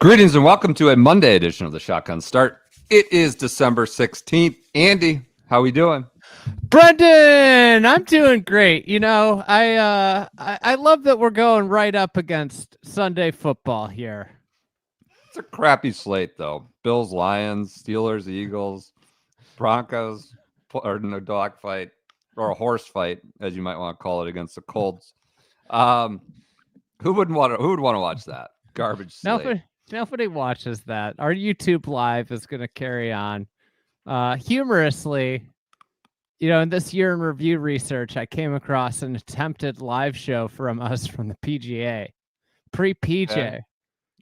Greetings and welcome to a Monday edition of the Shotgun Start. It is December 16th. Andy, how we doing? Brendan, I'm doing great. You know, I love that we're going right up against Sunday football here. It's a crappy slate, though. Bills, Lions, Steelers, Eagles, Broncos, or no dogfight, or a horse fight, as you might want to call it, against the Colts. Who would want to watch that garbage slate? Nobody watches that. Our YouTube live is going to carry on. Humorously, you know, in this year in review research, I came across an attempted live show from us from the PGA, pre-PJ. Okay.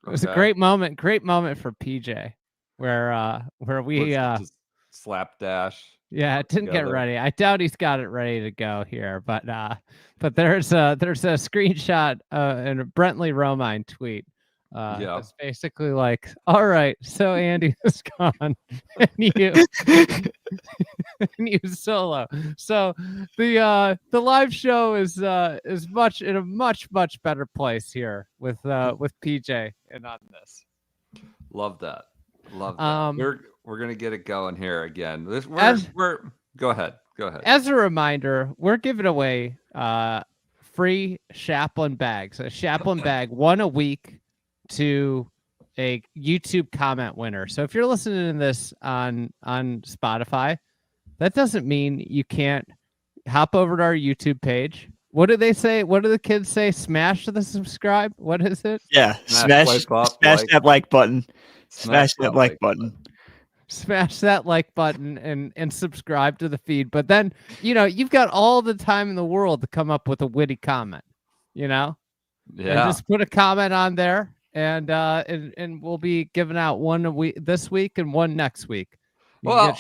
It was a great moment for PJ, where we just slapdash. Yeah, it didn't get ready. I doubt he's got it ready to go here, but there's a screenshot in a Brentley Romine tweet. It's basically like, all right, so Andy is gone, and you solo. So the live show is in a much better place here with PJ and on this. Love that. We're gonna get it going here again. Go ahead. As a reminder, we're giving away free Chaplin bags. A Chaplin bag, one a week, to a YouTube comment winner. So if you're listening to this on Spotify, that doesn't mean you can't hop over to our YouTube page. What do they say? What do the kids say? Smash the subscribe. What is it? Yeah, smash that like button. Smash that like button. Smash that like button and subscribe to the feed. But then, you know, you've got all the time in the world to come up with a witty comment, you know? Yeah. And just put a comment on there and we'll be giving out one a week this week and one next week. I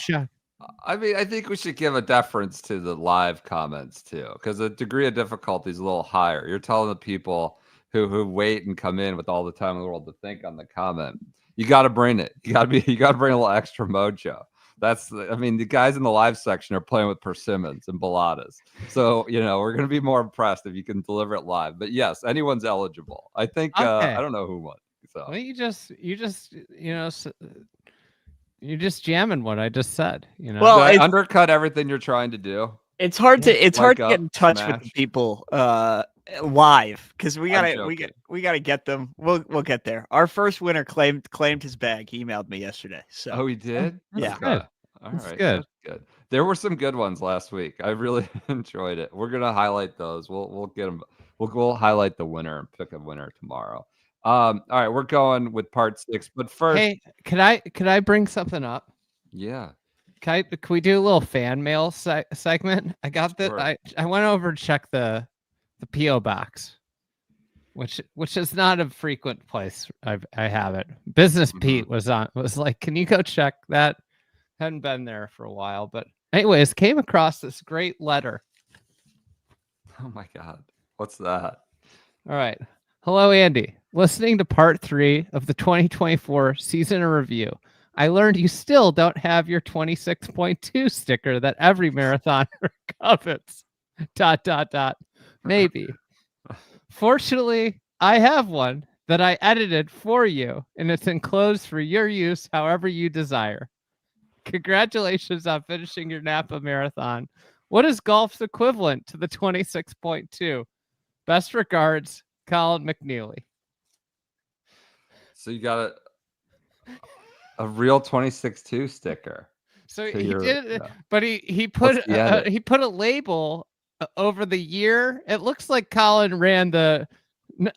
mean, I think we should give a deference to the live comments too, because the degree of difficulty is a little higher. You're telling the people who wait and come in with all the time in the world to think on the comment. You got to bring it. You got to bring a little extra mojo. The guys in the live section are playing with persimmons and baladas. So, you know, we're going to be more impressed if you can deliver it live. But yes, anyone's eligible. I think, okay. I don't know who won. So well, you just jamming what I just said, you know. Well, I undercut everything you're trying to do. It's hard to get in touch with the people live, because we gotta get them. We'll get there. Our first winner claimed his bag. He emailed me yesterday. So he did? Yeah. Good. All That's right. Good. There were some good ones last week. I really enjoyed it. We're gonna highlight those. We'll get them. We'll highlight the winner and pick a winner tomorrow. All right, we're going with part 6, but first, hey, could I bring something up? Yeah. Can we do a little fan mail segment? I got that. Sure. I went over to check the PO box, which is not a frequent place. I have it. Business Pete was like, can you go check that? Hadn't been there for a while, but anyways, came across this great letter. Oh my God, what's that? All right. Hello, Andy. Listening to part 3 of the 2024 season in review, I learned you still don't have your 26.2 sticker that every marathoner covets. ... Maybe. Fortunately, I have one that I edited for you, and it's enclosed for your use however you desire. Congratulations on finishing your Napa Marathon. What is golf's equivalent to the 26.2? Best regards, Colin McNeely. So you got a real 26.2 sticker. So he did, but he put a label over the year. It looks like Colin ran the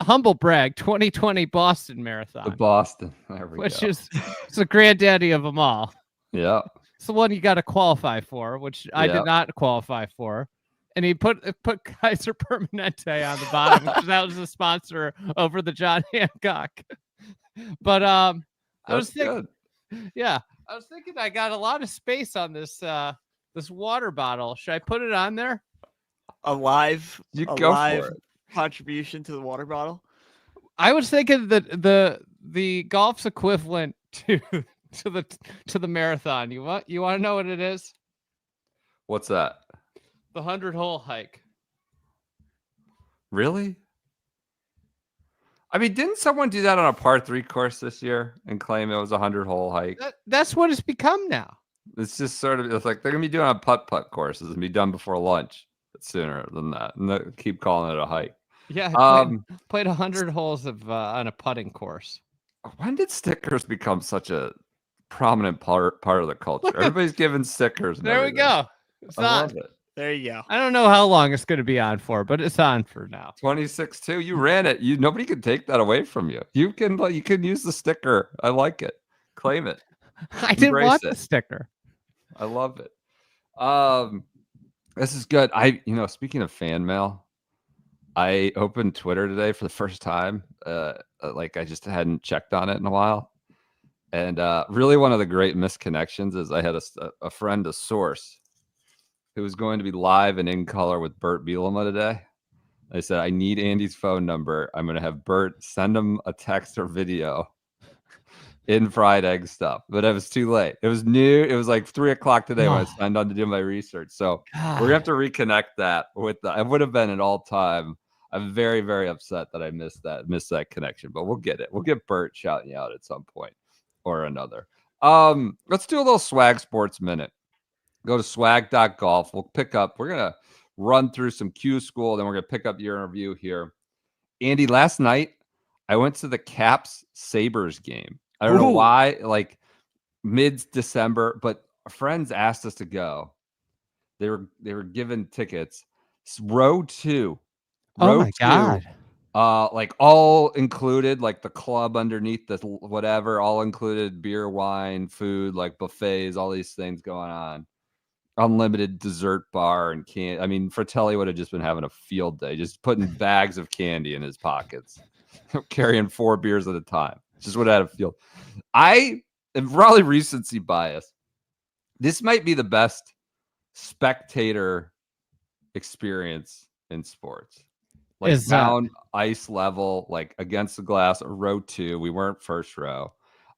humble brag 2020 Boston Marathon. The Boston, which is it's the granddaddy of them all. Yeah, it's the one you got to qualify for, which I did not qualify for. And he put Kaiser Permanente on the bottom because that was the sponsor over the John Hancock. But I was thinking, I got a lot of space on this water bottle. Should I put it on there? A live for it. Contribution to the water bottle. I was thinking that the golf's equivalent to the marathon. You want to know what it is? What's that? The 100-hole hike. Really? I mean, didn't someone do that on a par 3 course this year and claim it was a 100-hole hike? That's what it's become now. It's just sort of, it's like they're gonna be doing on putt courses and be done before lunch sooner than that, and they keep calling it a hike. Yeah, played 100 holes of on a putting course. When did stickers become such a prominent part of the culture? Everybody's giving stickers. There we go. It's I love it. There you go. I don't know how long it's going to be on for, but it's on for now. 26-2. You ran it. Nobody can take that away from you. You can use the sticker. I like it. Claim it. I didn't want the sticker. I love it. This is good. Speaking of fan mail, I opened Twitter today for the first time. I just hadn't checked on it in a while. And really one of the great misconnections is I had a friend, a source, who was going to be live and in color with Bert Bielema today. I said, I need Andy's phone number. I'm going to have Bert send him a text or video in fried egg stuff. But it was too late. It was new. It was like 3 o'clock today when I signed on to do my research. So we're going to have to reconnect that with I would have been an all-time. I'm very, very upset that I missed that connection. But we'll get it. We'll get Bert shouting you out at some point or another. Let's do a little Swag Sports Minute. Go to swag.golf. We're going to run through some Q School, then we're going to pick up your interview here. Andy, last night, I went to the Caps Sabres game. I don't know why, like mid-December, but friends asked us to go. They were given tickets. Row 2. Oh my God. Like all included, like the club underneath the whatever, all included beer, wine, food, like buffets, all these things going on. Unlimited dessert bar and I mean, Fratelli would have just been having a field day, just putting bags of candy in his pockets, carrying 4 beers at a time. Just would have had a field. I am probably recency bias. This might be the best spectator experience in sports. Like down ice level, like against the glass, row 2. We weren't first row.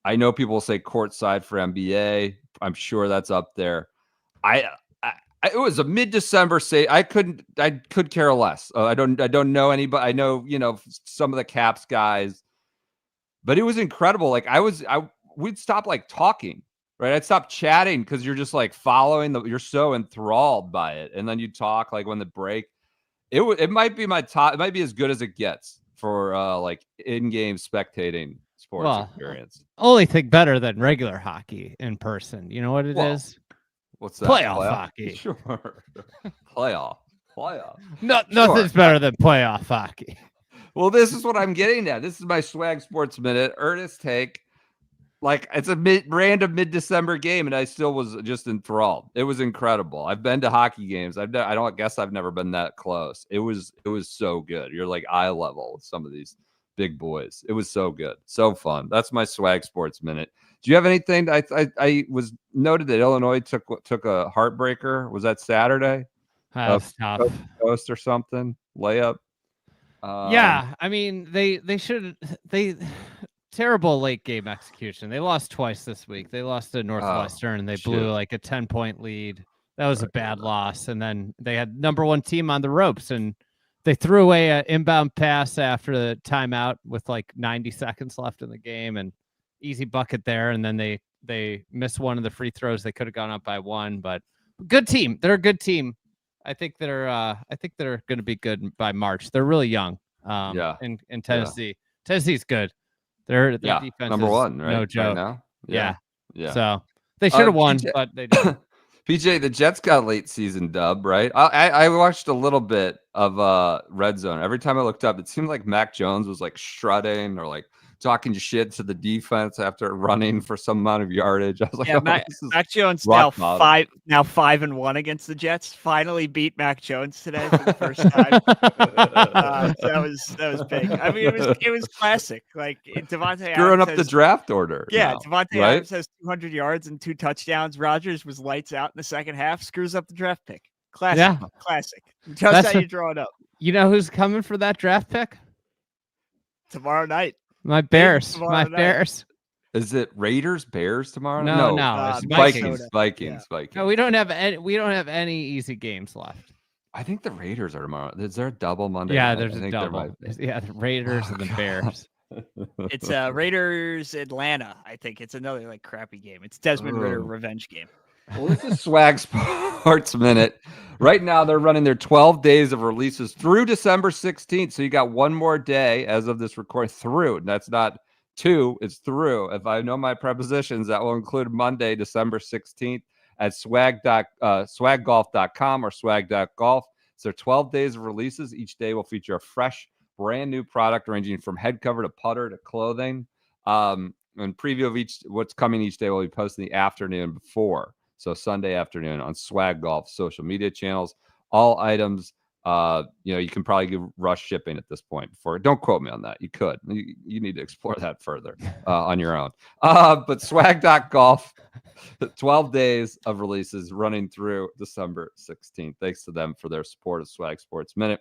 I know people say courtside for NBA. I'm sure that's up there. It was a mid-December I could care less. I don't know anybody. I know, some of the Caps guys, but it was incredible. Like we'd stop like talking, right? I'd stop chatting because you're just like following you're so enthralled by it. And then you talk like when the break, it might be my top. It might be as good as it gets for like in-game spectating sports experience. Only thing better than regular hockey in person. You know what it is? What's that? Playoff hockey. Sure. Playoff. Nothing's better than playoff hockey. Well, this is what I'm getting at. This is my Swag Sports Minute. Ernest take. Like, it's a random mid-December game, and I still was just enthralled. It was incredible. I've been to hockey games. I've never been that close. It was so good. You're like eye level with some of these big boys. It was so good. So fun. That's my Swag Sports Minute. Do you have anything? I was noted that Illinois took a heartbreaker. Was that Saturday? That's tough. Coast or something. Layup. Yeah, I mean they terrible late game execution. They lost twice this week. They lost to Northwestern and they blew like a 10-point lead. That was a bad loss. And then they had number 1 team on the ropes and they threw away an inbound pass after the timeout with like 90 seconds left in the game and easy bucket there. And then they missed one of the free throws. They could have gone up by 1, but good team. They're a good team. I think they're going to be good by March. They're really young. In Tennessee. Yeah. Tennessee's good. Their defense number 1, right? No joke. Right now? Yeah. So they should have won, but they didn't. PJ, the Jets got late season dub, right? I watched a little bit of Red Zone. Every time I looked up, it seemed like Mac Jones was like strutting or like talking shit to the defense after running for some amount of yardage. I was like, Mac Jones now 5-1 against the Jets. Finally beat Mac Jones today for the first time. That was big. I mean, it was classic. Like Devontae screwing up the draft order. Yeah, Devontae Adams has 200 yards and 2 touchdowns. Rodgers was lights out in the second half. Screws up the draft pick. Classic. Yeah. Classic. Just how you draw it up. You know who's coming for that draft pick? Tomorrow night. My Bears. Bears. Is it Raiders, Bears tomorrow? No. It's Vikings. No, we don't have any easy games left. I think the Raiders are tomorrow. Is there a double Monday? Yeah, night? there's a double. Yeah, the Raiders and the Bears. It's Raiders Atlanta. I think it's another like crappy game. It's Desmond Ritter revenge game. Well, this is Swag Sports Minute. Right now, they're running their 12 days of releases through December 16th. So you got one more day as of this recording through. And that's not two, it's through. If I know my prepositions, that will include Monday, December 16th at swaggolf.com or swag.golf. So 12 days of releases. Each day will feature a fresh, brand new product ranging from head cover to putter to clothing. And preview of what's coming each day will be posted in the afternoon before. So Sunday afternoon on Swag Golf social media channels. All items, you can probably give rush shipping at this point. Don't quote me on that. You could. You need to explore that further on your own. But swag.golf, 12 days of releases running through December 16th. Thanks to them for their support of Swag Sports Minute.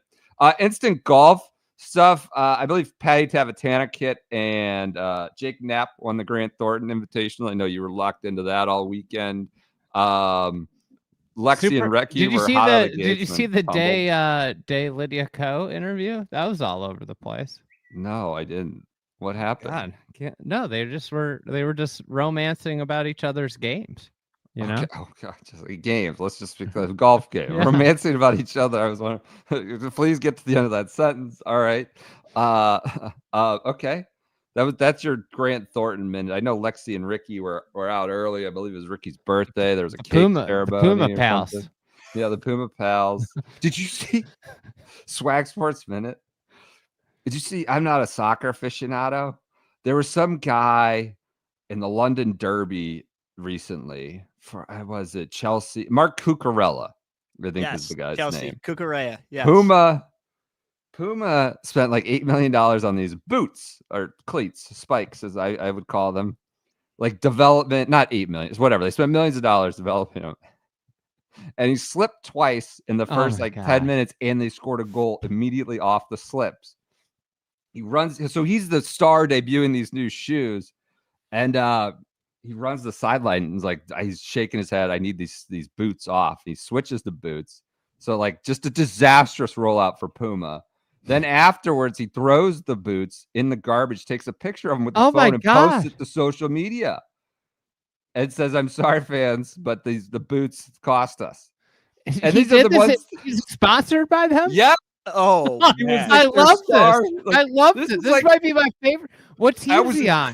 Instant golf stuff. I believe Patty Tavatanakit and Jake Knapp won the Grant Thornton Invitational. I know you were locked into that all weekend. Lexi and Recky were hot out of the gates. Did you see the Day Lydia Ko interview? That was all over the place. No, I didn't. What happened? No, they were just romancing about each other's games. You know? Oh god, just like games. Let's just speak of golf game. Yeah. Romancing about each other. I was wondering. Please get to the end of that sentence. All right. Okay. That's your Grant Thornton minute. I know Lexi and Ricky were out early. I believe it was Ricky's birthday. There was a cake ceremony. The Puma Pals. Something. Yeah, the Puma Pals. Did you see Swag Sports Minute? Did you see? I'm not a soccer aficionado. There was some guy in the London Derby recently was it Chelsea? Mark Cucurella, I think is the guy's name. Cucurella. Yeah. Puma spent like $8 million on these boots or cleats, spikes, as I would call them. Like development, not 8 million, it's whatever. They spent millions of dollars developing them. And he slipped twice in the first 10 minutes, and they scored a goal immediately off the slips. He runs, so he's the star debuting these new shoes, and he runs the sideline and he's shaking his head. I need these boots off. He switches the boots. So like just a disastrous rollout for Puma. Then afterwards, he throws the boots in the garbage, takes a picture of them with the phone, and posts it to social media. And says, "I'm sorry, fans, but the boots cost us." And these are the ones he's sponsored by them. Yeah. Oh, I love this. I love this. This might be my favorite. What team is he on?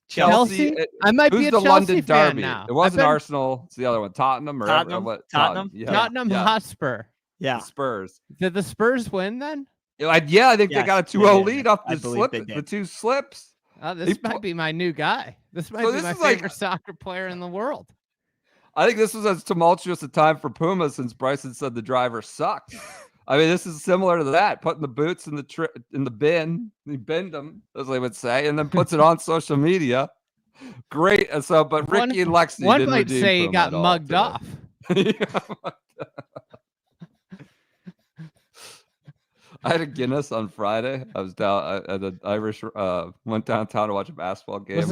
Chelsea. I might be a Chelsea London fan Derby. now. It wasn't Arsenal. It's the other one. Tottenham. Tottenham. Yeah. Tottenham Hotspur. Yeah. The Spurs. Did the Spurs win then? Yeah, I think they got a 2-0 lead off the two slips. This might be my new guy. This might be my favorite soccer player in the world. I think this was as tumultuous a time for Puma since Bryson said the driver sucked. I mean, this is similar to that. Putting the boots in the bin, he binned them, as they would say, and then puts it on social media. Great. So, but Ricky and Lexi, one might say he got mugged off. I had a Guinness on Friday. I was down at an Irish. Went downtown to watch a basketball game. Was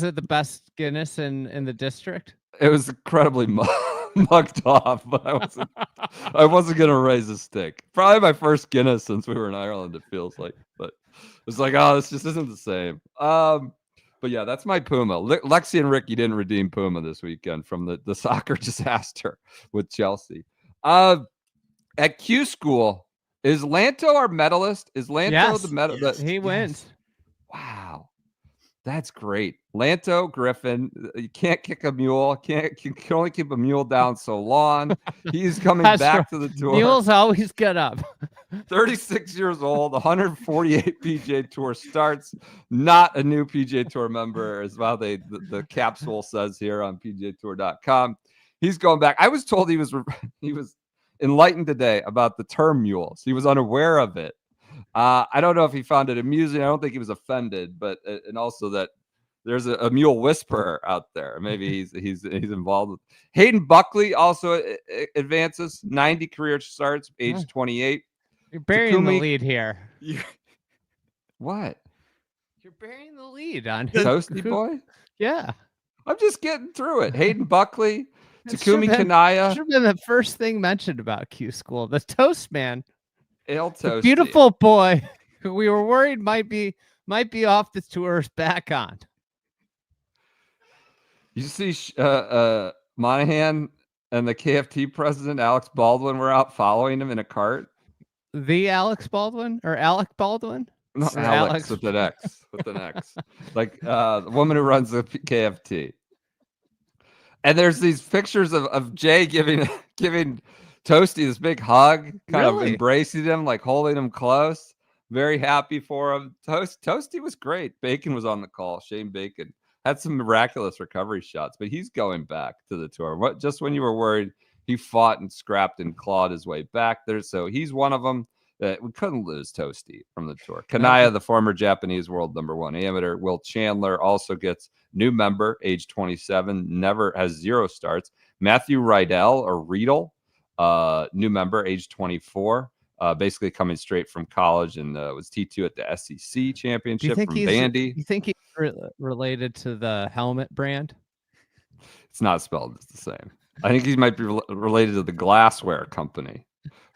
it the best Guinness in the district? It was incredibly mugged off, but I wasn't gonna raise a stick. Probably my first Guinness since we were in Ireland. It feels like, but it's like, oh, this just isn't the same. But yeah, that's my Puma. Lexi and Ricky didn't redeem Puma this weekend from the soccer disaster with Chelsea. At Q School, is Lanto our medalist? Is Lanto the medalist? He wins. Wow. That's great. Lanto Griffin, you can't kick a mule. You can only keep a mule down so long. He's coming back to the tour. Mules always get up. 36 years old, 148 PGA Tour starts. Not a new PGA Tour member, as well. The capsule says here on PGAtour.com. He's going back. I was told he was enlightened today about the term mules. He was unaware of it. I don't know if he found it amusing. I don't think he was offended, but and also that there's a mule whisperer out there. Maybe he's involved with. Hayden Buckley also advances 90 career starts, age 28. You're burying the lead here. What? You're burying the lead on Toasty Boy. Yeah, I'm just getting through it. Hayden Buckley, Takumi Kanaya should have been the first thing mentioned about Q School. The toast man, the beautiful boy who we were worried might be off the tours back on. You see, Monahan and the KFT president Alex Baldwin were out following him in a cart. The Alex Baldwin or Alec Baldwin? No, Alex with an X. With an X. Like the woman who runs the KFT. And there's these pictures of Jay giving Toasty this big hug, kind of embracing him, like holding him close. Very happy for him. Toasty was great. Bacon was on the call. Shane Bacon had some miraculous recovery shots, but he's going back to the tour. Just when you were worried, he fought and scrapped and clawed his way back there. So he's one of them that we couldn't lose Toasty from the tour. Kanaya, the former Japanese world #1 amateur. Will Chandler also gets new member, age 27, never has 0 starts. Matthew Rydell or Riedel, new member, age 24. Basically coming straight from college and was T2 at the SEC Championship from Bandy. You think he's related to the helmet brand? It's not spelled the same. I think he might be related to the glassware company.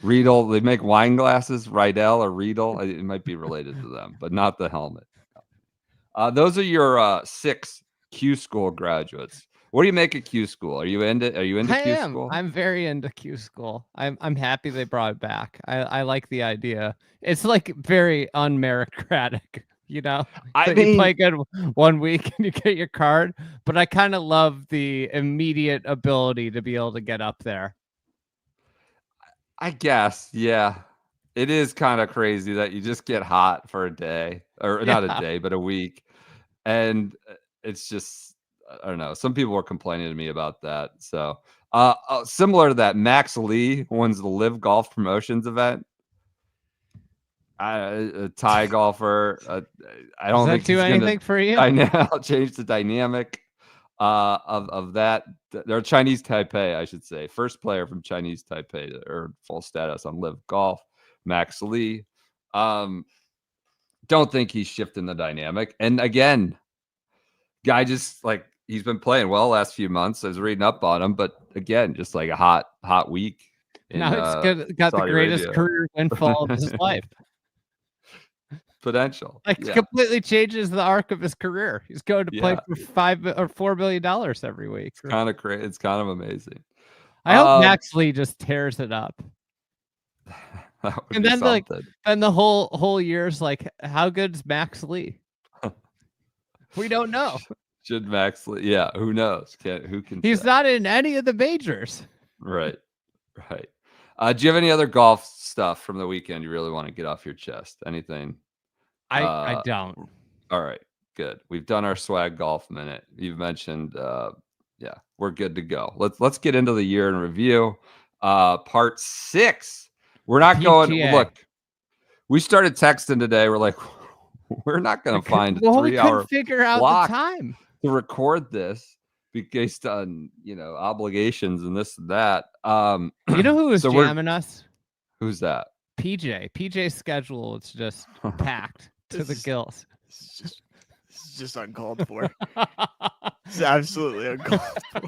Riedel, they make wine glasses. Rydell or Riedel, it might be related to them, but not the helmet. Those are your 6 Q School graduates. What do you make of Q School? Are you into Q School? I'm very into Q School. I'm happy they brought it back. I like the idea. It's like very unmeritocratic, you know. You play good 1 week and you get your card, but I kind of love the immediate ability to be able to get up there. I guess, yeah. It is kind of crazy that you just get hot for a day, or not a day, but a week. And it's just, I don't know. Some people were complaining to me about that. So similar to that, Max Lee wins the Live Golf Promotions event. A Thai golfer. I don't think do anything for you. I know. I'll change the dynamic of that. They're Chinese Taipei, I should say. First player from Chinese Taipei to earn full status on Live Golf. Max Lee. Don't think he's shifting the dynamic. And again, guy just like he's been playing well last few months. I was reading up on him, but again, just like a hot week. Now it's got Saudi the greatest Arabia. career windfall of his life. Potential. Completely changes the arc of his career. He's going to play for $5 or $4 billion every week. It's kind of crazy. It's kind of amazing. I hope Max Lee just tears it up. And then the whole year's like, how good's Max Lee? We don't know. Should Max Lee? Yeah, who knows? Who can? He's say? not in any of the majors. Right. Do you have any other golf stuff from the weekend you really want to get off your chest? Anything? I don't. All right, good. We've done our swag golf minute. You've mentioned, we're good to go. Let's get into the year in review. Part 6. We're not going. Look, we started texting today. We're like, we're not going to find a 3-hour figure out block the time to record this based on obligations and this and that. You know who was jamming us? Who's that? PJ. PJ's schedule is just packed to the gills. It's just uncalled for. It's absolutely uncalled for.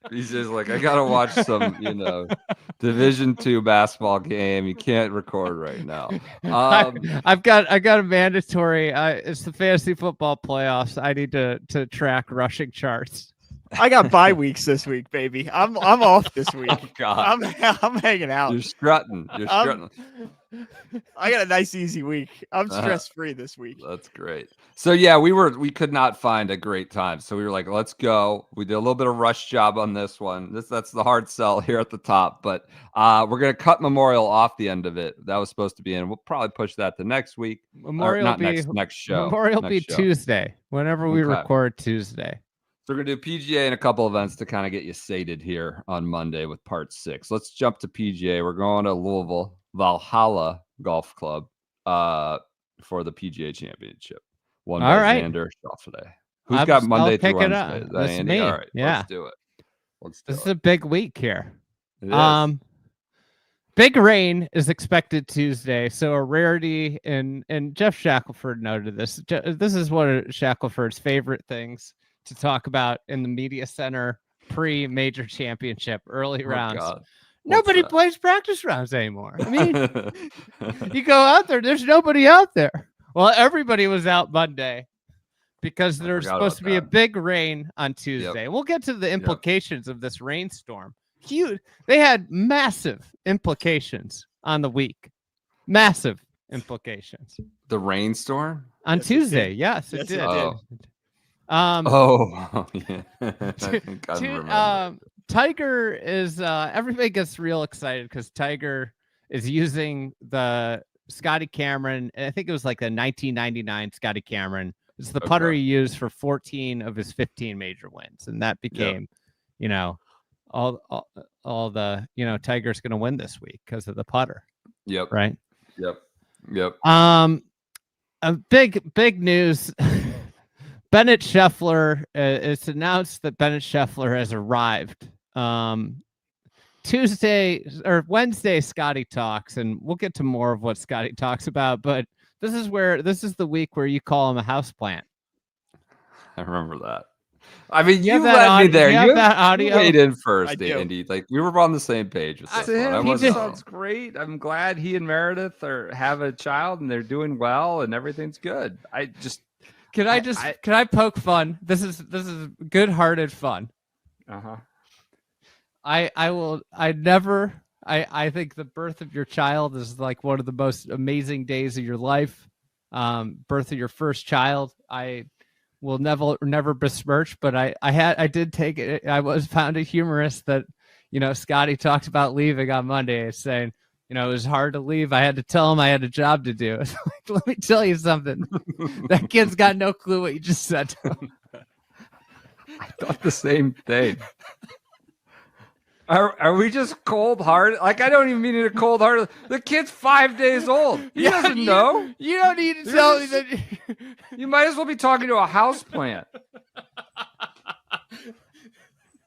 He's just like, I gotta watch some, Division II basketball game. You can't record right now. I've got a mandatory. It's the fantasy football playoffs. I need to track rushing charts. I got bye weeks this week, baby. I'm off this week. Oh, God. I'm hanging out. You're strutting. I got a nice easy week. I'm stress free this week. That's great. So yeah, we could not find a great time. So we were like, let's go. We did a little bit of rush job on this one. That's the hard sell here at the top. But we're gonna cut Memorial off the end of it. That was supposed to be in. We'll probably push that to next week. Memorial next show. Memorial be Tuesday. Whenever we record Tuesday. So we're going to do PGA and a couple events to kind of get you sated here on Monday with part 6. Let's jump to PGA. We're going to Louisville, Valhalla Golf Club for the PGA Championship. Won by Xander Schauffele. Who's got Monday through Wednesday? Is that Andy? All right, let's do it. This is a big week here. Big rain is expected Tuesday, so a rarity, and Jeff Shackelford noted this. This is one of Shackelford's favorite things to talk about in the media center pre-major championship early rounds. God. Nobody plays practice rounds anymore. I mean, you go out there's nobody out there. Well, everybody was out Monday because there's supposed to be a big rain on Tuesday. We'll get to the implications of this rainstorm. Huge. They had massive implications on the week. Massive implications. The rainstorm? On Tuesday. Yes, it did. Oh. Tiger is everybody gets real excited because Tiger is using the Scotty Cameron. I think it was like the 1999 Scotty Cameron. It's the putter he used for 14 of his 15 major wins, and that became, all the Tiger's going to win this week because of the putter. Yep. Right. Yep. A big news. Bennett Scheffler, it's announced that Bennett Scheffler has arrived. Wednesday, Scotty talks, and we'll get to more of what Scotty talks about, but this is the week where you call him a houseplant. I remember that. I mean, you led me there. You have that audio? Weighed in first, Andy. Like, we were on the same page with this one. He sounds great. I'm glad he and Meredith have a child and they're doing well and everything's good. Can I poke fun? This is good-hearted fun. I think the birth of your child is like one of the most amazing days of your life. Birth of your first child. I will never besmirch, but I did take it. I found it humorous that, Scotty talked about leaving on Monday, saying, it was hard to leave. I had to tell him I had a job to do. It's like, let me tell you something. That kid's got no clue what you just said to him. I thought the same thing. Are we just cold-hearted? Like, I don't even mean it a cold-hearted. The kid's 5 days old. He doesn't know. You don't need to tell me that. You might as well be talking to a houseplant.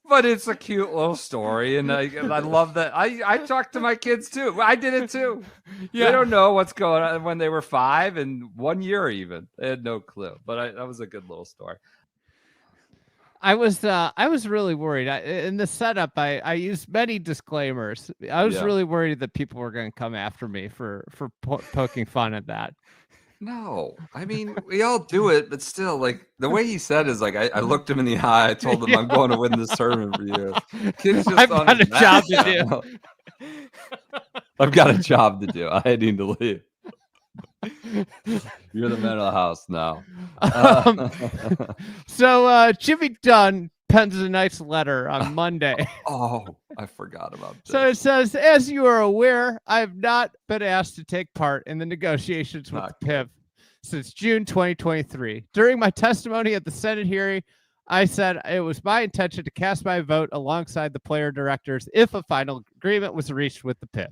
But it's a cute little story, and I love that. I talk to my kids too. I did it too. They don't know what's going on when they were 5 and 1 year even. They had no clue. But that was a good little story. I was really worried. In the setup, I used many disclaimers. I was really worried that people were going to come after me for poking fun at that. No, I mean, we all do it, but still, like, the way he said is like, I looked him in the eye. I told him I'm going to win this tournament for you. Kid's just I've got a job to do. I've got a job to do. I need to leave. You're the man of the house now. So Jimmy Dunn pens a nice letter on Monday. Oh, I forgot about this. So it says, as you are aware, I have not been asked to take part in the negotiations with the PIV since June 2023. During my testimony at the Senate hearing, I said it was my intention to cast my vote alongside the player directors if a final agreement was reached with the PIV.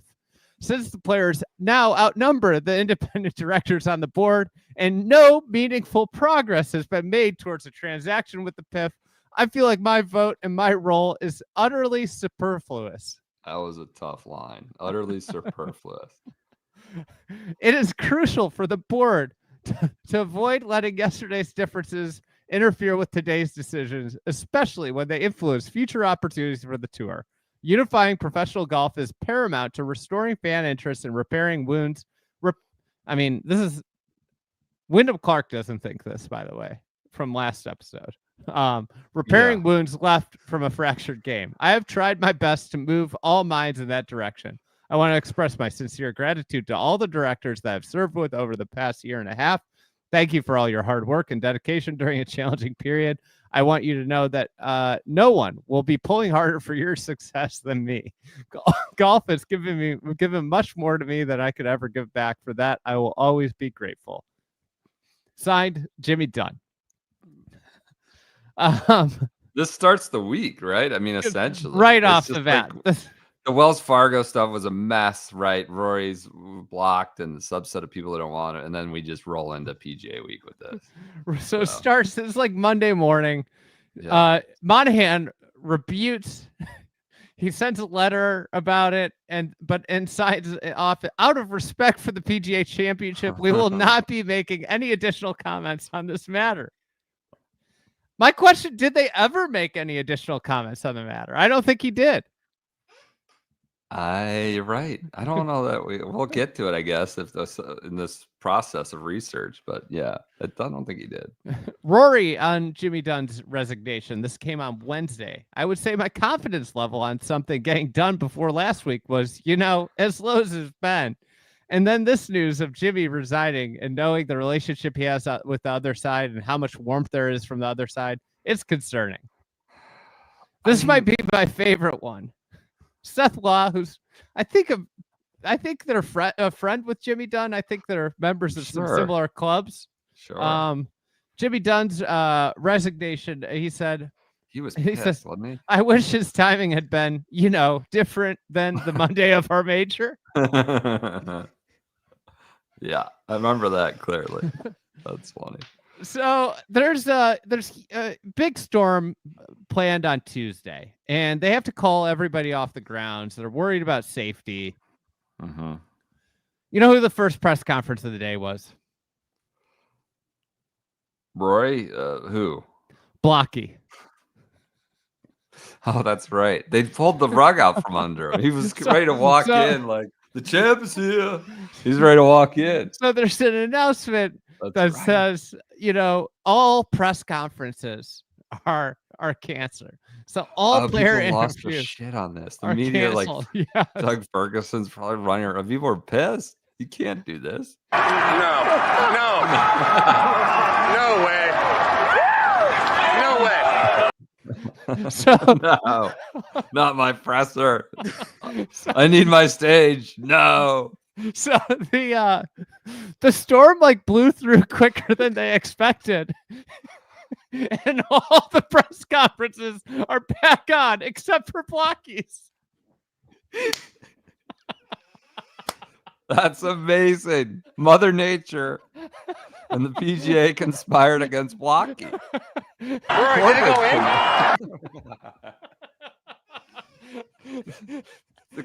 Since the players now outnumber the independent directors on the board and no meaningful progress has been made towards a transaction with the PIF, I feel like my vote and my role is utterly superfluous. That was a tough line. Utterly superfluous. It is crucial for the board to avoid letting yesterday's differences interfere with today's decisions, especially when they influence future opportunities for the tour. Unifying professional golf is paramount to restoring fan interest and repairing wounds. This is Wyndham Clark doesn't think this, by the way, from last episode. Repairing wounds left from a fractured game. I have tried my best to move all minds in that direction. I want to express my sincere gratitude to all the directors that I've served with over the past year and a half. Thank you for all your hard work and dedication during a challenging period. I want you to know that no one will be pulling harder for your success than me. Golf has given much more to me than I could ever give back. For that, I will always be grateful. Signed, Jimmy Dunn. This starts the week, right? I mean, essentially. Right off the bat. Like, the Wells Fargo stuff was a mess, right? Rory's blocked and the subset of people that don't want it. And then we just roll into PGA week with this. So it starts, it's like Monday morning. Yeah. Monahan rebukes. He sends a letter about it, but inside off out of respect for the PGA Championship, we will not be making any additional comments on this matter. My question, did they ever make any additional comments on the matter? I don't think he did. You're right. I don't know that we'll get to it, I guess, if this in this process of research. But yeah, I don't think he did. Rory on Jimmy Dunn's resignation. This came on Wednesday. I would say my confidence level on something getting done before last week was, as low as it's been. And then this news of Jimmy resigning and knowing the relationship he has with the other side and how much warmth there is from the other side, it's concerning. This might be my favorite one. Seth Law, who's I think they're a friend with Jimmy Dunn. I think they're members of some similar clubs. Sure. Jimmy Dunn's resignation. He said he was pissed, wasn't he? I wish his timing had been, different than the Monday of our major. Yeah, I remember that clearly. That's funny. So there's a big storm planned on Tuesday, and they have to call everybody off the grounds. They're worried about safety. Mm-hmm. You know who the first press conference of the day was? Roy? Who? Blocky. Oh, that's right. They pulled the rug out from under him. He was ready to walk in like, the champ is here. He's ready to walk in. So there's an announcement that says, all press conferences are canceled. So all player interviews lost their shit on this. The are media, canceled. Doug Ferguson's probably running around. People are pissed. You can't do this. No way. No way. So No, not my presser. I need my stage. No. So the storm blew through quicker than they expected. And all the press conferences are back on except for Blocky's. That's amazing. Mother Nature and the PGA conspired against Blocky. The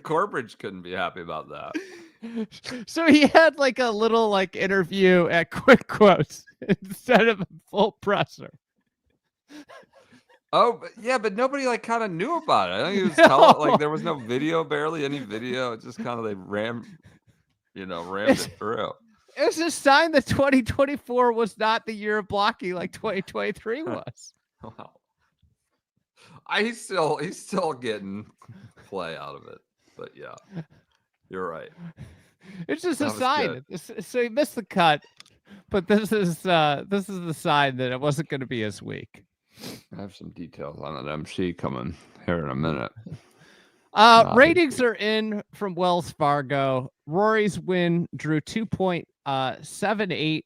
Corbridge couldn't be happy about that. So he had a little interview at Quick Quotes instead of a full presser. Oh, but nobody kind of knew about it. I think he was telling there was no video, barely any video. It just kind of they rammed it through. It was a sign that 2024 was not the year of Blocky like 2023 was. Wow. He's still getting play out of it, but yeah, you're right. It's just a sign. So he missed the cut, but this is the sign that it wasn't going to be his week. I have some details on an MC coming here in a minute. Ratings are in from Wells Fargo. Rory's win drew 2.78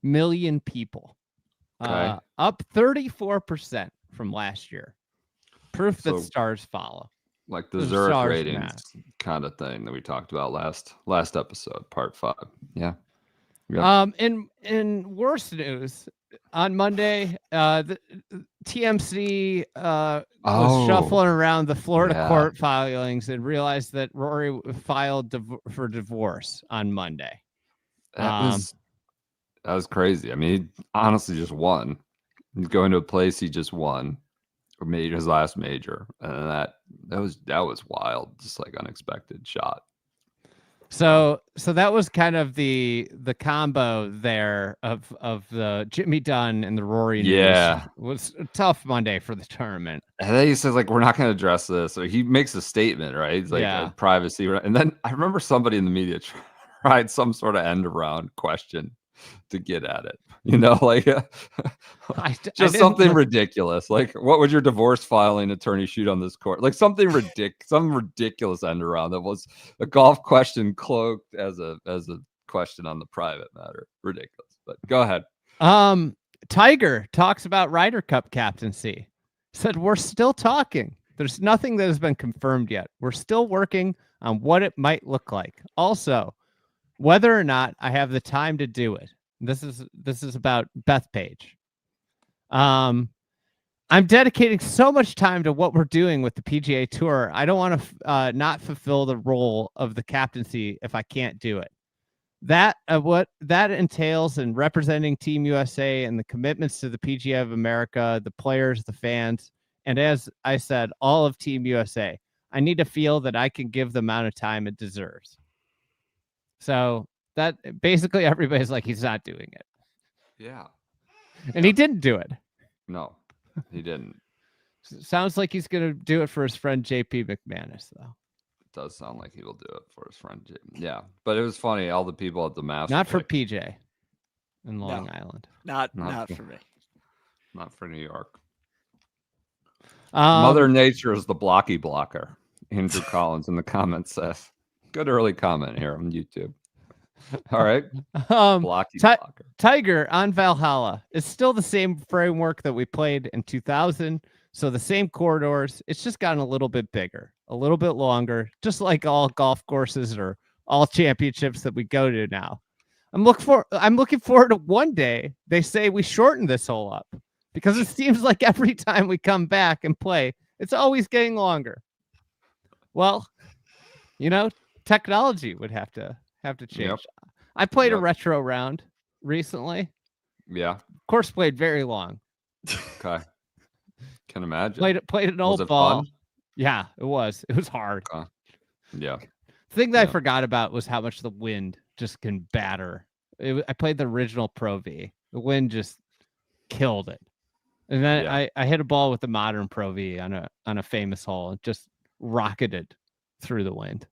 million people, up 34% from last year. Proof that stars follow. Like the Zurich ratings kind of thing that we talked about last episode, part 5. Yeah. Yep. In worse news, on Monday, the TMC was shuffling around the Florida court filings and realized that Rory filed for divorce on Monday. That was crazy. I mean, he honestly just won. He's going to a place he just won, or made his last major, and that was wild, just unexpected shot. So that was kind of the combo there of the Jimmy Dunn and the Rory news. Yeah. It was a tough Monday for the tournament. And then he says we're not going to address this. So he makes a statement, right? He's privacy. And then I remember somebody in the media tried some sort of end around question to get at it. Something ridiculous. What would your divorce filing attorney shoot on this court? Something some ridiculous end around that was a golf question cloaked as a question on the private matter. Ridiculous. But go ahead. Tiger talks about Ryder Cup captaincy. Said we're still talking. There's nothing that has been confirmed yet. We're still working on what it might look like. Also, whether or not I have the time to do it. This is about Bethpage. I'm dedicating so much time to what we're doing with the PGA Tour. I don't want to not fulfill the role of the captaincy if I can't do it. what that entails in representing Team USA and the commitments to the PGA of America, the players, the fans, and as I said, all of Team USA. I need to feel that I can give the amount of time it deserves. So that basically everybody's like, he's not doing it. Yeah. And he didn't do it. No, he didn't. Sounds like he's going to do it for his friend JP McManus, though. It does sound like he will do it for his friend JP. Yeah, but it was funny. All the people at the Masters. Not for PJ in Long Island. Not for me. Not for New York. Um, Mother Nature is the blocky blocker. Andrew Collins in the comments says. Good early comment here on YouTube. All right. Blocky blocker. Tiger on Valhalla. It's still the same framework that we played in 2000. So the same corridors. It's just gotten a little bit bigger, a little bit longer, just like all golf courses or all championships that we go to now. I'm looking forward to one day they say we shorten this hole up, because it seems like every time we come back and play, it's always getting longer. Well, technology would have to change. Yep. I played a retro round recently. Yeah. Of course, played very long. Okay. Can imagine. Played an old ball. Fun? Yeah, it was. It was hard. Yeah. The thing that I forgot about was how much the wind just can batter. I played the original Pro V. The wind just killed it. And then I hit a ball with the modern Pro V on a famous hole and just rocketed through the wind.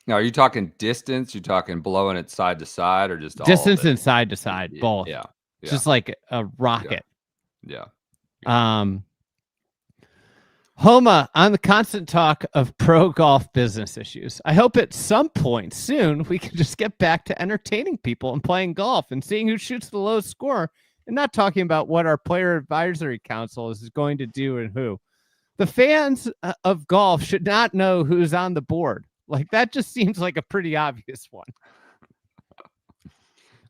Now, are you talking distance? You talking blowing it side to side, or just distance and side to side, both? Yeah. Just like a rocket. Yeah. Homa on the constant talk of pro golf business issues. I hope at some point soon we can just get back to entertaining people and playing golf and seeing who shoots the lowest score, and not talking about what our player advisory council is going to do and who. The fans of golf should not know who's on the board. Like, that just seems like a pretty obvious one.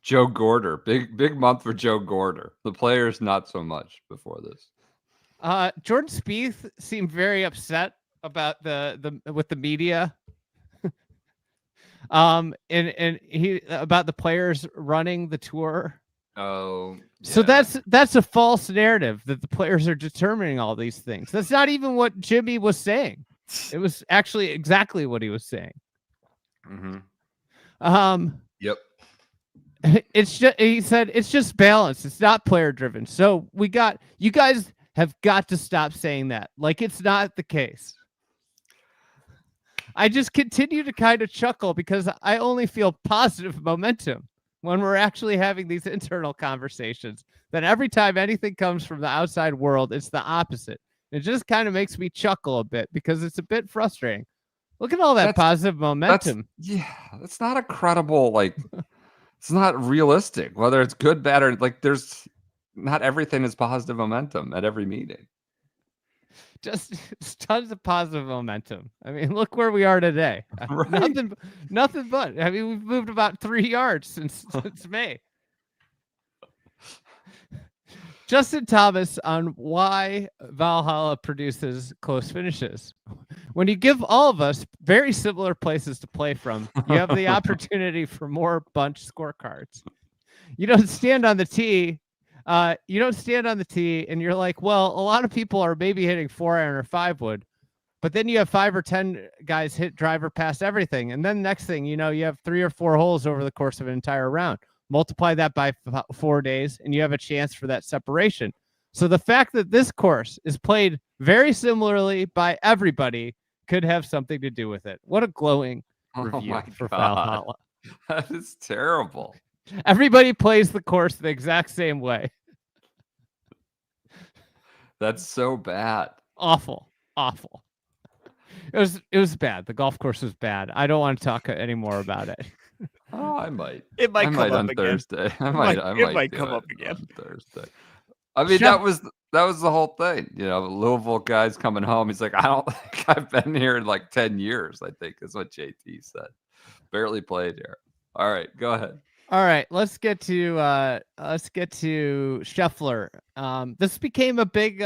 Joe Gorder, big month for Joe Gorder. The players not so much before this. Jordan Spieth seemed very upset about with the media. And he about the players running the tour. Oh, yeah. So that's a false narrative that the players are determining all these things. That's not even what Jimmy was saying. It was actually exactly what he was saying. Mm-hmm. Yep. He said it's just balance. It's not player driven. So you guys have got to stop saying that. Like, it's not the case. I just continue to kind of chuckle because I only feel positive momentum when we're actually having these internal conversations. Then every time anything comes from the outside world, it's the opposite. It just kind of makes me chuckle a bit because it's a bit frustrating. Look at all that positive momentum. That's not a credible, it's not realistic, whether it's good, bad, or there's not everything is positive momentum at every meeting. Just tons of positive momentum. I mean, look where we are today. Right. Nothing but. I mean, we've moved about 3 yards since May. Justin Thomas on why Valhalla produces close finishes. When you give all of us very similar places to play from, you have the opportunity for more bunch scorecards. You don't stand on the tee. And you're like, well, a lot of people are maybe hitting 4-iron or 5-wood, but then you have 5 or 10 guys hit driver past everything. And then next thing you know, you have 3 or 4 holes over the course of an entire round. Multiply that by 4 days, and you have a chance for that separation. So the fact that this course is played very similarly by everybody could have something to do with it. What a glowing review for Valhalla. That is terrible. Everybody plays the course the exact same way. That's so bad. Awful. It was bad. The golf course was bad. I don't want to talk anymore about it. Oh, I might. It might come up on again. Thursday. It might come up again on Thursday. I mean, that was the whole thing. Louisville guy's coming home. He's like, I don't think I've been here in 10 years. I think is what JT said. Barely played here. All right, go ahead. All right, let's get to Scheffler. This became a big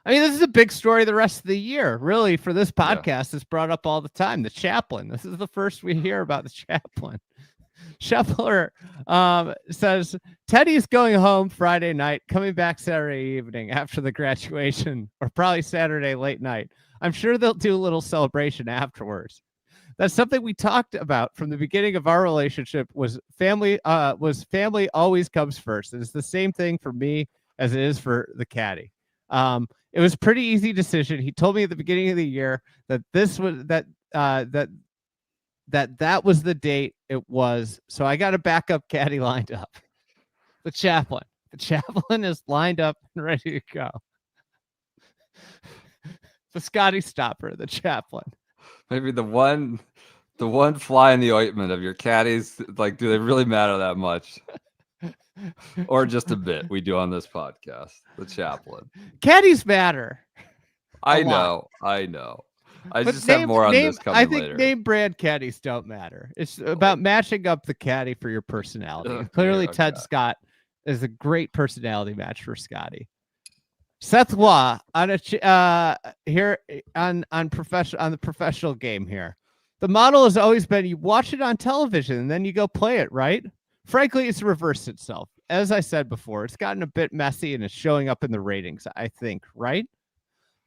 I mean, this is a big story the rest of the year. Really, for this podcast, it's brought up all the time. The chaplain. This is the first we hear about the chaplain. Scheffler says Teddy's going home Friday night, coming back Saturday evening after the graduation, or probably Saturday late night. I'm sure they'll do a little celebration afterwards. That's something we talked about from the beginning of our relationship. Was family always comes first. And it's the same thing for me as it is for the caddy. It was a pretty easy decision. He told me at the beginning of the year that this was that was the date it was. So I got a backup caddy lined up. The chaplain is lined up and ready to go. The Scotty stopper, the chaplain. Maybe the one fly in the ointment of your caddies. Like, do they really matter that much? Or just a bit we do on this podcast. The chaplain. Caddies matter. I know. I just have more on this coming later. I think name brand caddies don't matter. It's about matching up the caddy for your personality. Clearly, Ted Scott is a great personality match for Scotty. Seth Waugh on here on the professional game here. The model has always been you watch it on television and then you go play it, right? Frankly, it's reversed itself. As I said before, it's gotten a bit messy and it's showing up in the ratings, I think, right?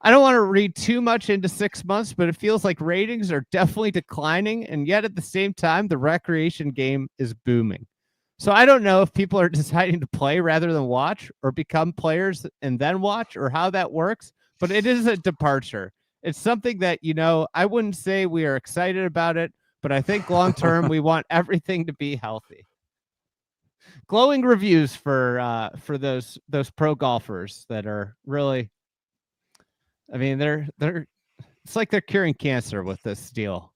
I don't want to read too much into 6 months, but it feels like ratings are definitely declining, and yet at the same time, the recreation game is booming. So I don't know if people are deciding to play rather than watch, or become players and then watch, or how that works, but it is a departure. It's something that, I wouldn't say we are excited about it, but I think long-term we want everything to be healthy. Glowing reviews for those pro golfers that are really, I mean, they're it's like they're curing cancer with this deal.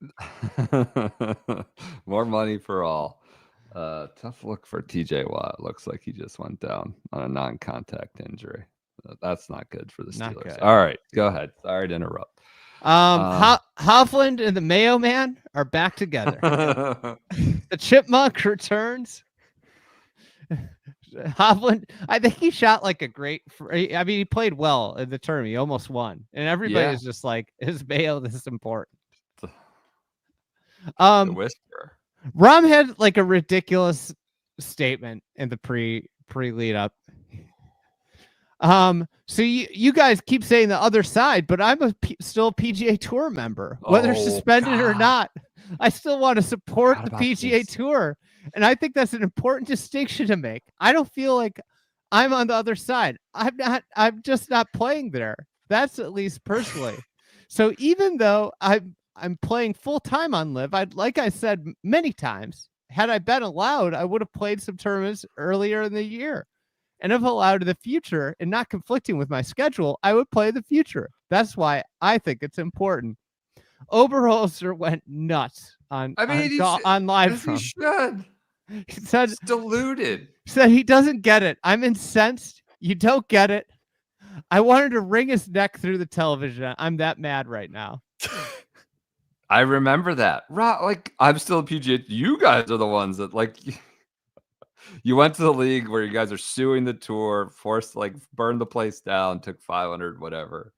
More money for all. Tough look for TJ Watt. Looks like he just went down on a non-contact injury. That's not good for the Steelers. All right, go ahead. Sorry to interrupt. Hovland and the Mayo Man are back together. The Chipmunk returns. Hovland, I think he shot like a great. I mean, he played well in the tournament. He almost won, and everybody is just like, "Is Mayo this important?" The whisper. Rom had like a ridiculous statement in the pre lead up. So you guys keep saying the other side, but I'm still a PGA Tour member, whether suspended or not. I still want to support the PGA Tour. And I think that's an important distinction to make. I don't feel like I'm on the other side. I'm just not playing there. That's at least personally. So even though I'm playing full time on Live, like I said many times, had I been allowed, I would have played some tournaments earlier in the year. And if allowed in the future and not conflicting with my schedule, I would play the future. That's why I think it's important. Oberholzer went nuts on live. He should. He said, it's deluded. He said he doesn't get it. I'm incensed. You don't get it. I wanted to wring his neck through the television. I'm that mad right now. I remember that. Like, I'm still a PGA. You guys are the ones that, like, you went to the league where you guys are suing the tour, forced to, like, burn the place down, took 500, whatever.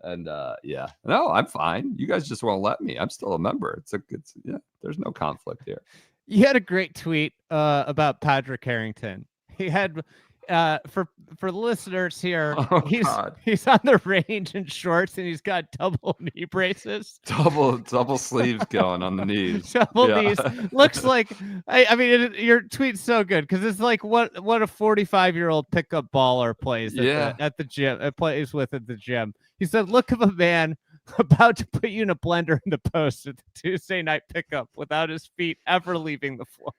And no, I'm fine. You guys just won't let me. I'm still a member. There's no conflict here. You had a great tweet about Patrick Harrington. He had for the listeners here, he's on the range in shorts and he's got double knee braces. Double sleeves going on the knees. Knees. Looks like I mean your tweet's so good because it's like what a 45-year-old pickup baller plays at the gym. Plays with at the gym. He said, "Look of a man about to put you in a blender in the post at the Tuesday night pickup without his feet ever leaving the floor."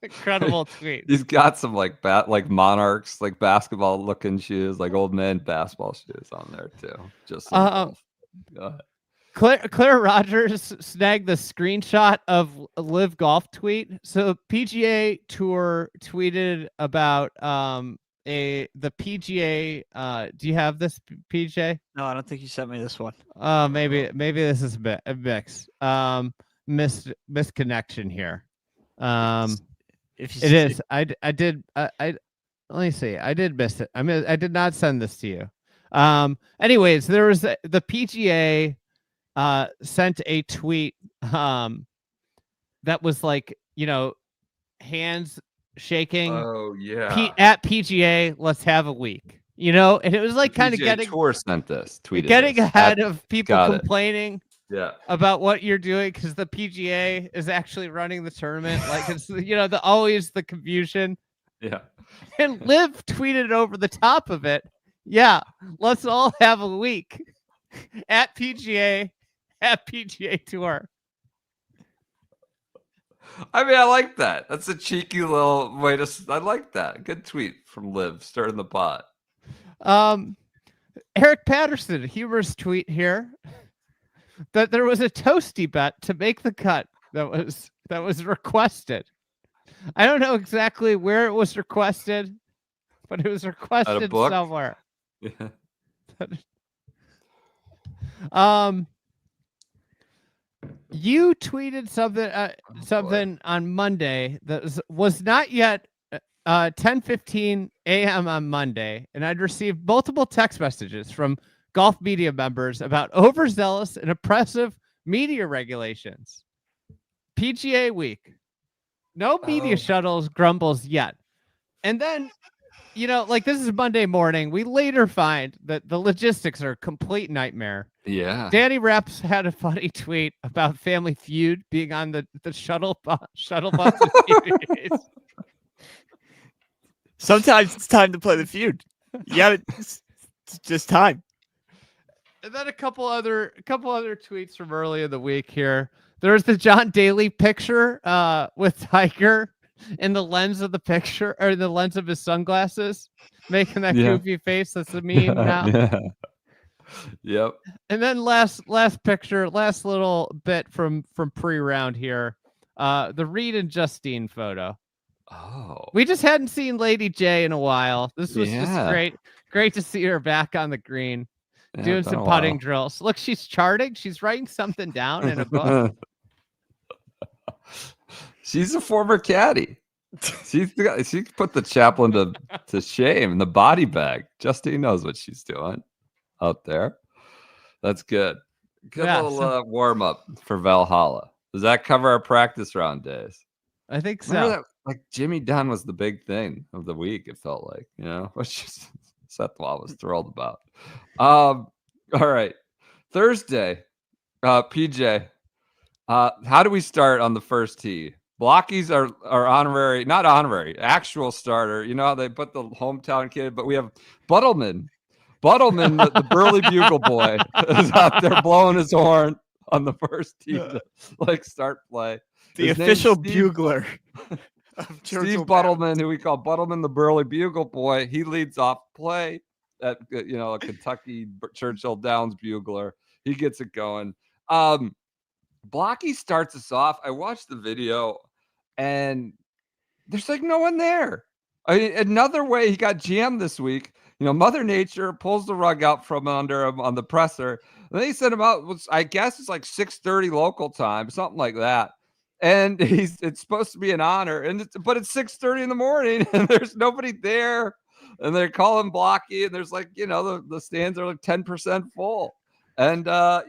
Incredible tweet. He's got some like Monarchs, like basketball looking shoes, like old man basketball shoes on there too. Just go ahead. Claire Rogers snagged the screenshot of a Live Golf tweet. So PGA Tour tweeted about the PGA. Do you have this, PJ? No, I don't think you sent me this one. Maybe this is a mix. Misconnection here. It is. I did. Let me see. I did miss it. I mean, I did not send this to you. Anyways, there was the PGA sent a tweet that was like, hands shaking. Oh yeah. At PGA, let's have a week. And it was like kind of getting Tour sent this, tweeted getting this. ahead of people complaining Yeah. about what you're doing, because the PGA is actually running the tournament. Like it's always the confusion. Yeah. And Liv tweeted over the top of it. Yeah, let's all have a week at PGA Tour. I mean, I like that. That's a cheeky little way to. I like that. Good tweet from Liv, stirring the pot. Eric Patterson, humorous tweet here that there was a toasty bet to make the cut that was requested. I don't know exactly where it was requested, but it was requested somewhere. Yeah. You tweeted something on Monday that was not yet 10:15 a.m. on Monday, and I'd received multiple text messages from golf media members about overzealous and oppressive media regulations. PGA week. No media shuttles grumbles yet. And then, this is Monday morning. We later find that the logistics are a complete nightmare. Yeah. Danny Reps had a funny tweet about Family Feud being on the shuttle bus. Sometimes it's time to play the feud. Yeah, it's just time. And then a couple other tweets from early in the week here. There's the John Daly picture with Tiger in the lens of the picture, or the lens of his sunglasses, making that goofy face. That's a meme now. Yeah. Yep. And then last picture, last little bit from pre-round here. The Reed and Justine photo. Oh. We just hadn't seen Lady J in a while. This was just great to see her back on the green. Doing some putting drills. Look, she's charting. She's writing something down in a book. She's a former caddy. She put the chaplain to shame in the body bag. Justine knows what she's doing out there. That's good. Good little warm up for Valhalla. Does that cover our practice round days? I think so. Remember that, like Jimmy Dunn was the big thing of the week. It felt like, which just Seth Law was thrilled about. All right, Thursday, PJ. How do we start on the first tee? Blockies are honorary, not honorary, actual starter. You know how they put the hometown kid, but we have Buttleman, the Burley Bugle boy, is out there blowing his horn on the first tee to start play. The official bugler. Steve Buttleman, who we call Buttleman, the Burley Bugle boy, he leads off play at a Kentucky Churchill Downs bugler. He gets it going. Blocky starts us off. I watched the video, and there's no one there. Another way he got jammed this week. Mother Nature pulls the rug out from under him on the presser. And they sent him out. I guess it's 6:30 local time, something like that. And it's supposed to be an honor, but it's 6:30 in the morning, and there's nobody there. And they're calling Blocky, and there's the stands are 10% full. And I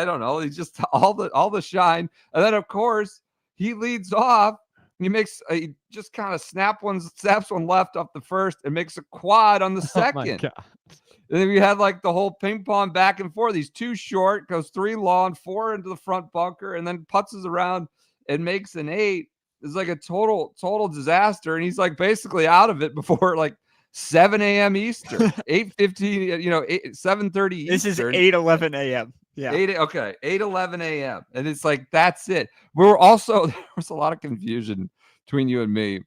don't know. He's just all the shine. And then of course he leads off. He just kind of snaps one left off the first and makes a quad on the second. My God. And then we had the whole ping pong back and forth. He's 2 short, goes 3 long, 4 into the front bunker, and then putzes around and makes an 8. It's a total disaster. And he's basically out of it before 7 a.m. Eastern, 8:15, 7:30 Eastern. This is 8:11 a.m. Yeah. 8:11 a.m. And it's that's it. There was a lot of confusion between you and me.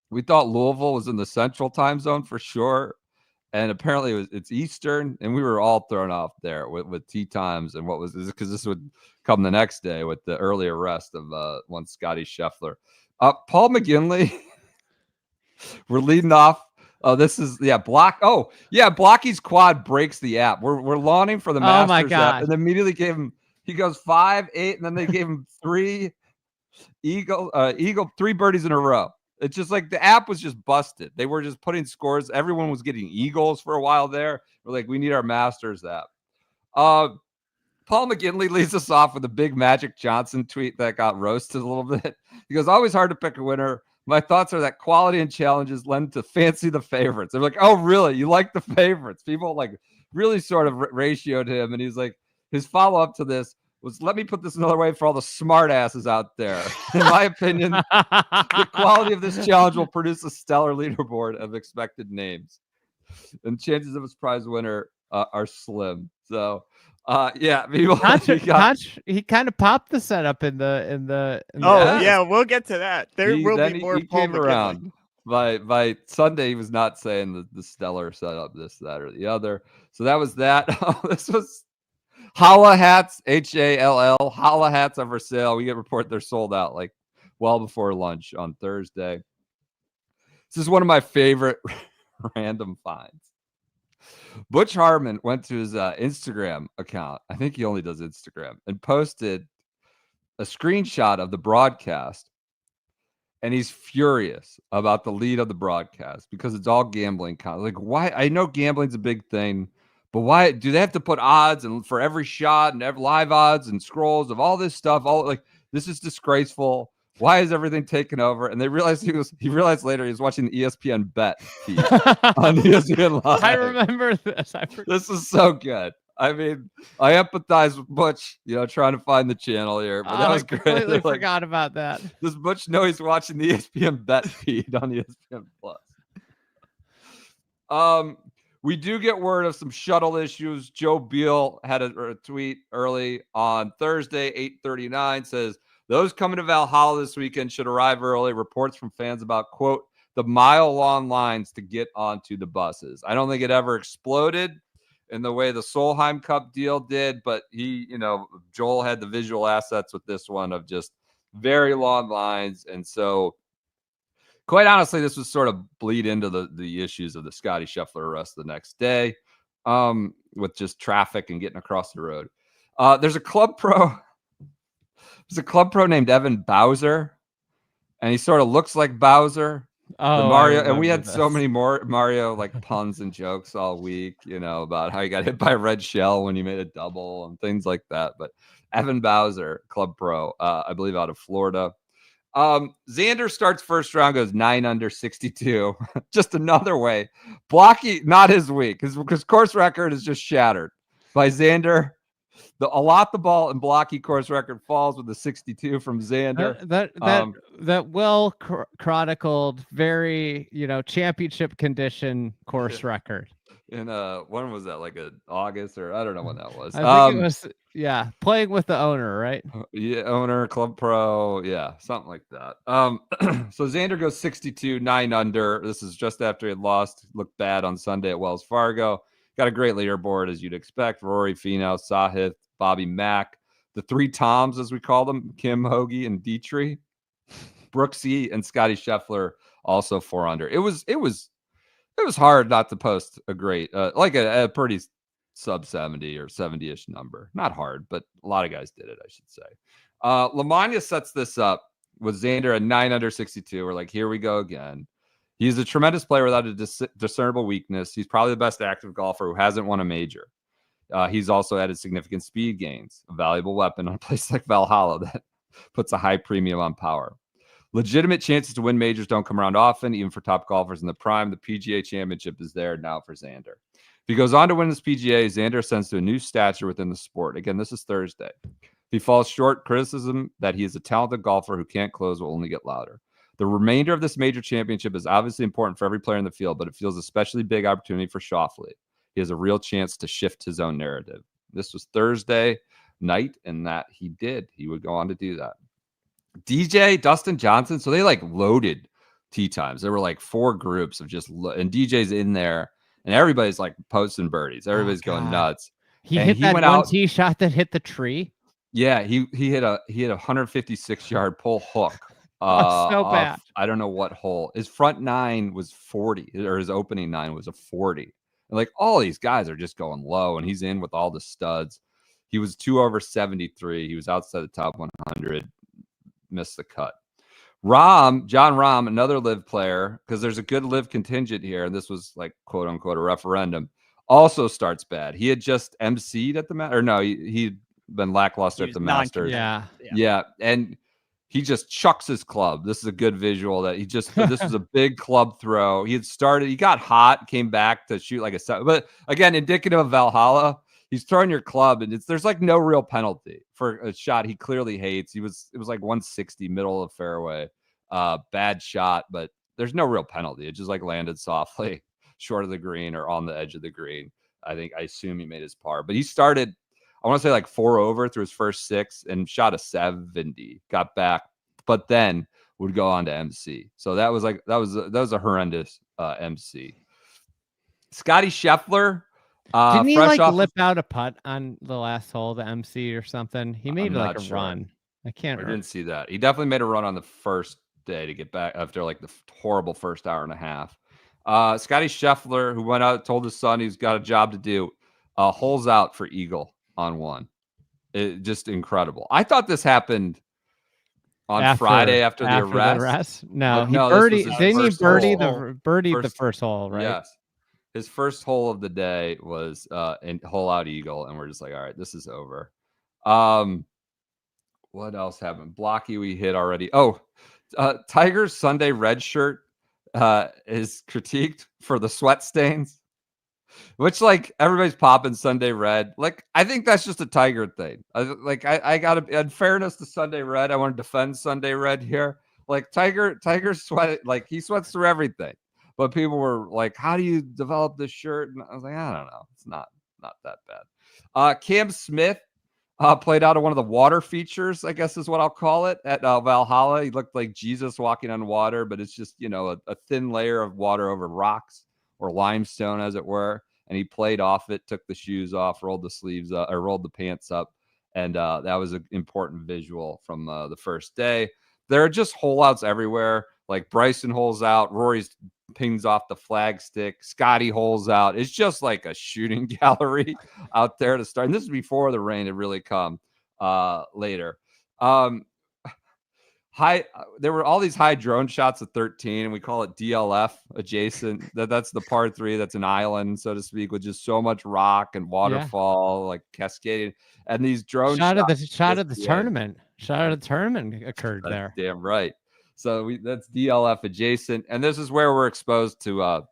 We thought Louisville was in the central time zone for sure. And apparently it's Eastern. And we were all thrown off there with tee times and what was this, because this would come the next day with the early arrest of one Scotty Scheffler. Paul McGinley, we're leading off. Oh, this is Blocky's quad breaks the app. We're launching for the Masters app, and immediately he goes 5, 8, and then they gave him 3 3 birdies in a row. It's just like the app was just busted. They were just putting scores. Everyone was getting eagles for a while there. We're like, we need our Masters app. Paul McGinley leads us off with a big Magic Johnson tweet that got roasted a little bit. He goes, always hard to pick a winner. My thoughts are that quality and challenges lend to fancy the favorites. They're like, oh, really? You like the favorites? People like really sort of ratioed him. And he's like, his follow-up to this was, let me put this another way for all the smart asses out there. In my opinion, the quality of this challenge will produce a stellar leaderboard of expected names. And chances of a prize winner are slim. So, yeah, he kind of popped the setup in the. Yeah, we'll get to that. There will be more. He came around. By Sunday, he was not saying the stellar setup, this, that, or the other. So that was that. This was Holla hats, HALL. Holla hats are for sale. We get report they're sold out like well before lunch on Thursday. This is one of my favorite random finds. Butch Harmon went to his Instagram account. I think he only does Instagram, and posted a screenshot of the broadcast. And he's furious about the lead of the broadcast because it's all gambling. Like, why? I know gambling's a big thing, but why do they have to put odds and for every shot and every live odds and scrolls of all this stuff? All like, this is disgraceful. Why is everything taken over? And they realized he realized later he was watching the ESPN bet feed on ESPN Live. I remember this. This is so good. I mean, I empathize with Butch, trying to find the channel here, but that was great. I completely forgot about that. Does Butch know he's watching the ESPN bet feed on ESPN Plus? We do get word of some shuttle issues. Joe Beal had a tweet early on Thursday, 8:39, says, those coming to Valhalla this weekend should arrive early. Reports from fans about, quote, the mile-long lines to get onto the buses. I don't think it ever exploded in the way the Solheim Cup deal did, but Joel had the visual assets with this one of just very long lines. And so, quite honestly, this was sort of bleed into the issues of the Scotty Scheffler arrest the next day with just traffic and getting across the road. There's a club pro named Evan Bowser, and he sort of looks like Bowser. Oh, Mario, and we had so many more Mario like puns and jokes all week, about how he got hit by a red shell when he made a double and things like that. But Evan Bowser, club pro, I believe out of Florida. Xander starts first round, goes 9 under 62. Just another way. Blocky, not his week, because course record is just shattered by Xander. The ball and Blocky course record falls with a 62 from Xander. That well chronicled, very championship condition course record. In when was that? Like August, or I don't know when that was. I think it was playing with the owner, right? Yeah, owner, club pro, yeah, something like that. So Xander goes 62, 9 under. This is just after he had lost, looked bad on Sunday at Wells Fargo. Got a great leaderboard as you'd expect. Rory, Finau, Sahith, Bobby Mack, the three Toms, as we call them, Kim, Hoagie, and Dietrich. Brooksy and Scotty Scheffler also 4 under. It was hard not to post a great, like a pretty sub 70 or 70-ish number. Not hard, but a lot of guys did it, I should say. Lamagna sets this up with Xander at 9 under 62. We're like, here we go again. He's a tremendous player without a discernible weakness. He's probably the best active golfer who hasn't won a major. He's also added significant speed gains, a valuable weapon on a place like Valhalla that puts a high premium on power. Legitimate chances to win majors don't come around often, even for top golfers in the prime. The PGA Championship is there now for Xander. If he goes on to win this PGA, Xander ascends to a new stature within the sport. Again, this is Thursday. If he falls short, criticism that he is a talented golfer who can't close will only get louder. The remainder of this major championship is obviously important for every player in the field, but it feels especially big opportunity for Schauffele. He has a real chance to shift his own narrative. This was Thursday night, and that he did. He would go on to do that. DJ, Dustin Johnson, so they like loaded tee times. There were like 4 groups of just, and DJ's in there, and everybody's like posting birdies. Everybody's going nuts. He hit that one tee shot that hit the tree. Yeah, he hit a 156-yard pull hook. So bad. I don't know what hole. His front 9 was 40, or his opening 9 was a 40. And like all these guys are just going low, and he's in with all the studs. He was 2 over 73. He was outside the top 100. Missed the cut. John Rahm, another live player, because there's a good live contingent here, and this was like quote unquote a referendum, also starts bad. He had just emceed at the or no, he'd been lackluster at the Masters. Yeah, and he just chucks his club. This is a good visual that this was a big club throw. He got hot, came back to shoot like a 7, but again, indicative of Valhalla. He's throwing your club, and there's like no real penalty for a shot he clearly hates. It was like 160, middle of fairway, bad shot, but there's no real penalty. It just like landed softly short of the green or on the edge of the green. I assume he made his par, but he started, I want to say like 4 over through his first 6 and shot a 70, got back, but then would go on to MC. So that was a horrendous MC. Scotty Scheffler. Didn't he like lip out a putt on the last hole, the MC or something? He made like a run. I didn't see that. He definitely made a run on the first day to get back after like the horrible first hour and a half. Scotty Scheffler, who went out, told his son he's got a job to do, holes out for eagle on 1. It just incredible. I thought this happened on Friday after the arrest. No, he birdied. Didn't he birdie the first hole, right? Yes. His first hole of the day was in hole out eagle, and we're just like, all right, this is over. What else happened? Blocky we hit already. Oh, Tiger's Sunday red shirt is critiqued for the sweat stains, which like everybody's popping Sunday red. Like I think that's just a Tiger thing. I got to, in fairness to Sunday red, I want to defend Sunday red here. Like Tiger sweat, like he sweats through everything. But people were like, how do you develop this shirt? And I was like, I don't know. It's not that bad. Cam Smith played out of one of the water features, I guess is what I'll call it, at Valhalla. He looked like Jesus walking on water, but it's just, a thin layer of water over rocks or limestone, as it were. And he played off it, took the shoes off, rolled the sleeves up, or rolled the pants up. And that was an important visual from the first day. There are just hole outs everywhere. Like Bryson holes out, Rory's pings off the flag stick, Scotty holes out. It's just like a shooting gallery out there to start. And this is before the rain had really come later. There were all these high drone shots at 13, and we call it DLF adjacent. That's the par 3. That's an island, so to speak, with just so much rock and waterfall, like cascading. And these drone shot of the tournament occurred there. Damn right. So that's DLF adjacent. And this is where we're exposed to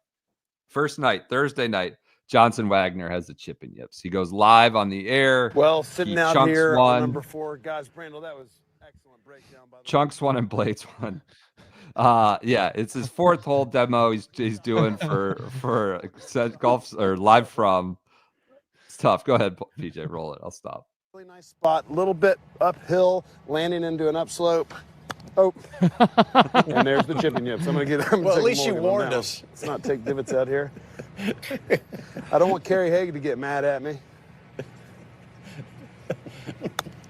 first night, Thursday night. Johnson Wagner has the chip and yips. He goes live on the air. Well, sitting out here on number 4, guys, Brandel, that was excellent breakdown. By the Chunks won and Blades won. Yeah, it's his 4th hole demo he's doing for golf or live from. It's tough. Go ahead, PJ, roll it. I'll stop. Really nice spot, a little bit uphill, landing into an upslope. Oh, and there's the chipping yips. Well, at least you warned us. Let's not take divots out here. I don't want Kerry Haig to get mad at me.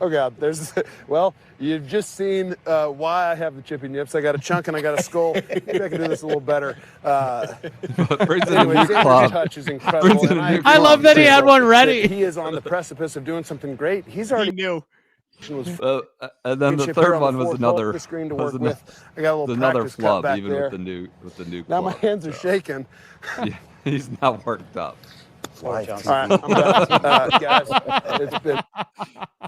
Oh, God. Well, you've just seen why I have the chipping yips. I got a chunk and I got a skull. Maybe I can do this a little better. Anyways, touch is incredible. I love that he had one ready. He is on the precipice of doing something great. He's already knew. And then the third one was another flub, even with the new. Now my hands are shaking. Yeah, he's not worked up. All right, I'm done. Guys, it's been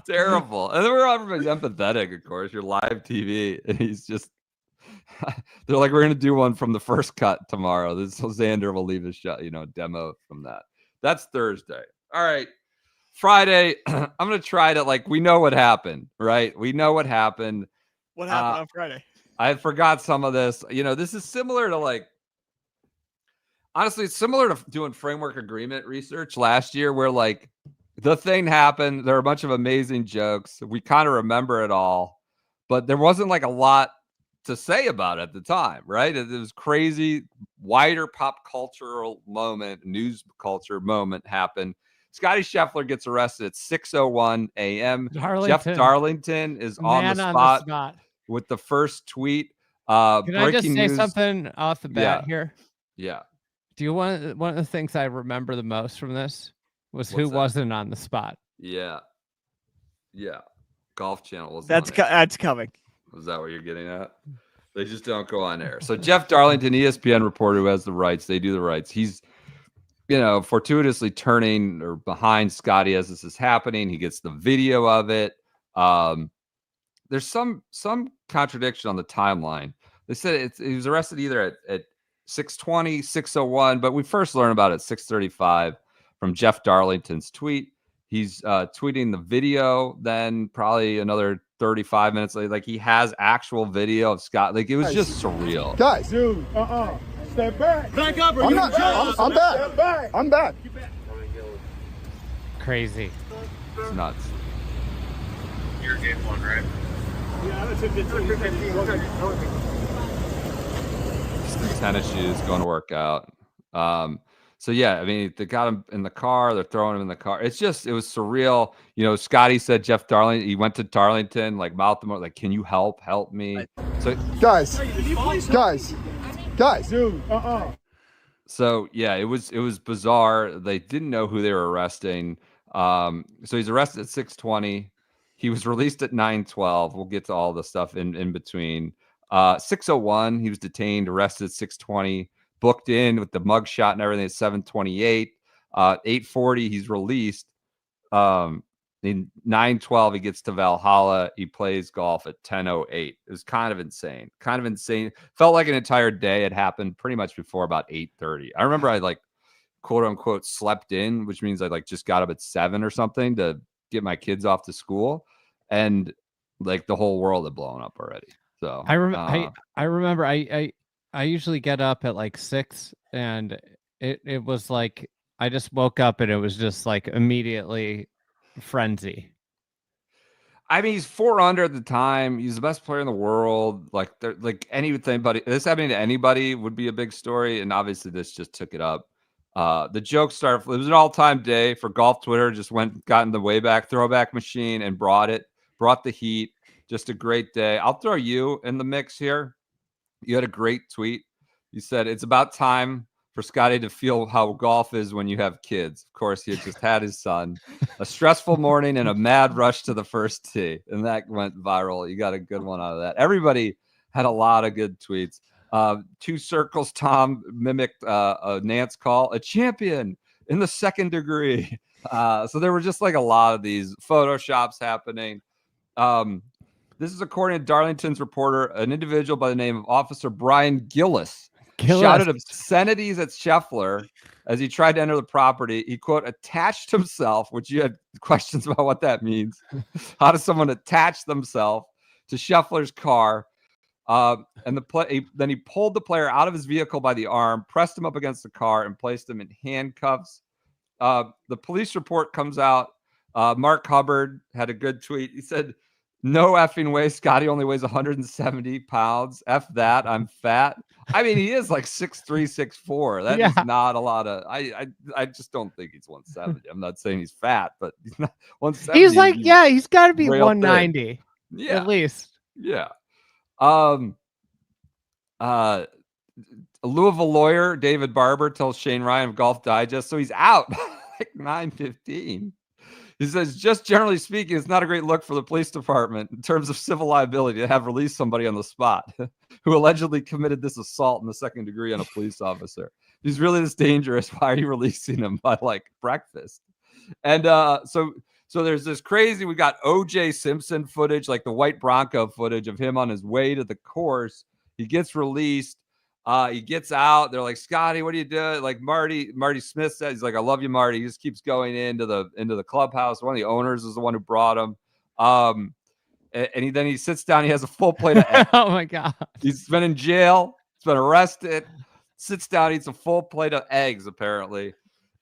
terrible. And then everybody's empathetic, of course. You're live TV, and he's just. They're like, we're gonna do one from the first cut tomorrow. Xander will leave a shot, demo from that. That's Thursday. All right. Friday, I'm going to try to, we know what happened, right? We know what happened. What happened on Friday? I forgot some of this. This is similar to, honestly, it's similar to doing framework agreement research last year where, the thing happened. There are a bunch of amazing jokes. We kind of remember it all, but there wasn't, a lot to say about it at the time, right? It was crazy, wider pop cultural moment, news culture moment happened. Scotty Scheffler gets arrested at 6:01 a.m. Jeff Darlington is on the spot with the first tweet. Can I just say something off the bat here? Yeah. Do you want one of the things I remember the most from this was who wasn't on the spot? Yeah. Yeah. Golf Channel was. That's coming. Was that what you're getting at? They just don't go on air. So Jeff Darlington, ESPN reporter who has the rights, they do the rights. He's, fortuitously turning or behind Scotty as this is happening. He gets the video of it. There's some contradiction on the timeline. They said he was arrested either at 6:20, 6:01, but we first learned about it at 6:35 from Jeff Darlington's tweet. He's tweeting the video, then probably another 35 minutes later. Like, he has actual video of Scott. Like, it was just surreal. Guys. Dude, step back. Back up or I'm you not. I'm back. Step back. I'm back. Crazy. It's nuts. You're game one, right? Yeah, that's a good 15. Just the tennis shoes, going to work out. So yeah, I mean, they got him in the car. They're throwing him in the car. It was surreal. Scotty said Jeff Darlington. He went to Darlington, like mouthed him, like, "Can you help me?" So Guys. Dude, So yeah, it was bizarre. They didn't know who they were arresting. So he's arrested at 6:20. He was released at 9:12. We'll get to all the stuff in between. 6:01, he was detained, arrested at 6:20, booked in with the mugshot and everything at 7:28. 8:40, he's released. In 9:12, he gets to Valhalla. He plays golf at 10:08. It was kind of insane. Felt like an entire day had happened pretty much before about 8:30. I remember I quote unquote slept in, which means I just got up at 7 or something to get my kids off to school, and the whole world had blown up already. So I remember I usually get up at 6, and it was like I just woke up and it was just immediately frenzy. I mean, he's 4 under at the time. He's the best player in the world. This happening to anybody would be a big story, and obviously this just took it up. The joke started. It was an all-time day for golf Twitter. Just got in the Wayback Throwback Machine and brought the heat. Just a great day. I'll throw you in the mix here. You had a great tweet. You said it's about time for Scotty to feel how golf is when you have kids. Of course, he had just had his son. A stressful morning and a mad rush to the first tee. And that went viral. You got a good one out of that. Everybody had a lot of good tweets. 2 circles, Tom mimicked a Nance call. A champion in the second degree. So there were just a lot of these Photoshops happening. This is according to Darlington's reporter, an individual by the name of Officer Brian Gillis. Shouted obscenities at Scheffler as he tried to enter the property. He, quote, attached himself, which you had questions about what that means. How does someone attach themselves to Scheffler's car? And then he pulled the player out of his vehicle by the arm, pressed him up against the car, and placed him in handcuffs. The police report comes out. Mark Hubbard had a good tweet. He said, "No effing way. Scotty only weighs 170 pounds. F that. I'm fat." I mean, he is 6'3", 6'4". That is not a lot of. I just don't think he's 170. I'm not saying he's fat, but he's not 170. He's got to be 190. Yeah, at least. Yeah. A Louisville lawyer, David Barber, tells Shane Ryan of Golf Digest, so he's out 9:15. He says, just generally speaking, it's not a great look for the police department in terms of civil liability to have released somebody on the spot who allegedly committed this assault in the second degree on a police officer. If he's really this dangerous, why are you releasing him by breakfast? And so there's this crazy, we got OJ Simpson footage, the white Bronco footage of him on his way to the course. He gets released. He gets out. They're like, Scotty, what are you doing? Marty Smith says, he's like, I love you, Marty. He just keeps going into the clubhouse. One of the owners is the one who brought him. And then he sits down. He has a full plate of eggs. Oh my God. He's been in jail. He's been arrested. Sits down, eats a full plate of eggs, apparently.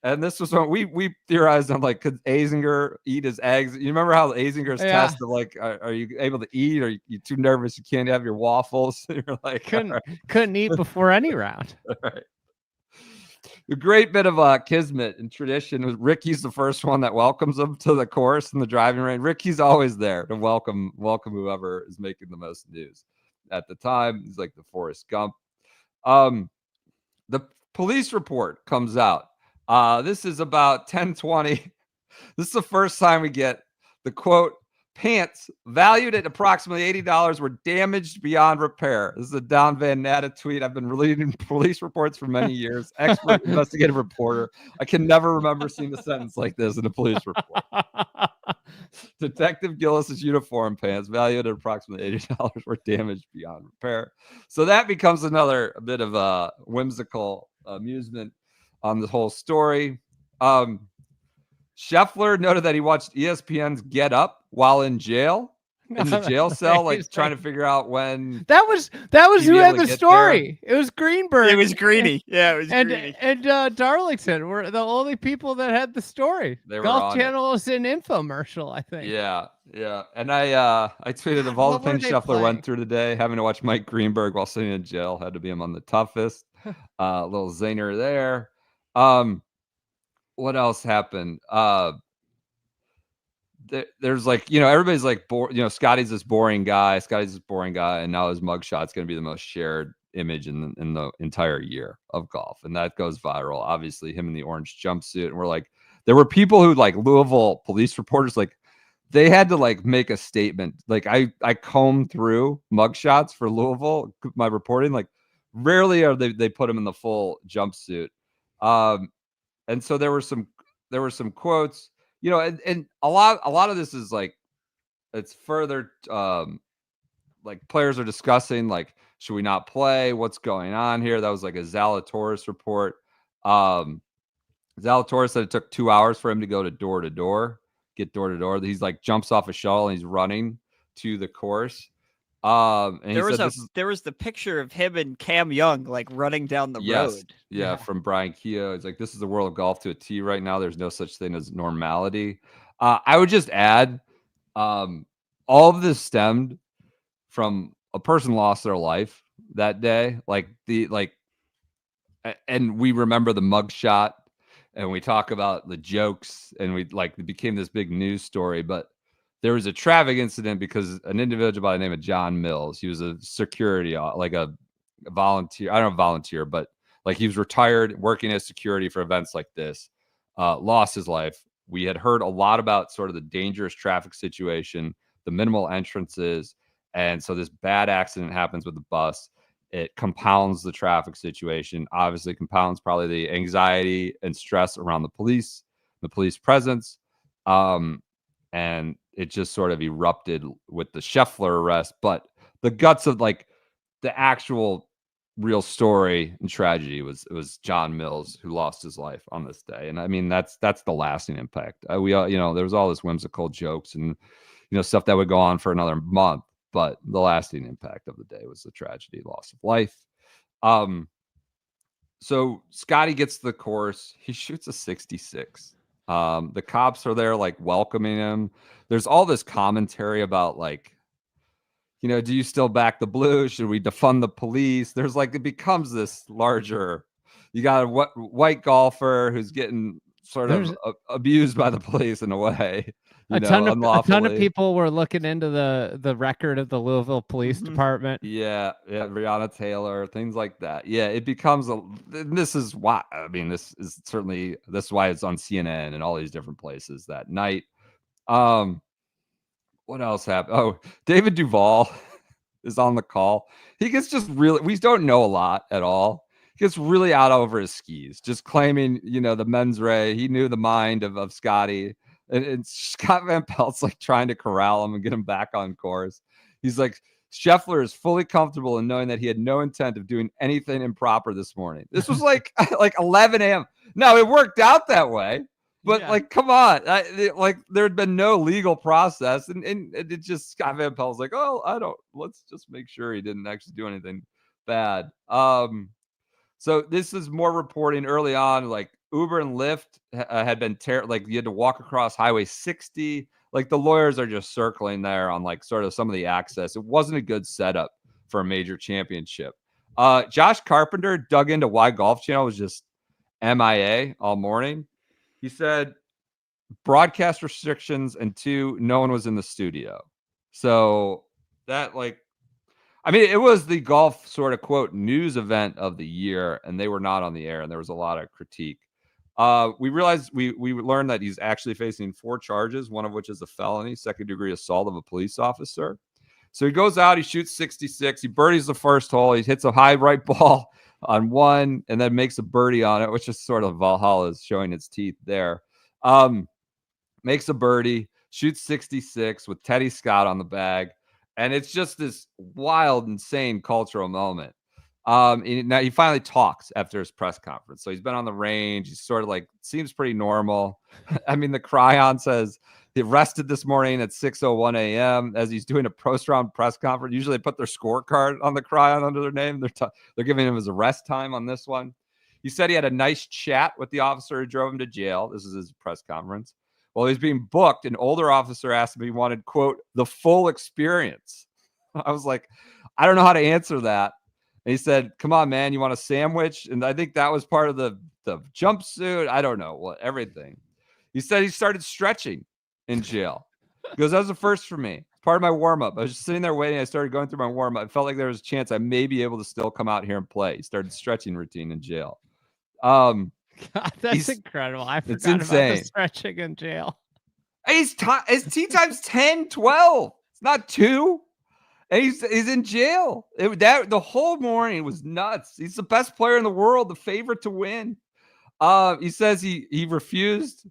And this was when we theorized on could Azinger eat his eggs? You remember how Azinger's test of are you able to eat? Or you too nervous? You can't have your waffles. You're couldn't eat before any round. Right. The great bit of kismet and tradition was Ricky's the first one that welcomes him to the course in the driving range. Ricky's always there to welcome whoever is making the most news at the time. He's like the Forrest Gump. The police report comes out. This is about 10:20. This is the first time we get the quote, pants valued at approximately $80 were damaged beyond repair. This is a Don Van Natta tweet. I've been reading police reports for many years. Expert investigative reporter. I can never remember seeing a sentence like this in a police report. Detective Gillis's uniform pants, valued at approximately $80, were damaged beyond repair. So that becomes another bit of a whimsical amusement on the whole story. Scheffler noted that he watched ESPN's Get Up while in jail, in the jail cell, like trying to figure out when. That was who had the story. There. It was Greenberg. It was Greeny. Yeah, it was Greeny. And Darlington were the only people that had the story. Golf Channel was an infomercial, I think. Yeah. And I tweeted of all the things Scheffler went through today, having to watch Mike Greenberg while sitting in jail had to be among the toughest. Little zinger there. What else happened? There's like, everybody's like, Scotty's this boring guy. And now his mugshot's going to be the most shared image in the entire year of golf. And that goes viral. Obviously, him in the orange jumpsuit. And we're like, there were people who, like, Louisville police reporters, like, they had to like make a statement. Like, I combed through mugshots for Louisville, my reporting. Like, rarely are they put him in the full jumpsuit. And so there were some quotes, and a lot of this is like, it's further, like, players are discussing, like, should we not play? What's going on here? That was like a Zalatoris report. Zalatoris said it took 2 hours for him to go to door to door. He's like jumps off a shuttle and he's running to the course. And there was the picture of him and Cam Young like running down the road. Yeah, from Brian Keogh. It's like, this is the world of golf to a T right now. There's no such thing as normality. I would just add, all of this stemmed from a person lost their life that day. And we remember the mugshot, and we talk about the jokes, and it became this big news story. But there was a traffic incident because an individual by the name of John Mills, he was a security, like a volunteer. I don't know, volunteer, but like he was retired working as security for events like this, lost his life. We had heard a lot about sort of the dangerous traffic situation, the minimal entrances. And so this bad accident happens with the bus. It compounds the traffic situation, obviously compounds probably the anxiety and stress around the police presence. And it just sort of erupted with the Scheffler arrest. But the guts of like the actual real story and tragedy was John Mills, who lost his life on this day. And I mean, that's the lasting impact. There was all this whimsical jokes and, stuff that would go on for another month. But the lasting impact of the day was the tragedy, loss of life. So Scotty gets to the course. He shoots a 66. The cops are there, like, welcoming him. There's all this commentary about, like, do you still back the Blues? Should we defund the police? There's like, it becomes this larger. You got a white golfer who's getting sort of abused by the police in a way. A ton of people were looking into the record of the Louisville Police Department. Yeah, Breonna Taylor, things like that. Yeah, it becomes this is why it's on CNN and all these different places that night. What else happened? Oh, David Duval is on the call. He gets just really, we don't know a lot at all. He gets really out over his skis, just claiming, the mens rea. He knew the mind of Scotty. And Scott Van Pelt's like trying to corral him and get him back on course. He's like, Scheffler is fully comfortable in knowing that he had no intent of doing anything improper this morning. This was like 11 a.m. No, it worked out that way. But like, come on, there had been no legal process, and it just Scott Van Pelt's like, let's just make sure he didn't actually do anything bad. So this is more reporting early on, like Uber and Lyft had been like you had to walk across Highway 60. Like the lawyers are just circling there on like sort of some of the access. It wasn't a good setup for a major championship. Josh Carpenter dug into why Golf Channel was just MIA all morning. He said broadcast restrictions, and 2, no one was in the studio. So that it was the golf sort of quote news event of the year, and they were not on the air, and there was a lot of critique. We realized we learned that he's actually facing 4 charges, one of which is a felony, second-degree assault of a police officer. So he goes out, he shoots 66, he birdies the first hole, he hits a high right ball on one, and then makes a birdie on it, which is sort of Valhalla's showing its teeth there. Makes a birdie, shoots 66 with Teddy Scott on the bag, and it's just this wild, insane cultural moment. Now he finally talks after his press conference. So he's been on the range. He's sort of like, seems pretty normal. I mean, the Cryon says he rested this morning at 6:01 a.m. as he's doing a post-round press conference. Usually they put their scorecard on the Cryon under their name. They're giving him his arrest time on this one. He said he had a nice chat with the officer who drove him to jail. This is his press conference. While he's being booked, an older officer asked him if he wanted, quote, the full experience. I was like, I don't know how to answer that. And he said, come on, man, you want a sandwich? And I think that was part of the jumpsuit. I don't know what, everything. He said he started stretching in jail. He goes, that was the first for me. It's part of my warm-up. I was just sitting there waiting. I started going through my warm-up. I felt like there was a chance I may be able to still come out here and play. He started stretching routine in jail. God, that's incredible. I forgot about the stretching in jail. His tee time's 10, 12. It's not 2. And he's in jail. The whole morning was nuts. He's the best player in the world, the favorite to win. He says he refused.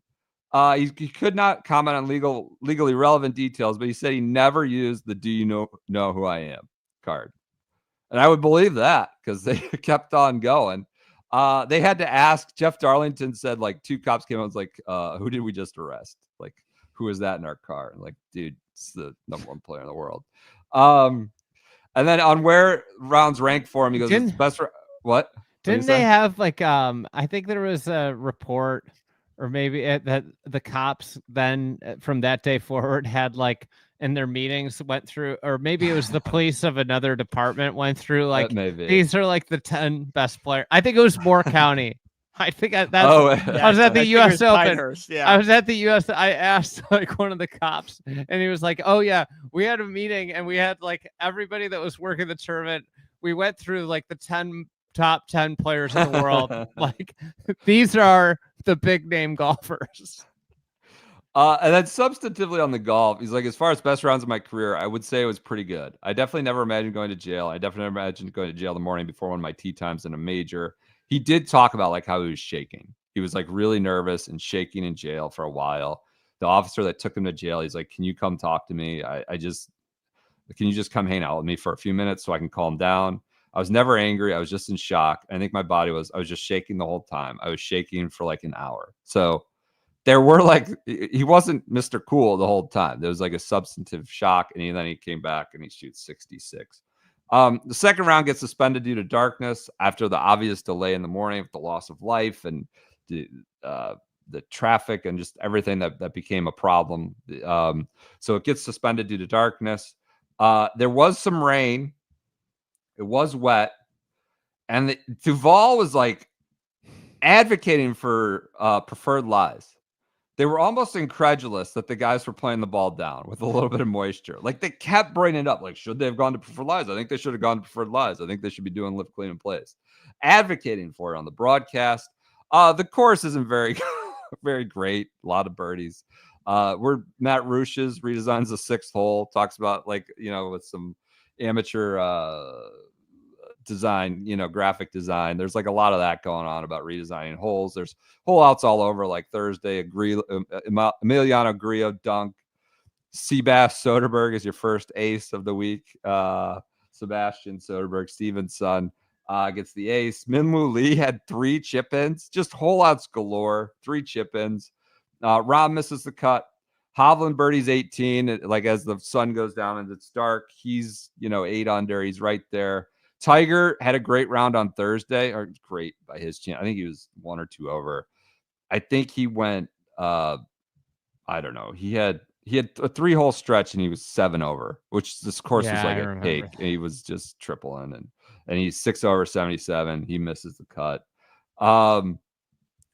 He could not comment on legally relevant details, but he said he never used the "Do you know who I am" card. And I would believe that because they kept on going. They had to ask. Jeff Darlington said, like, 2 cops came out and was like, who did we just arrest? Like, who is that in our car? And like, dude, it's the #1 player in the world. And then on where rounds rank for him, he goes, it's best. What? Didn't they have like, I think there was a report, or maybe that the cops then from that day forward had like in their meetings went through, or maybe it was the police of another department went through like, these are like the 10 best players. I think it was Moore County. I think I was at the U.S. Open. Yeah. I was at the U.S. I asked like one of the cops, and he was like, "Oh yeah, we had a meeting, and we had like everybody that was working the tournament. We went through like the top 10 players in the world. Like these are the big name golfers." And then substantively on the golf, he's like, as far as best rounds of my career, I would say it was pretty good. I definitely never imagined going to jail. I definitely never imagined going to jail the morning before one of my tee times in a major. He did talk about like how he was shaking. He was like really nervous and shaking in jail for a while. The officer that took him to jail, he's like, can you come talk to me? Can you just come hang out with me for a few minutes so I can calm down? I was never angry. I was just in shock. I think my body I was just shaking the whole time. I was shaking for like an hour. So there were like, he wasn't Mr. Cool the whole time. There was like a substantive shock. And then he came back and he shoots 66. The second round gets suspended due to darkness after the obvious delay in the morning with the loss of life and the traffic and just everything that became a problem. So it gets suspended due to darkness. There was some rain. It was wet. And Duval was like advocating for preferred lies. They were almost incredulous that the guys were playing the ball down with a little bit of moisture. Like they kept bringing it up. Like, should they have gone to preferred lies? I think they should have gone to preferred lies. I think they should be doing live clean in place. Advocating for it on the broadcast. The course isn't very, very great. A lot of birdies. Where Matt Ruches redesigns the 6th hole, talks about like, with some amateur design, graphic design. There's like a lot of that going on about redesigning holes. There's hole outs all over, like Thursday, Emiliano Grillo dunk. Seabass Soderberg is your first ace of the week. Sebastian Soderberg, Steven's son, gets the ace. Minwoo Lee had 3 chip-ins, just hole outs galore, 3 chip-ins. Rahm misses the cut. Hovland birdies 18. Like as the sun goes down and it's dark, he's 8 under. He's right there. Tiger had a great round on Thursday, or great by his chance. I think he was 1 or 2 over. I think he went, I don't know. He had a 3-hole stretch and he was 7 over, which this course was like a cake. And he was just tripling and he's 6 over 77. He misses the cut.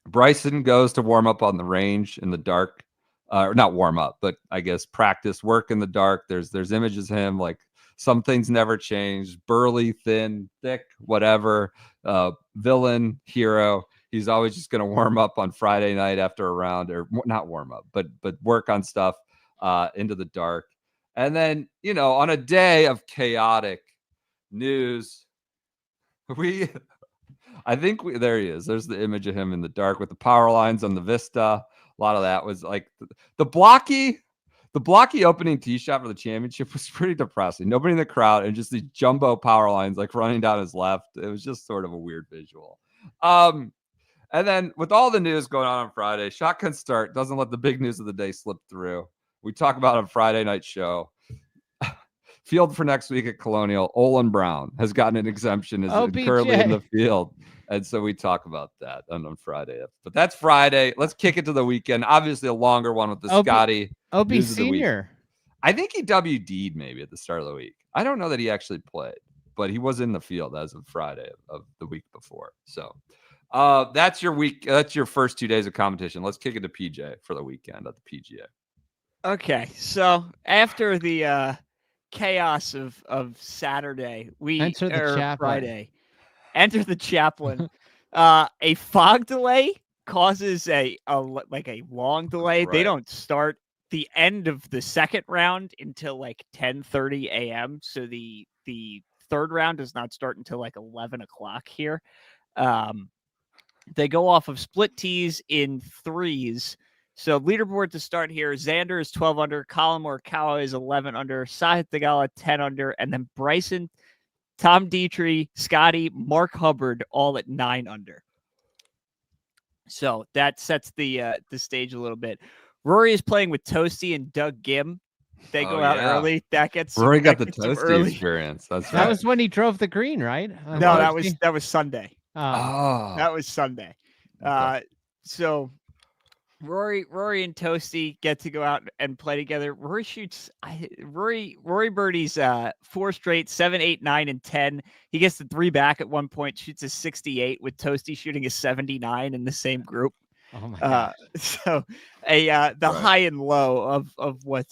Bryson goes to warm up on the range in the dark, not warm up, but I guess practice work in the dark. There's images of him like, some things never change. Burly, thin, thick, whatever. Villain, hero. He's always just going to warm up on Friday night after a round, or not warm up, but work on stuff into the dark. And then, on a day of chaotic news, there he is. There's the image of him in the dark with the power lines on the Vista. A lot of that was like the blocky opening tee shot for the championship was pretty depressing. Nobody in the crowd and just these jumbo power lines like running down his left. It was just sort of a weird visual. And then with all the news going on Friday, Shotgun Start doesn't let the big news of the day slip through. We talk about on Friday night show. Field for next week at Colonial. Olin Brown has gotten an exemption, is currently in the field. And so we talk about that on Friday. But that's Friday. Let's kick it to the weekend. Obviously, a longer one with the Scotty. OB Senior. I think he WD'd maybe at the start of the week. I don't know that he actually played, but he was in the field as of Friday of the week before. So that's your week. That's your first 2 days of competition. Let's kick it to PJ for the weekend at the PGA. Okay. So after the chaos of Saturday, Friday. Enter the chaplain. A fog delay causes a long delay. Right. They don't start the end of the second round until like 10:30 a.m. So the third round does not start until like 11 o'clock here. They go off of split tees in threes. So leaderboard to start here. Xander is 12 under. Colin Morikawa is 11 under. Sahith Theegala 10 under. And then Bryson, Tom Dietrich, Scotty, Mark Hubbard all at 9 under. So that sets the stage a little bit. Rory is playing with Toasty and Doug Gim. They go out early. Rory got the Toasty experience. That's right. That was when he drove the green, right? No, that was Sunday. Oh. That was Sunday. So Rory and Toasty get to go out and play together. Rory birdies 4 straight, 7, 8, 9, and 10. He gets the 3 back at one point, shoots a 68 with Toasty shooting a 79 in the same group. Oh my God. So the high and low of what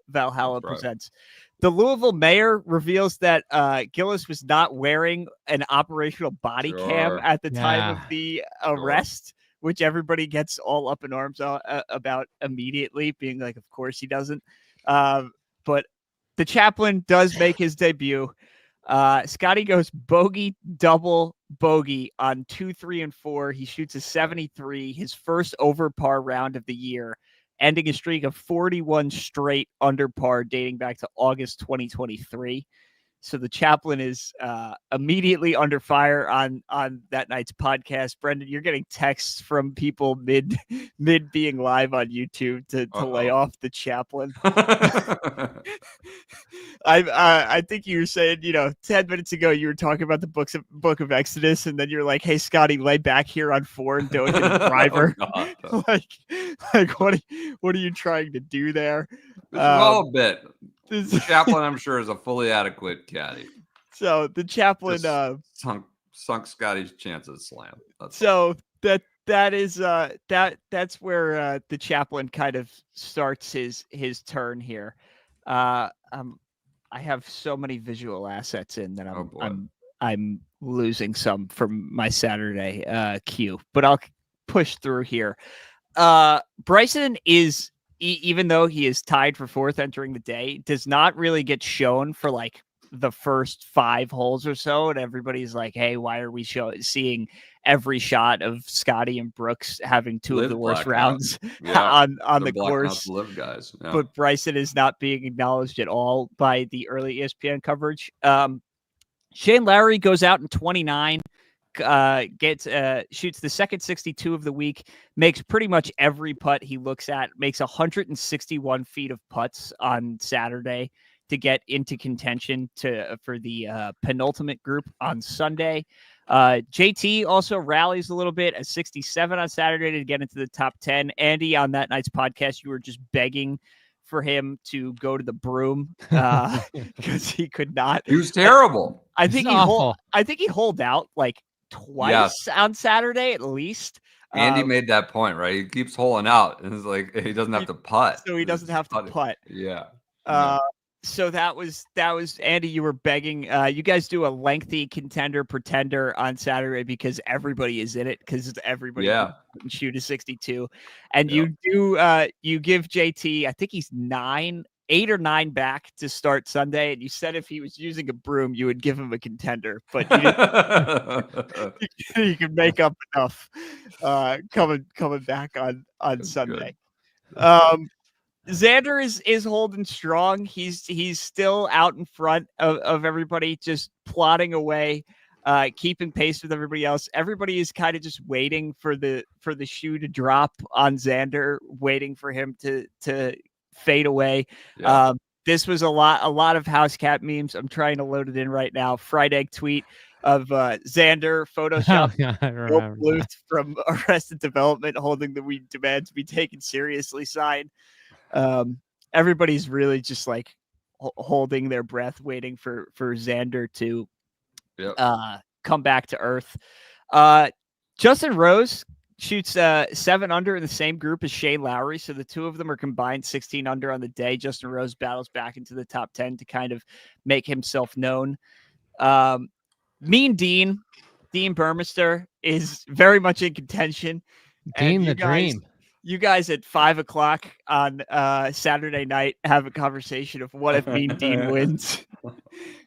Valhalla presents. The Louisville mayor reveals that Gillis was not wearing an operational body cam at the time of the arrest, which everybody gets all up in arms about immediately, being like, of course he doesn't. But the chaplain does make his debut. Scotty goes bogey, double bogey on 2, 3, and 4. He shoots a 73, his first over par round of the year, ending a streak of 41 straight under par dating back to August 2023. So the chaplain is immediately under fire on that night's podcast. Brendan, you're getting texts from people mid being live on YouTube to lay off the chaplain. I think you were saying, 10 minutes ago you were talking about the book of Exodus, and then you're like, "Hey Scotty, lay back here on 4 and don't hit a driver." like what are you trying to do there? All a bit. The chaplain, I'm sure, is a fully adequate caddy. So the chaplain sunk Scotty's chance at slam. That's where the chaplain kind of starts his turn here. I have so many visual assets in that I'm losing some from my Saturday queue, but I'll push through here. Bryson is, even though he is tied for 4th entering the day, does not really get shown for like the first 5 holes or so. And everybody's like, hey, why are we seeing every shot of Scotty and Brooks having 2 of the worst rounds on the course? Live guys. Yeah. But Bryson is not being acknowledged at all by the early ESPN coverage. Shane Lowry goes out in 29. Shoots the second 62 of the week, makes pretty much every putt he looks at, makes 161 feet of putts on Saturday to get into contention for the penultimate group on Sunday. JT also rallies a little bit at 67 on Saturday to get into the top 10. Andy, on that night's podcast, you were just begging for him to go to the broom because he could not. He was terrible. I think he holed out like twice on Saturday at least. Andy made that point, right? He keeps holing out, and it's like he doesn't have to putt. So he doesn't have to putt. Yeah. So that was Andy. You were begging. You guys do a lengthy contender pretender on Saturday because everybody is in it because everybody can shoot a 62, and you do. You give JT. I think he's 8 or 9 back to start Sunday, and you said if he was using a broom, you would give him a contender, but you can make up enough coming back on Sunday. Xander is holding strong. He's still out in front of everybody, just plodding away, keeping pace with everybody else. Everybody is kind of just waiting for the shoe to drop on Xander, waiting for him to fade away. Yeah. This was a lot of house cat memes. I'm trying to load it in right now. Fried egg tweet of Xander Photoshop Bluth from Arrested Development holding the "We demand to be taken seriously" sign. Everybody's really just like holding their breath, waiting for Xander to come back to earth. Justin Rose shoots 7 under in the same group as Shane Lowry, so the two of them are combined 16 under on the day. Justin Rose battles back into the top 10 to kind of make himself known. Mean Dean Burmester is very much in contention. Dean the Dream. You guys at 5:00 on Saturday night have a conversation of what if Mean Dean wins.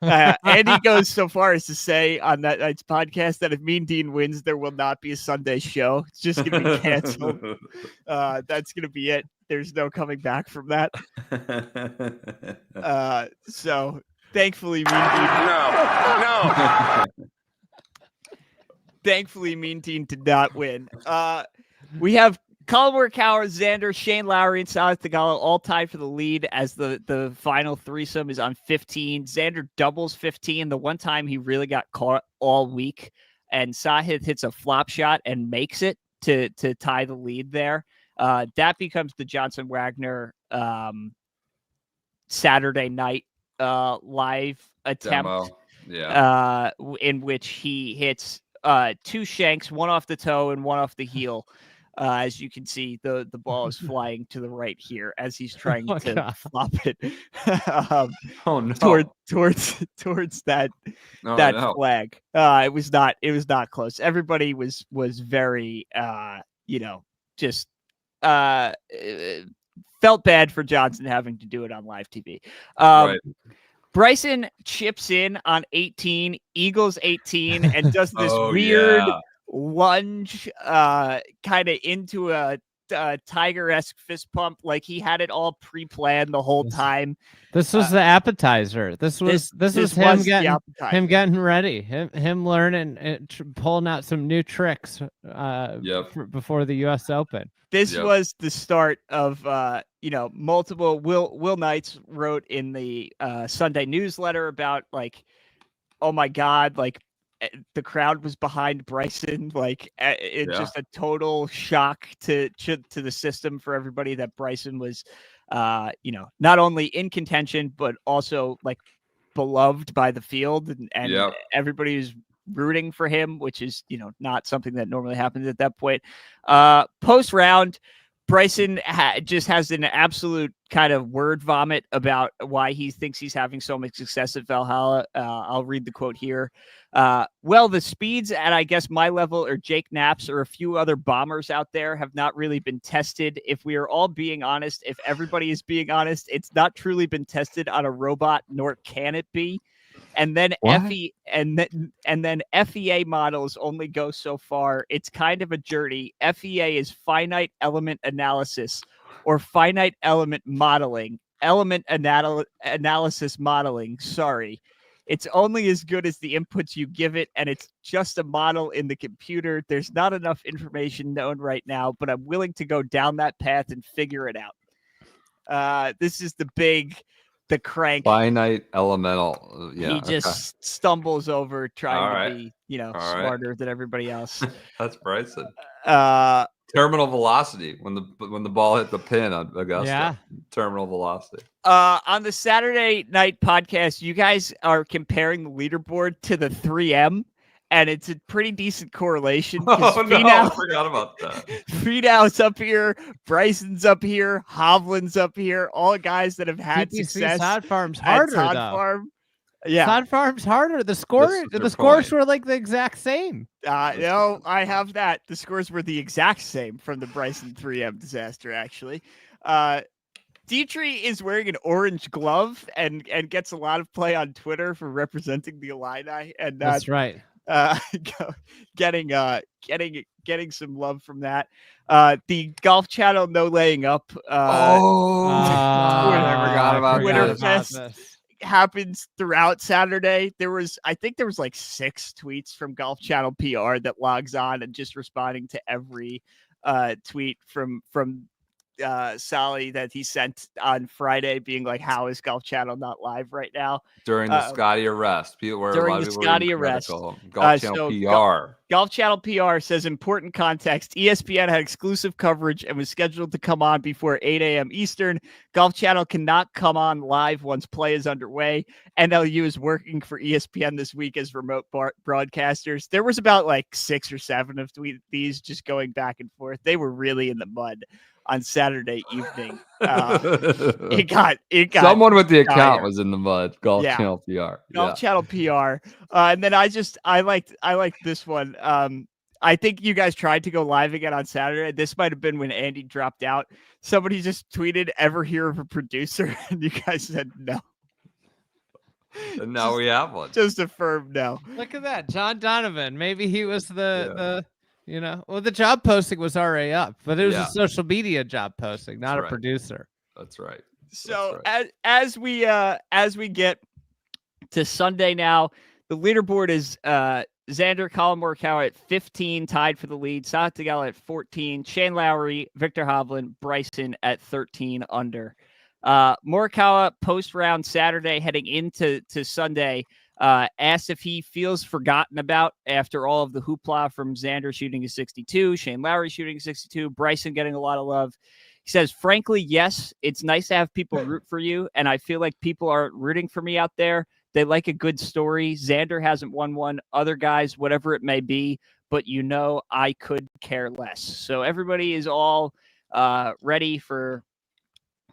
Andy goes so far as to say on that night's podcast that if Mean Dean wins, there will not be a Sunday show. It's just going to be canceled. That's going to be it. There's no coming back from that. So thankfully, Mean Dean. No. Thankfully, Mean Dean did not win. We have Colin Morikawa, Xander, Shane Lowry, and Sahith Theegala all tied for the lead as the final threesome is on 15. Xander doubles 15, the one time he really got caught all week. And Sahith hits a flop shot and makes it to tie the lead there. That becomes the Johnson Wagner Saturday night live attempt. In which he hits 2 shanks, one off the toe and one off the heel. As you can see, the ball is flying to the right here as he's trying to flop it towards that flag. It was not close. Everybody was very just felt bad for Johnson having to do it on live TV. Right. Bryson chips in on 18, eagles 18, and does this weird lunge kind of into a Tiger-esque fist pump, like he had it all pre-planned the whole time. This was the appetizer. This was him getting ready, him learning, pulling out some new tricks before the U.S. Open. This was the start of multiple. Will Knights wrote in the Sunday newsletter about like, oh my God, like the crowd was behind Bryson, like it's just a total shock to the system for everybody that Bryson was, not only in contention but also like beloved by the field, and everybody was rooting for him, which is not something that normally happens at that point. Post round, Bryson just has an absolute kind of word vomit about why he thinks he's having so much success at Valhalla. I'll read the quote here. Well, the speeds at, I guess, my level or Jake Knapp's or a few other bombers out there have not really been tested. If we are all being honest, if everybody is being honest, it's not truly been tested on a robot, nor can it be. And then FEA models only go so far. It's kind of a journey. FEA is finite element analysis or finite element modeling. Analysis modeling. Sorry. It's only as good as the inputs you give it, and it's just a model in the computer. There's not enough information known right now, but I'm willing to go down that path and figure it out. This is the crank. Finite elemental. He just stumbles over trying to be, smarter than everybody else. That's Bryson. Terminal velocity when the ball hit the pin on Augusta. Yeah. Terminal velocity. On the Saturday night podcast, you guys are comparing the leaderboard to the 3M, and it's a pretty decent correlation. Oh no, I forgot about that. Finau's up here, Bryson's up here, Hovland's up here, all guys that have had PPC success. Sod Farm's at harder Sod though. Farm. Yeah, Sod Farm's harder. The scores point. were like the exact same. no, I have that. The scores were the exact same from the Bryson 3M disaster, actually. Dietrich is wearing an orange glove and gets a lot of play on Twitter for representing the Illini. And That's right. Getting some love from that. The Golf Channel no laying up. I forgot about Twitter this. Fest happens throughout Saturday. I think there was like 6 tweets from Golf Channel PR that logs on and just responding to every tweet from Sally that he sent on Friday, being like, "How is Golf Channel not live right now?" During the Scotty arrest. During the Scotty arrest. Golf Channel PR. Golf Channel PR says, important context, ESPN had exclusive coverage and was scheduled to come on before 8 a.m. Eastern. Golf Channel cannot come on live once play is underway. NLU is working for ESPN this week as remote broadcasters. There was about like 6 or 7 of these just going back and forth. They were really in the mud on Saturday evening. It got Someone with the account dire. was in the mud. Golf Channel PR. Golf Channel PR. And then I liked this one. I think you guys tried to go live again on Saturday. This might have been when Andy dropped out. Somebody just tweeted, "Ever hear of a producer?" And you guys said no. And now we have one. Just a firm no. Look at that, John Donovan. Maybe he was the the job posting was already up, but it was a social media job posting, not a producer. That's right. So as we get to Sunday now, the leaderboard is Xander, Colin Morikawa at 15, tied for the lead. Sahith Theegala at 14. Shane Lowry, Victor Hovland, Bryson at 13 under. Morikawa post round Saturday, heading into Sunday. Asked if he feels forgotten about after all of the hoopla from Xander shooting a 62, Shane Lowry shooting a 62, Bryson getting a lot of love. He says, frankly, yes, it's nice to have people root for you, and I feel like people aren't rooting for me out there. They like a good story. Xander hasn't won one, other guys, whatever it may be, but I could care less. So everybody is all ready for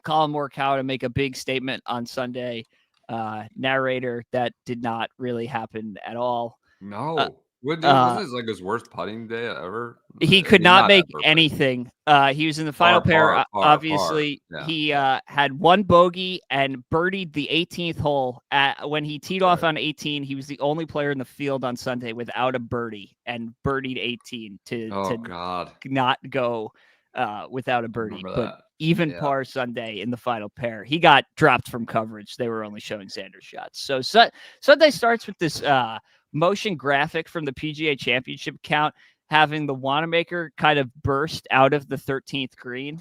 Colin Morikawa to make a big statement on Sunday. Narrator, that did not really happen at all. No. Was this like his worst putting day ever? He could not make anything. He was in the final pair. Obviously, Yeah. He had one bogey and birdied the 18th hole. When he teed off on 18, he was the only player in the field on Sunday without a birdie, and birdied 18 to not go without a birdie. But even par Sunday in the final pair. He got dropped from coverage. They were only showing Xander's shots. So Sunday starts with this motion graphic from the PGA Championship account having the Wanamaker kind of burst out of the 13th green.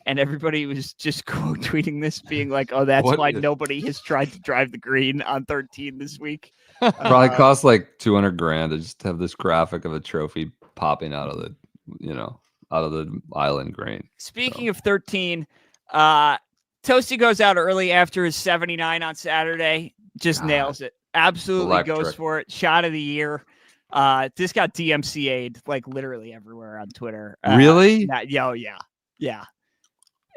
And everybody was just quote tweeting this, being like, "Oh, that's why nobody has tried to drive the green on 13 this week." Probably cost like $200,000 to just have this graphic of a trophy popping out of the island green. Speaking of 13, Toasty goes out early after his 79 on Saturday. Just nails it. Absolutely goes for it. Shot of the year. This got DMCA'd like literally everywhere on Twitter. Really? Yeah.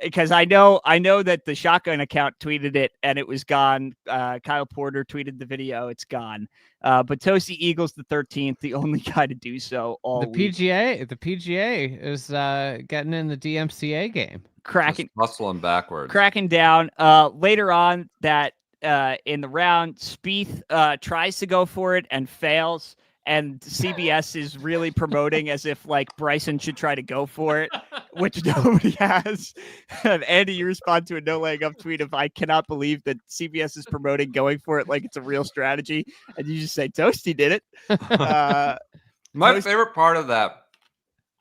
Because I know that the Shotgun account tweeted it and it was gone. Kyle Porter tweeted the video. It's gone. But Toasty Eagles the 13th, the only guy to do so all week. The PGA is getting in the DMCA game. Hustling backwards. Cracking down. Later on that in the round, Spieth tries to go for it and fails. And CBS is really promoting as if like Bryson should try to go for it, which nobody has. And Andy, you respond to a no laying up tweet of, "I cannot believe that CBS is promoting going for it like it's a real strategy." And you just say, "Toasty did it." My favorite part of that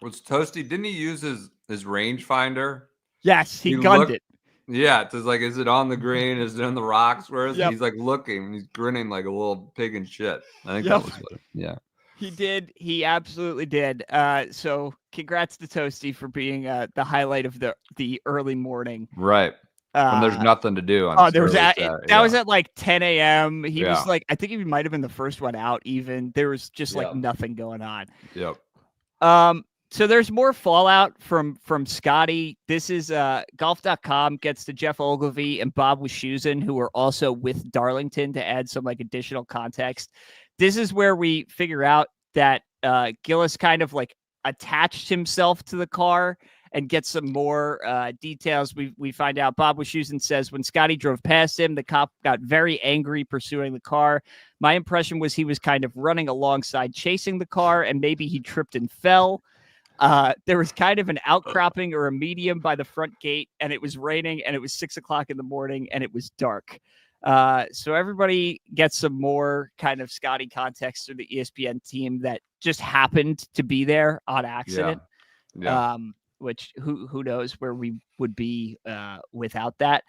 was Toasty. Didn't he use his rangefinder? Yes, he gunned it. Yeah, it's like, is it on the green? Is it on the rocks? Where is he's like looking? He's grinning like a little pig in shit. I think that was what. Yeah, he did. He absolutely did. So congrats to Toasty for being the highlight of the early morning. Right. When there's nothing to do. On there was that yeah. was at like 10 a.m. He was Yeah. like, I think he might have been the first one out. Even there was just like Yeah. nothing going on. Yep. So there's more fallout from Scotty. This is golf.com gets to Jeff Ogilvy and Bob Wischusen, who are also with Darlington, to add some like additional context. This is where we figure out that Gillis kind of like attached himself to the car and get some more details. We find out Bob Wischusen says when Scotty drove past him, the cop got very angry pursuing the car. My impression was he was kind of running alongside chasing the car, and maybe he tripped and fell. There was kind of an outcropping or a medium by the front gate, and it was raining, and it was 6 o'clock in the morning, and it was dark. So everybody gets some more kind of Scotty context through the ESPN team that just happened to be there on accident. Yeah. Which who knows where we would be without that.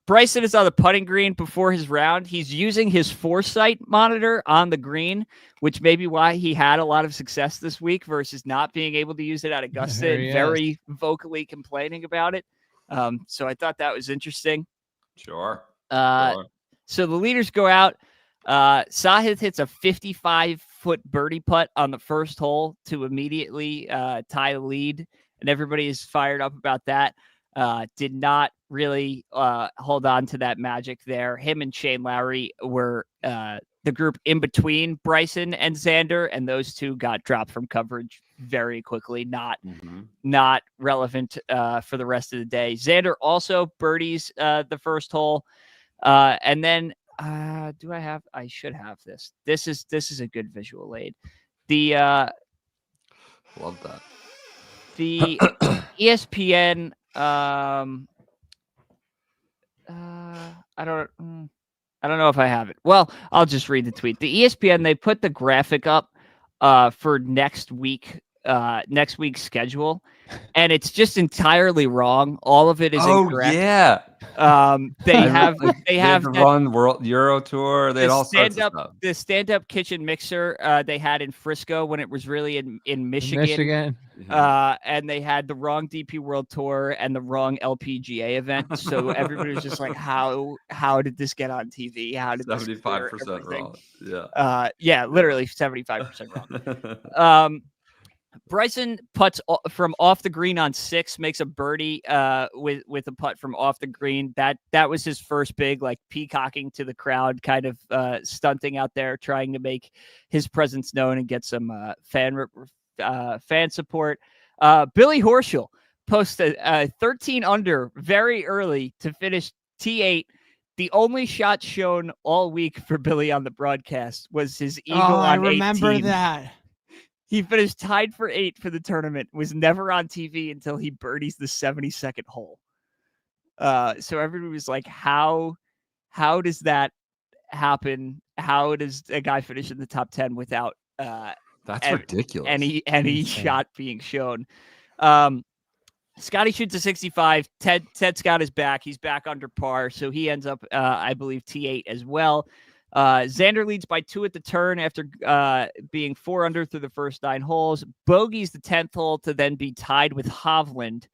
Bryson is on the putting green before his round. He's using his foresight monitor on the green, which may be why he had a lot of success this week versus not being able to use it at Augusta and very vocally complaining about it. So I thought that was interesting. Sure. So the leaders go out. Sahith hits a 55-foot birdie putt on the first hole to immediately tie the lead, and everybody is fired up about that. Did not really hold on to that magic there. Him and Shane Lowry were the group in between Bryson and Xander, and those two got dropped from coverage very quickly. Not relevant for the rest of the day. Xander also birdies the first hole, and then I should have this. This is a good visual aid. The love that. The ESPN. I don't know if I have it. Well, I'll just read the tweet. The ESPN, they put the graphic up for next week's schedule, and it's just entirely wrong. All of it is incorrect. Yeah. They have the run World Euro Tour. They had all sorts of stuff. The stand-up kitchen mixer they had in Frisco when it was really in Michigan. And they had the wrong DP World Tour and the wrong LPGA event. So everybody was just like, how did this get on TV? How did 75% wrong? Yeah, literally 75% wrong. Bryson putts from off the green on 6, makes a birdie with a putt from off the green. That was his first big like peacocking to the crowd, kind of stunting out there, trying to make his presence known and get some fan support. Billy Horschel posted 13 under very early to finish T8. The only shot shown all week for Billy on the broadcast was his eagle on 18. I remember that. He finished tied for 8 for the tournament, was never on TV until he birdies the 72nd hole. So everybody was like, how does that happen? How does a guy finish in the top 10 without that's ridiculous. Any shot being shown? Scotty shoots a 65. Ted Scott is back. He's back under par. So he ends up, I believe, T8 as well. Xander leads by 2 at the turn after being 4 under through the first 9 holes. Bogey's the 10th hole to then be tied with Hovland.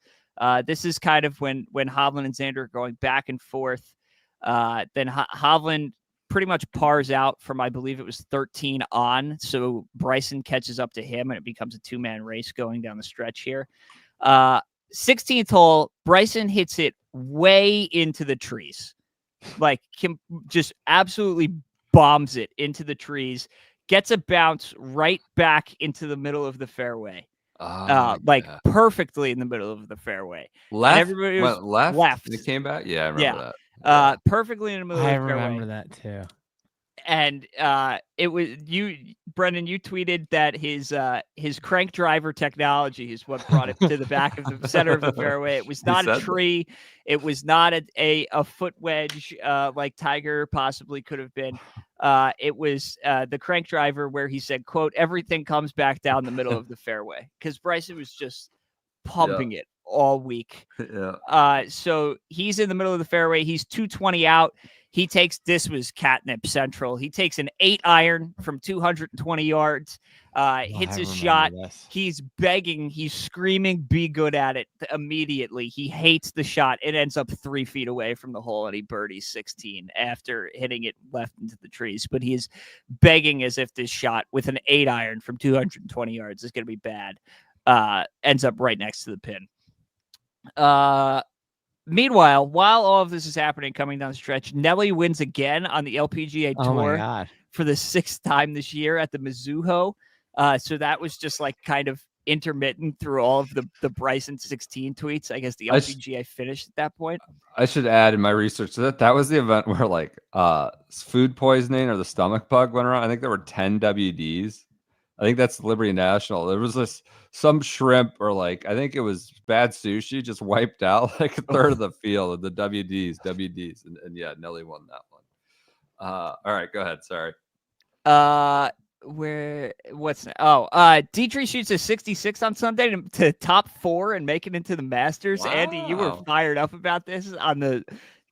This is kind of when Hovland and Xander are going back and forth. Then Hovland pretty much pars out from, I believe it was 13 on. So Bryson catches up to him and it becomes a 2-man race going down the stretch here. 16th hole, Bryson hits it way into the trees. Like just absolutely bombs it into the trees, gets a bounce right back into the middle of the fairway. Perfectly in the middle of the fairway. Left? And everybody was left. It came back? Yeah, I remember that. Perfectly in the middle of the fairway. I remember that too. And it was you, Brendan, you tweeted that his crank driver technology is what brought it to the back of the center of the fairway. It was not a tree. It was not a foot wedge like Tiger possibly could have been. It was the crank driver where he said, quote, everything comes back down the middle of the fairway, because Bryson was just pumping it all week. Yeah. So he's in the middle of the fairway. He's 220 out. This was catnip central. He takes an 8-iron from 220 yards, hits his shot. He's begging, he's screaming, be good at it immediately. He hates the shot. It ends up 3 feet away from the hole, and he birdies 16 after hitting it left into the trees. But he is begging as if this shot with an 8-iron from 220 yards is going to be bad. Ends up right next to the pin. Meanwhile, while all of this is happening, coming down the stretch, Nelly wins again on the LPGA Tour for the 6th time this year at the Mizuho. So that was just like kind of intermittent through all of the Bryson 16 tweets. I guess the LPGA finished at that point. I should add in my research that was the event where like food poisoning or the stomach bug went around. I think there were 10 WDs. I think that's Liberty National. There was some shrimp or like, I think it was bad sushi just wiped out like a third of the field of the WDs. And yeah, Nelly won that one. All right, go ahead. Sorry. Dietrich shoots a 66 on Sunday to top 4 and make it into the Masters. Wow. Andy, you were fired up about this on the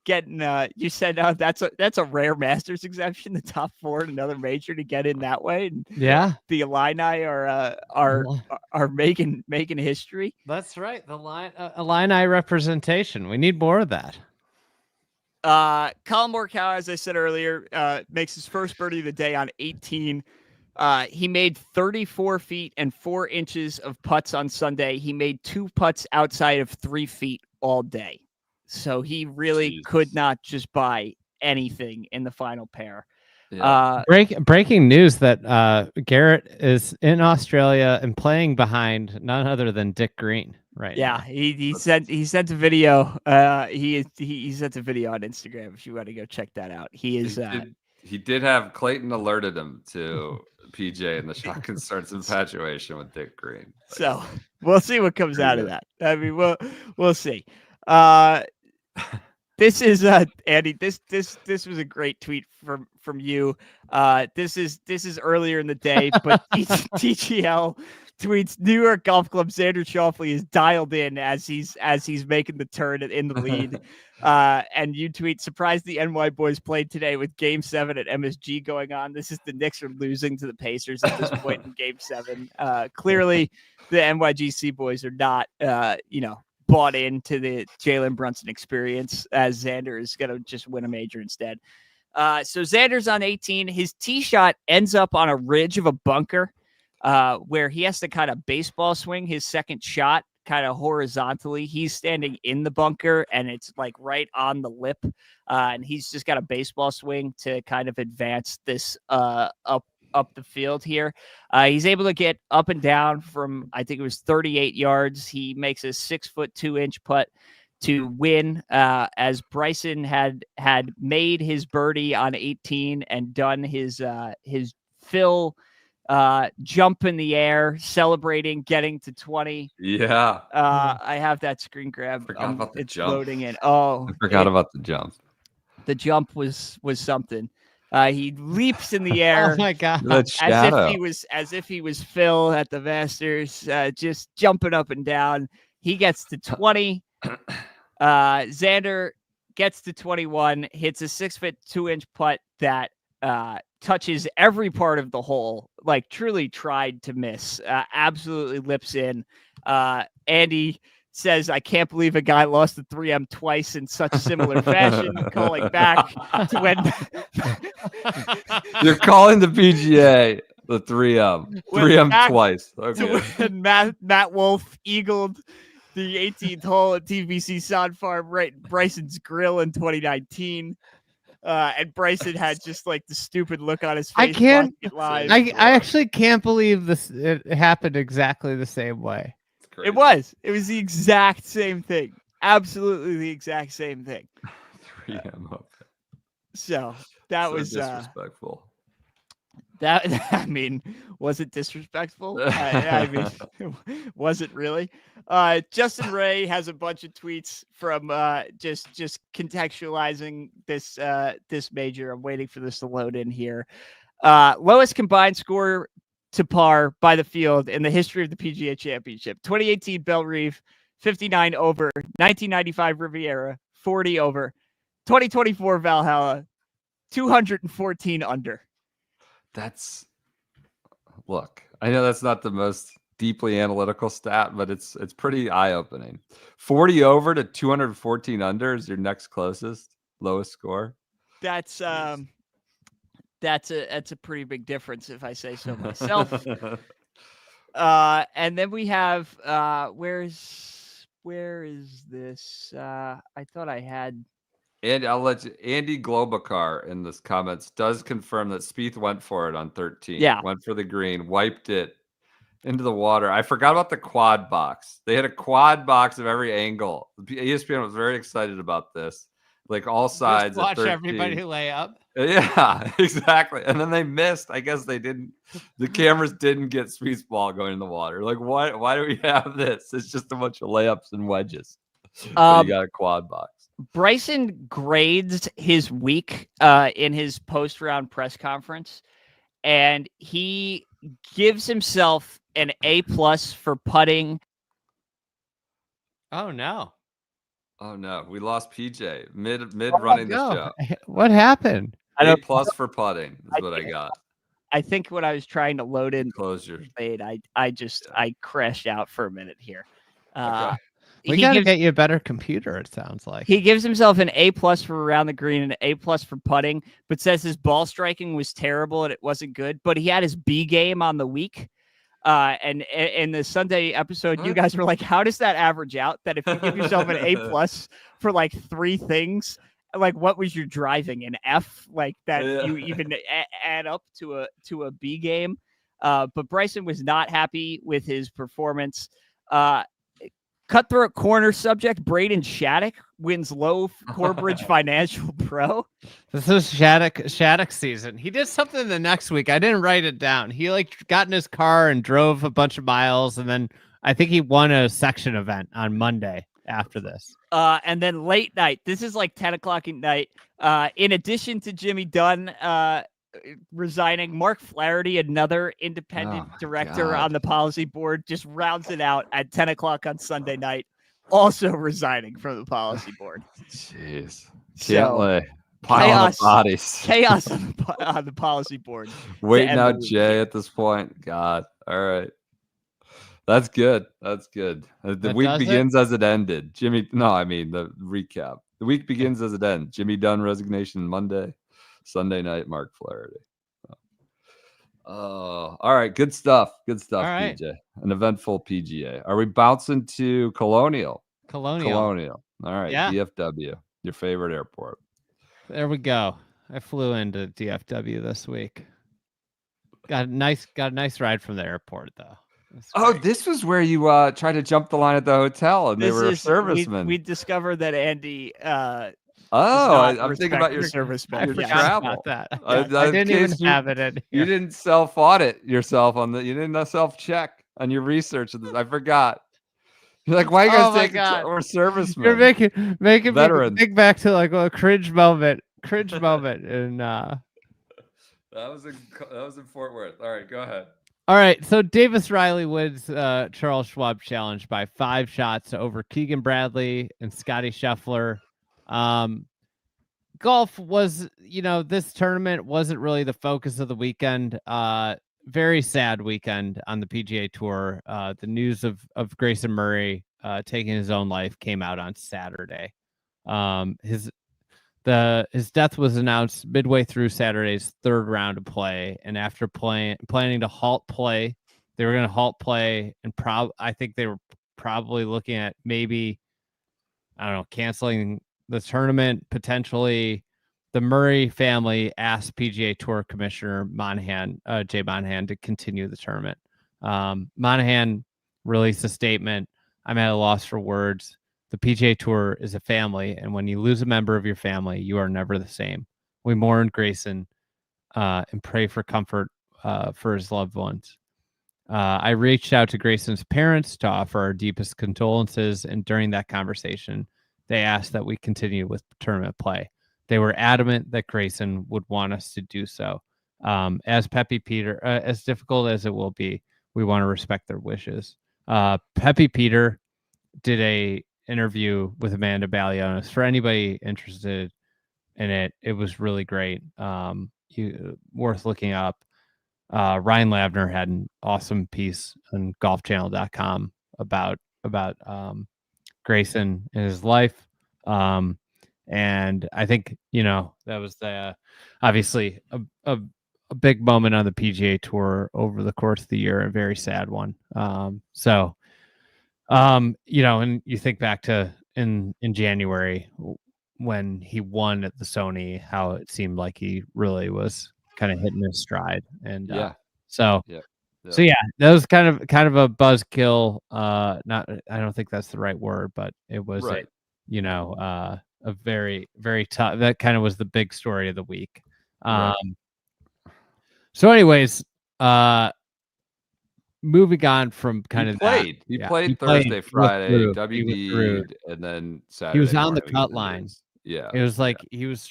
getting you said that's a rare Masters exemption, the top 4 in another major to get in that way. And yeah, the Illini are making history. That's right. The Illini representation. We need more of that. Colin Morikawa, as I said earlier, makes his first birdie of the day on 18. He made 34 feet and 4 inches of putts on Sunday. He made 2 putts outside of 3 feet all day. So he really could not just buy anything in the final pair. Yeah. Breaking news that Garrett is in Australia and playing behind none other than Dick Green. Right. Yeah, now. he sent a video. He sent a video on Instagram. If you want to go check that out, he did have Clayton alerted him to PJ and the shotgun starts infatuation with Dick Green. So we'll see what comes out of that. I mean, we'll see. This is Andy. This was a great tweet from you. This is earlier in the day, but TGL tweets New York Golf Club Xander Schauffele is dialed in as he's making the turn in the lead. And you tweet, surprised the NY boys played today with Game 7 at MSG going on. This is the Knicks are losing to the Pacers at this point in Game 7. Clearly, the NYGC boys are not bought into the Jalen Brunson experience, as Xander is going to just win a major instead. So Xander's on 18. His tee shot ends up on a ridge of a bunker where he has to kind of baseball swing his second shot kind of horizontally. He's standing in the bunker and it's like right on the lip. And he's just got a baseball swing to kind of advance this up the field here. He's able to get up and down from, I think it was 38 yards. He makes a 6'2" putt to win, as Bryson had made his birdie on 18 and done his fill jump in the air, celebrating getting to 20. Yeah. I have that screen grab. Forgot about the it's jump. Loading in. Oh, I forgot about the jump. The jump was something. He leaps in the air. Oh my god! As if he was Phil at the Masters, just jumping up and down. He gets to 20. Xander gets to 21, hits a 6'2" putt that touches every part of the hole, like truly tried to miss. Absolutely lips in. Andy says, I can't believe a guy lost the 3M twice in such similar fashion, calling back to when you're calling the PGA the 3M. 3M twice. Okay. When Matt Wolf eagled the 18th hole at TBC Sod Farm right in Bryson's grill in 2019. And Bryson had just like the stupid look on his face. I actually can't believe this. It happened exactly the same way. It was the exact same thing. Absolutely the exact same thing. 3M up. So that so was disrespectful. Was it disrespectful? I mean, was it really? Justin Ray has a bunch of tweets from just contextualizing this major. I'm waiting for this to load in here. Lowest combined score to par by the field in the history of the PGA Championship. 2018 Belle Reve, 59 over. 1995 Riviera, 40 over. 2024 Valhalla, 214 under. Look, I know that's not the most deeply analytical stat, but it's pretty eye-opening. 40 over to 214 under is your next closest, lowest score. That's a pretty big difference if I say so myself. And then we have where is this? I thought I had. And I'll let you, Andy Globacar in this comments does confirm that Spieth went for it on 13. Yeah. Went for the green, wiped it into the water. I forgot about the quad box. They had a quad box of every angle. ESPN was very excited about this. Like all sides. Just watch everybody lay up. Yeah, exactly. And then they missed. I guess they didn't. The cameras didn't get Spieth's ball going in the water. Like, why do we have this? It's just a bunch of layups and wedges. You got a quad box. Bryson grades his week in his post-round press conference, and he gives himself an A+ for putting. Oh no! Oh no, we lost PJ mid running the show. What happened? A+ for putting is what I got. I think when I was trying to load in Closure. I crashed out for a minute here. Okay. We gotta get you a better computer, it sounds like. He gives himself an A+ for around the green and an A+ for putting, but says his ball striking was terrible and it wasn't good. But he had his B game on the week. And in the Sunday episode, you guys were like, how does that average out? That if you give yourself an A+ for like 3 things, like what was your driving? An F? Like that you even add up to a B game. But Bryson was not happy with his performance. Cutthroat corner subject Braden Shattuck wins Low Corbridge Financial Pro. This is Shattuck season. He did something the next week. I didn't write it down. He got in his car and drove a bunch of miles, and then I think he won a section event on Monday after this. And then late night. This is like 10 o'clock at night. In addition to Jimmy Dunn resigning, Mark Flaherty, another independent director on the policy board, just rounds it out at 10 o'clock on Sunday night, also resigning from the policy board. Jeez. Can't lay. Pile of bodies. Chaos on the policy board. Waiting out Jay at this point. God. All right. That's good. That's good. The week begins as it ended. The recap. The week begins as it ends. Jimmy Dunn resignation Monday. Sunday night, Mark Flaherty. Oh, all right. Good stuff. Good stuff, right. PJ. An eventful PGA. Are we bouncing to Colonial? Colonial. All right. Yeah. DFW, your favorite airport. There we go. I flew into DFW this week. Got a nice ride from the airport, though. Oh, this was where you tried to jump the line at the hotel, and they were servicemen. We discovered that Andy. I'm thinking about your servicemen. I your forgot travel. about that. I didn't even have it in here. You didn't self-audit yourself you didn't self-check on your research. I forgot. You're like, why are you guys taking we're servicemen? You're making me think back to like a cringe moment, and that was in Fort Worth. All right, go ahead. All right, so Davis Riley wins Charles Schwab Challenge by 5 shots over Keegan Bradley and Scotty Scheffler. Golf was, this tournament wasn't really the focus of the weekend. Very sad weekend on the PGA Tour. The news of Grayson Murray taking his own life came out on Saturday. His death was announced midway through Saturday's 3rd round of play, and after planning to halt play, they were going to halt play, and I think they were probably looking at maybe, canceling the tournament potentially. The Murray family asked PGA Tour Commissioner Jay Monahan, to continue the tournament. Monahan released a statement. I'm at a loss for words. The PGA Tour is a family, and when you lose a member of your family, you are never the same. We mourn Grayson and pray for comfort for his loved ones. I reached out to Grayson's parents to offer our deepest condolences, and during that conversation, they asked that we continue with tournament play. They were adamant that Grayson would want us to do so. As difficult as it will be, we want to respect their wishes. Pepe Peter did a interview with Amanda Balionis. For anybody interested in it, it was really great. Worth looking up. Ryan Lavner had an awesome piece on golfchannel.com about Grayson and his life. And I think, that was obviously a big moment on the PGA Tour over the course of the year, a very sad one. And you think back to in January when he won at the Sony, how it seemed like he really was kind of hitting his stride. And so that was kind of a buzzkill. I don't think that's the right word, but it was Right. a very, very tough. That kind of was the big story of the week. Right. So, anyways, moving on from kind of played. that. He played Thursday, Friday, WD, and then Saturday. He was on the morning cut with line. injuries. Yeah, It was like he was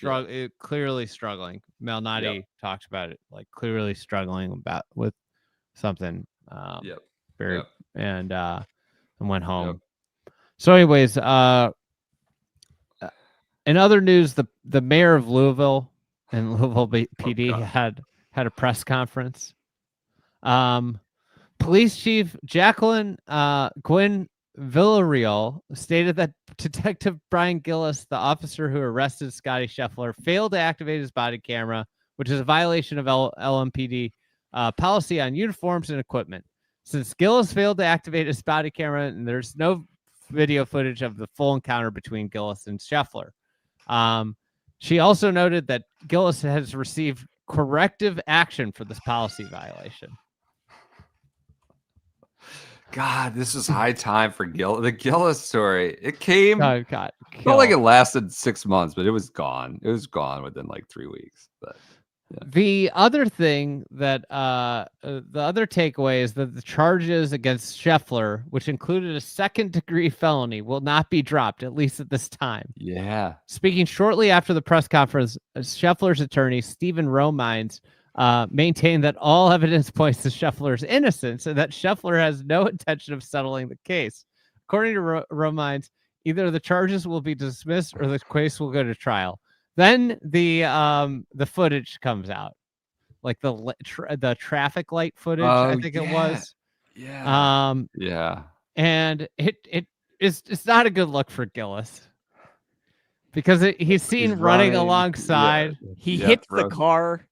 clearly struggling. Malnati talked about it, like clearly struggling with something. And went home. So, anyways, in other news, the mayor of Louisville and Louisville PD had a press conference. Police Chief Jacqueline Gwynn Villarreal stated that Detective Brian Gillis, the officer who arrested Scotty Scheffler, failed to activate his body camera, which is a violation of LMPD policy on uniforms and equipment. Since Gillis failed to activate his body camera, and there's no video footage of the full encounter between Gillis and Scheffler. She also noted that Gillis has received corrective action for this policy violation. God, this is high time for the Gillis story. It came. Oh, God, felt like it lasted 6 months, but it was gone. It was gone within like 3 weeks. But the other thing that the other takeaway is that the charges against Scheffler, which included a second-degree felony, will not be dropped, at least at this time. Yeah. Speaking shortly after the press conference, Scheffler's attorney, Stephen Romines, maintained that all evidence points to Scheffler's innocence and that Scheffler has no intention of settling the case. According to Romines, either the charges will be dismissed or the case will go to trial. Then the footage comes out, like the traffic light footage. I think it was. Yeah. And it's not a good look for Gillis because he's seen running alongside. He hits the car.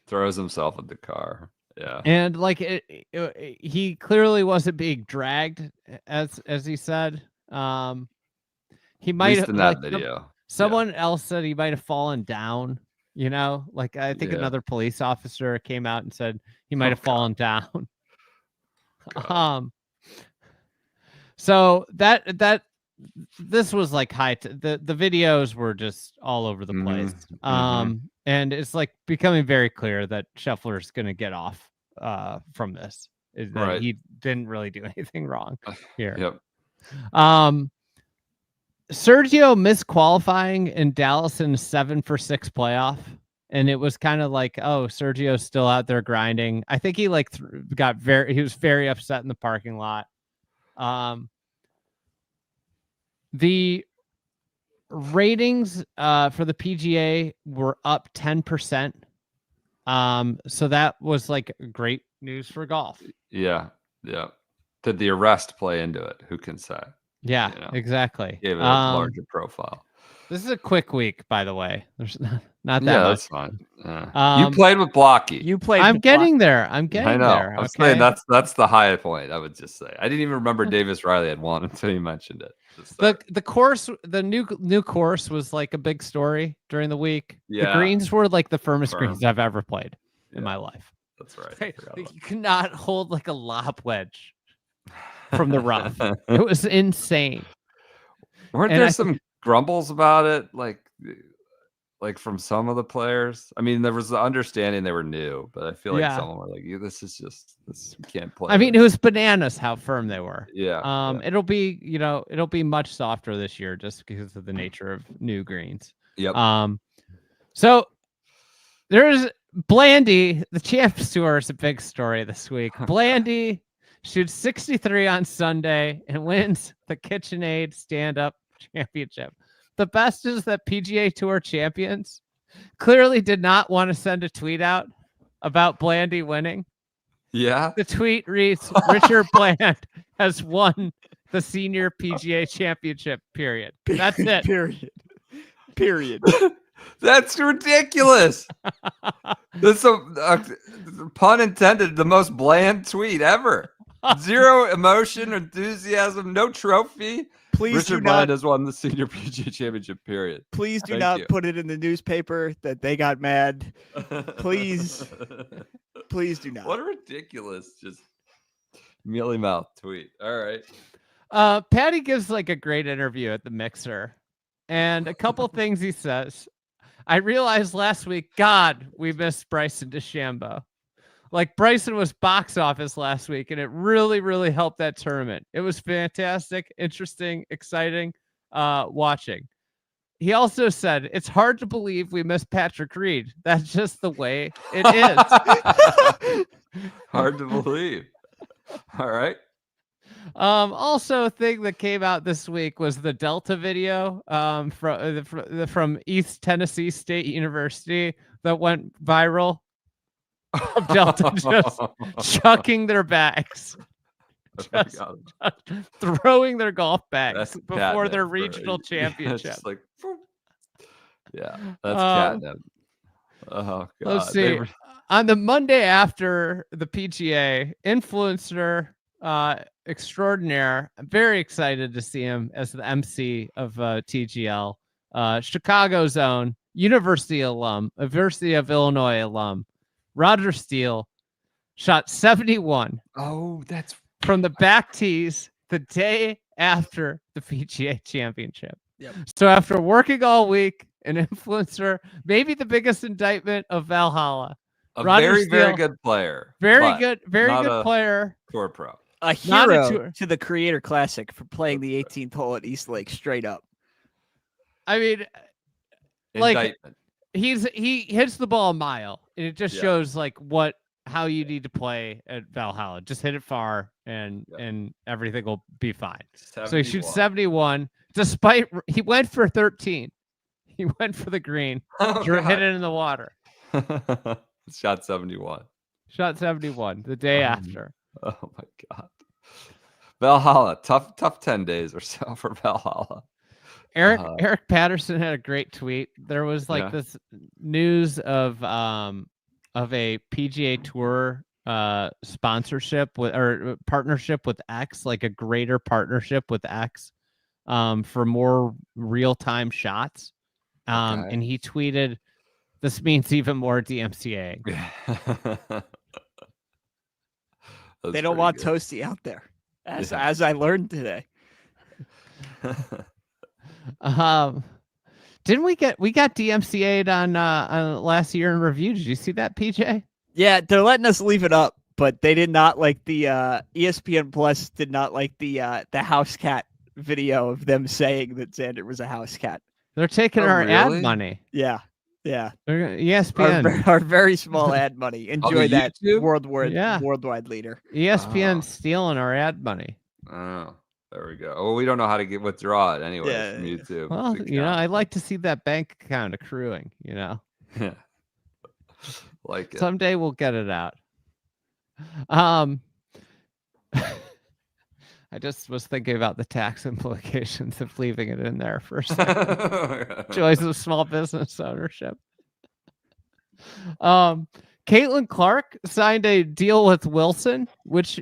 Throws himself at the car. Yeah. And like he clearly wasn't being dragged, as he said. He might have in that video. Someone else said he might have fallen down, like I think another police officer came out and said he might have fallen down. So that this was like the videos were just all over the place. And it's like becoming very clear that Scheffler's going to get off from this. Is that he didn't really do anything wrong here. Sergio missed qualifying in Dallas in 7-for-6 playoff, and it was kind of like, oh, Sergio's still out there grinding. I think he he was very upset in the parking lot. The ratings for the PGA were up 10%. So that was like great news for golf. Yeah. Did the arrest play into it? Who can say? Yeah, exactly. Gave it a larger profile. This is a quick week, by the way. There's not that much. That's fine. You played with Blocky. I'm getting there. I'm getting there. I'm saying that's the high point. I would just say. I didn't even remember Davis Riley had won until you mentioned it. The course, the new course was like a big story during the week. Yeah. The greens were like the firmest greens I've ever played in my life. That's right. You could not hold like a lob wedge from the rough. It was insane. Weren't there some grumbles about it, like from some of the players? I mean, there was the understanding they were new, but I feel like someone were like, "This is just you can't play." I mean, it was bananas how firm they were. Yeah. It'll be much softer this year just because of the nature of new greens. Yep. So there's Blandy, the Champs Tour is a big story this week. Blandy shoots 63 on Sunday, and wins the KitchenAid Stand-Up Championship. The best is that PGA Tour champions clearly did not want to send a tweet out about Blandy winning. Yeah. The tweet reads, Richard Bland has won the senior PGA championship, period. That's it. Period. That's ridiculous. That's pun intended, the most bland tweet ever. Zero emotion, enthusiasm, no trophy. Please Richard Bland has won the senior PGA championship, period. Please do Thank not you. put it in the newspaper that they got mad. Please. Please do not. What a ridiculous, just mealy mouth tweet. All right. Patty gives like a great interview at the Mixer, and a couple things he says. I realized last week, God, we missed Bryson DeChambeau. Like Bryson was box office last week, and it really, really helped that tournament. It was fantastic, interesting, exciting watching. He also said, it's hard to believe we missed Patrick Reed. That's just the way it is. Hard to believe. All right. Also, a thing that came out this week was the Delta video from East Tennessee State University that went viral. Of Delta just chucking their bags, just throwing their golf bags before their regional championship. Like, yeah, that's catnip. Oh God. Let's see. On the Monday after the PGA, influencer extraordinaire. I'm very excited to see him as the MC of TGL. Chicago's own University alum, University of Illinois alum, Roger Steele shot 71. Oh, that's from the back tees the day after the PGA Championship. Yep. So after working all week, an influencer, maybe the biggest indictment of Valhalla. a Roger very, Steele, very good player. Very but good, very not good a player. Tour pro. A Not a hero tour- to the Creator Classic for playing the 18th hole at East Lake straight up. I mean, like Indictment. he hits the ball a mile, and it just Yeah. shows like how you need to play at Valhalla. Just hit it far, and everything will be fine. So he shoots 71, despite he went for 13. He went for the green, hit it in the water. Shot 71. Shot 71 the day after. Oh my God. Valhalla, tough 10 days or so for Valhalla. Eric Patterson had a great tweet. There was like this news of a PGA Tour sponsorship or partnership with X, like a greater partnership with X for more real-time shots. And he tweeted, "This means even more DMCA." They don't want Toasty out there, as I learned today. Didn't we got DMCA'd on last year in review? Did you see that, PJ? Yeah, they're letting us leave it up, but they did not like the ESPN Plus did not like the house cat video of them saying that Xander was a house cat. They're taking our ad money. Yeah. They're ESPN. Our very small ad money. Enjoy that, YouTube? worldwide leader. ESPN stealing our ad money. Oh, there we go. Well, we don't know how to withdraw it anyway from YouTube. Well, I like to see that bank account accruing, Yeah. Like it. Someday we'll get it out. I just was thinking about the tax implications of leaving it in there for a second. Joys of small business ownership. Caitlin Clark signed a deal with Wilson, which,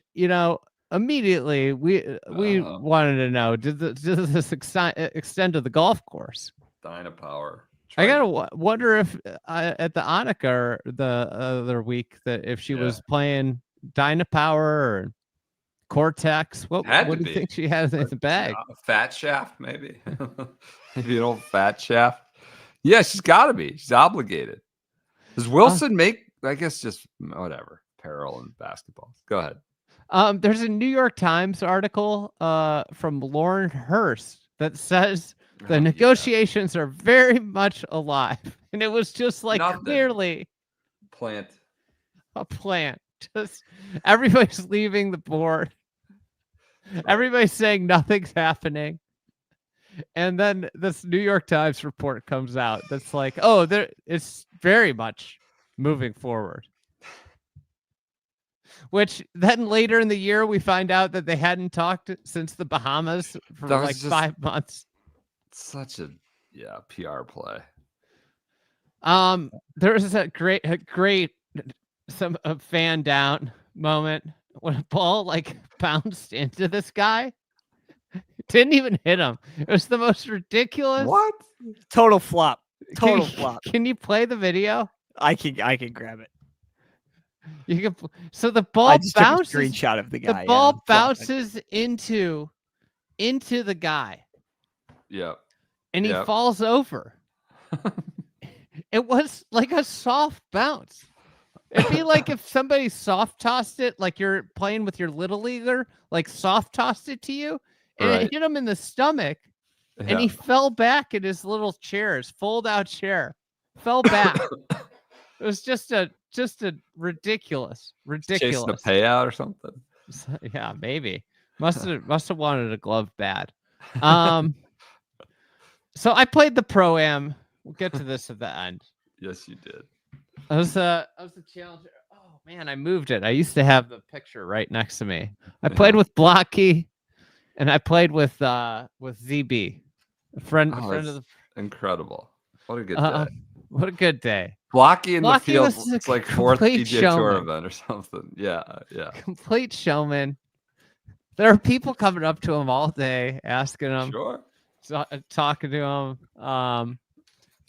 immediately we wanted to know, did this extend to the golf course? Dynapower. I gotta wonder if at the Annika the other week that if she was playing Dynapower or Cortex. What do you think she has in the bag? A fat shaft, maybe. Maybe an old fat shaft. Yeah, she's got to be. She's obligated. Does Wilson make? I guess just whatever. Apparel and basketball. Go ahead. There's a New York Times article from Lauren Hurst that says the negotiations are very much alive, and it was just like clearly plant. A plant Just everybody's leaving the board. Everybody's saying nothing's happening. And then this New York Times report comes out that's like, oh, it's very much moving forward. Which then later in the year, we find out that they hadn't talked since the Bahamas for like 5 months. Such a PR play. There was a great fan down moment when a ball like bounced into this guy. Didn't even hit him. It was the most ridiculous. What? Total flop. Total flop. Can you play the video? I can grab it. You can. So the ball I just bounces. took a screenshot of the guy. The ball bounces into the guy. Yep. And he falls over. It was like a soft bounce. It'd be like if somebody soft tossed it, like you're playing with your little leaguer, like soft tossed it to you, and it hit him in the stomach, and he fell back in his little chair, his fold-out chair, fell back. It was just a ridiculous. Chasing a payout or something. Yeah, maybe. Must have wanted a glove bad. So I played the Pro-Am. We'll get to this at the end. Yes, you did. I was a challenger. Oh man, I moved it. I used to have the picture right next to me. I played with Blocky, and I played with ZB, a friend of the. Incredible! What a good day! What a good day! Blocky in the field. It's like fourth PGA Tour event or something. Yeah. Complete showman. There are people coming up to him all day, asking him, talking to him.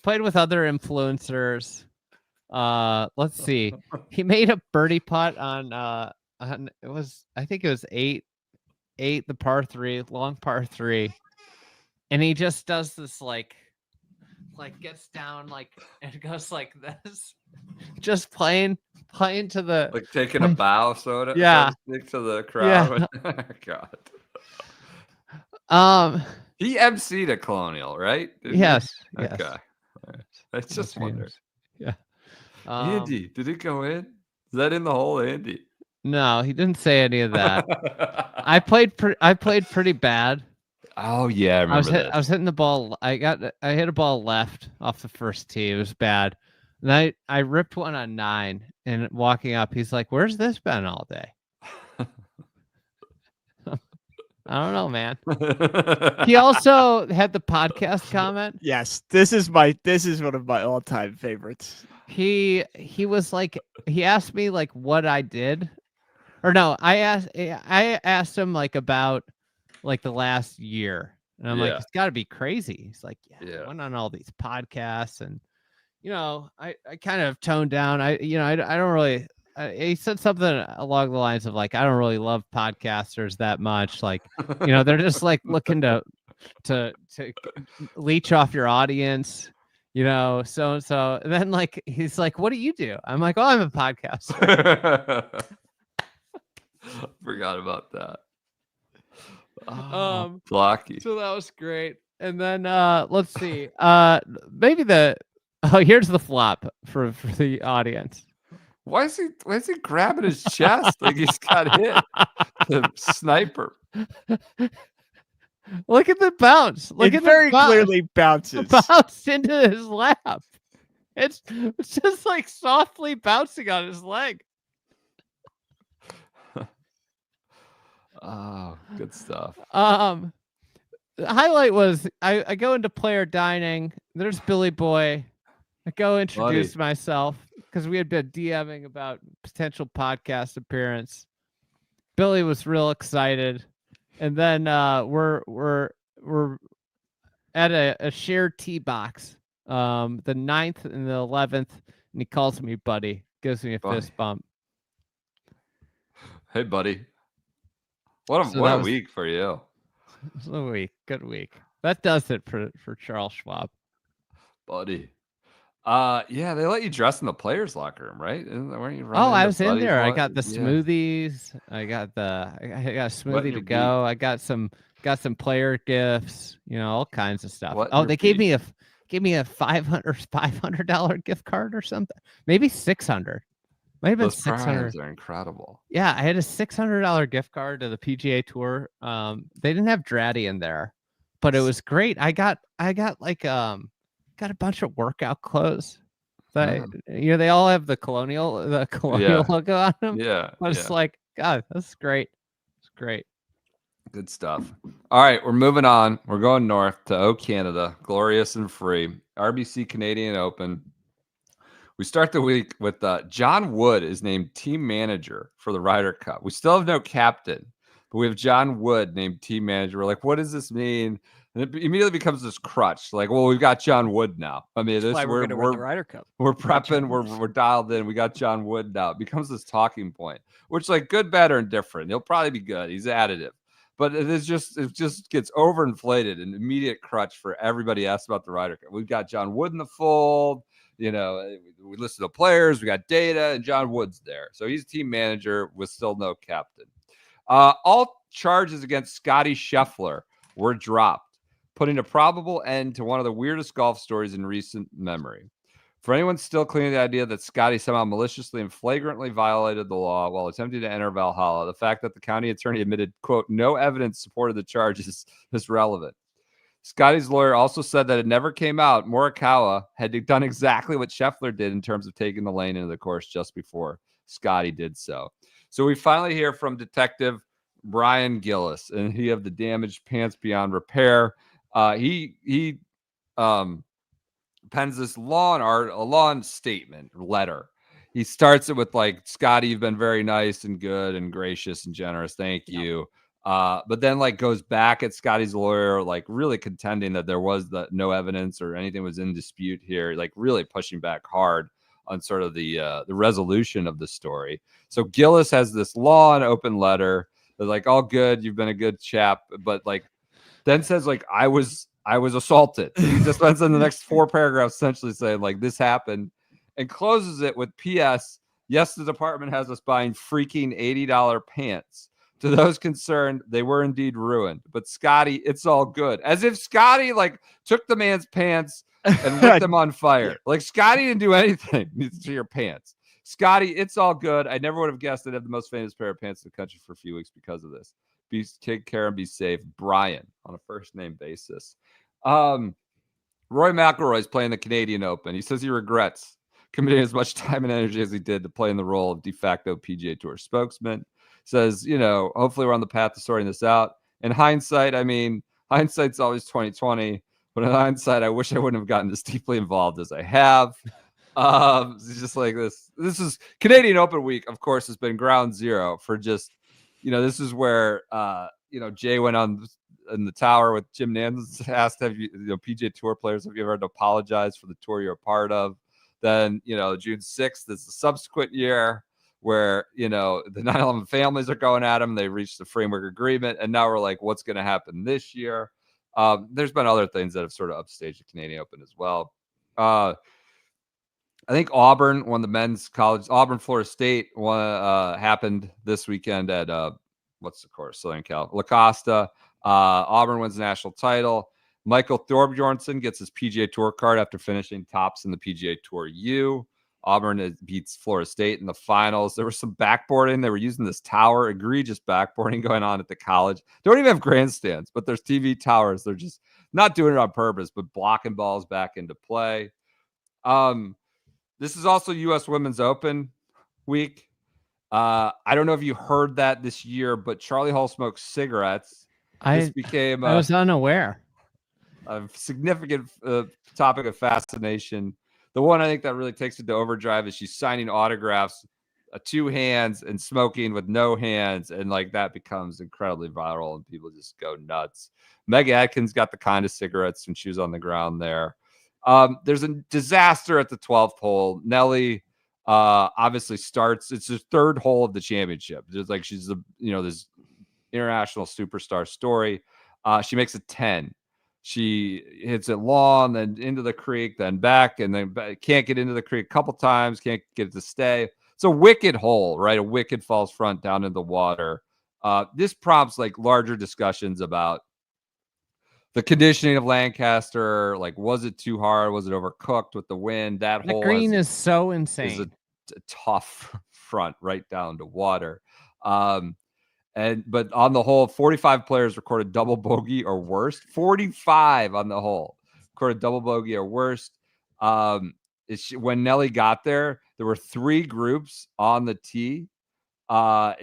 Played with other influencers. Let's see. He made a birdie putt on it was, I think it was 8, the par 3, long par 3. And he just does this like gets down and goes like this. Just playing to the like taking a bow to the crowd. Yeah. God. He MC'd a Colonial, right? Yes. Okay. I just wondered. Yeah. Andy, did it go in? Is that in the hole, Andy? No, he didn't say any of that. I played pretty bad. Oh yeah, I remember that. I was hitting the ball. I hit a ball left off the first tee. It was bad. And I ripped one on 9, and walking up, he's like, "Where's this been all day?" I don't know, man. He also had the podcast comment. Yes, this is one of my all-time favorites. He was like, he asked me like what I did, or no, I asked him like about like the last year, and I'm like, it's got to be crazy. He's like, I went on all these podcasts, and I kind of toned down. I don't really. He said something along the lines of like, I don't really love podcasters that much. Like, they're just like looking to leech off your audience, so and so. And then like, he's like, what do you do? I'm like, oh, I'm a podcaster. Forgot about that. Blocky. So that was great. And then let's see. Maybe here's the flop for the audience. Why is he grabbing his chest like he's got hit? The sniper. Look at the bounce. It very clearly bounces. It bounced into his lap. It's just like softly bouncing on his leg. Oh, good stuff. The highlight was I go into player dining. There's Billy Boy. I go introduce myself because we had been DMing about potential podcast appearance. Billy was real excited, and then we're at a shared tee box, the 9th and the 11th, and he calls me buddy, gives me a fist bump. Hey, buddy. What a week for you. Good week. That does it for Charles Schwab. Buddy. Yeah, they let you dress in the players' locker room, right? Weren't you I was in there. I got the smoothies. I got a smoothie to go. I got some player gifts, all kinds of stuff. They gave me a $500 gift card or something. Maybe $600. Might have been Those 600. primes are incredible. Yeah, I had a $600 gift card to the PGA Tour. They didn't have Dratty in there, but it was great. I got like got a bunch of workout clothes. That they all have the colonial logo on them. Yeah. I was like, God, that's great. It's great. Good stuff. All right, we're moving on. We're going north to O Canada, glorious and free. RBC Canadian Open. We start the week with John Wood is named team manager for the Ryder Cup. We still have no captain, but we have John Wood named team manager. We're like, what does this mean? And it immediately becomes this crutch. Like, well, we've got John Wood now. I mean, That's why we're going to win the Ryder Cup. We're prepping. We're dialed in. We got John Wood now. It becomes this talking point, which like good, bad, or indifferent. He'll probably be good. He's additive. But it just gets overinflated and immediate crutch for everybody asked about the Ryder Cup. We've got John Wood in the fold. We listen to players. We got data, and John Wood's there. So he's team manager with still no captain. All charges against Scotty Scheffler were dropped, putting a probable end to one of the weirdest golf stories in recent memory. For anyone still clinging to the idea that Scotty somehow maliciously and flagrantly violated the law while attempting to enter Valhalla, the fact that the county attorney admitted, quote, no evidence supported the charges is relevant. Scotty's lawyer also said that it never came out Morikawa had done exactly what Scheffler did in terms of taking the lane into the course just before Scotty did so. So we finally hear from Detective Brian Gillis, and he of the damaged pants beyond repair. He pens this long statement letter. He starts it with like, Scotty, you've been very nice and good and gracious and generous. Thank you. But then like goes back at Scotty's lawyer, like really contending that there was no evidence or anything was in dispute here, like really pushing back hard on sort of the resolution of the story. So Gillis has this long open letter. They're like, all good. You've been a good chap. But like then says like, I was assaulted. He just spends in the next 4 paragraphs essentially saying like this happened and closes it with P.S. Yes, the department has us buying freaking $80 pants. To those concerned, they were indeed ruined. But Scotty, it's all good. As if Scotty like took the man's pants and lit them on fire. Like Scotty didn't do anything to your pants. Scotty, it's all good. I never would have guessed I'd have the most famous pair of pants in the country for a few weeks because of this. Take care and be safe. Brian, on a first name basis. Roy McIlroy is playing the Canadian Open. He says he regrets committing as much time and energy as he did to play in the role of de facto PGA Tour spokesman. Says, hopefully we're on the path to sorting this out. In hindsight, I mean, hindsight's always 20/20. But in hindsight, I wish I wouldn't have gotten as deeply involved as I have. It's just like this. This is Canadian Open week, of course, has been ground zero for just, this is where, Jay went on in the tower with Jim Nantz, asked, have you, PGA Tour players, have you ever had to apologize for the tour you're a part of? Then, June 6th is the subsequent year where, the 9/11 families are going at them. They reached the framework agreement. And now we're like, what's going to happen this year? There's been other things that have sort of upstaged the Canadian Open as well. I think Auburn won the men's college. Auburn, Florida State happened this weekend at what's the course? Southern Cal, La Costa. Auburn wins the national title. Michael Thorbjornsen gets his PGA Tour card after finishing tops in the PGA Tour U. Auburn beats Florida State in the finals. There was some backboarding. They were using this tower, egregious backboarding going on at the college. Don't even have grandstands, but there's TV towers. They're just not doing it on purpose, but blocking balls back into play. This is also U.S. Women's Open week. I don't know if you heard that this year, but Charlie Hall smokes cigarettes. This became I was unaware. A significant topic of fascination. The one I think that really takes it to overdrive is she's signing autographs, 2 hands, and smoking with no hands, and like that becomes incredibly viral, and people just go nuts. Meg Atkins got the kind of cigarettes when she was on the ground there. There's a disaster at the 12th hole. Nelly obviously starts. It's the 3rd hole of the championship. Just like she's this international superstar story. She makes a 10. She hits it long, then into the creek, then back, and then can't get into the creek a couple times, can't get it to stay. It's a wicked hole, right? A wicked false front down in the water. This prompts like larger discussions about the conditioning of Lancaster. Like, was it too hard? Was it overcooked with the wind? That hole green is so insane. tough front right down to water. But on the whole, 45 players recorded double bogey or worse. 45 on the whole recorded double bogey or worse. When Nelly got there were 3 groups on the tee. Or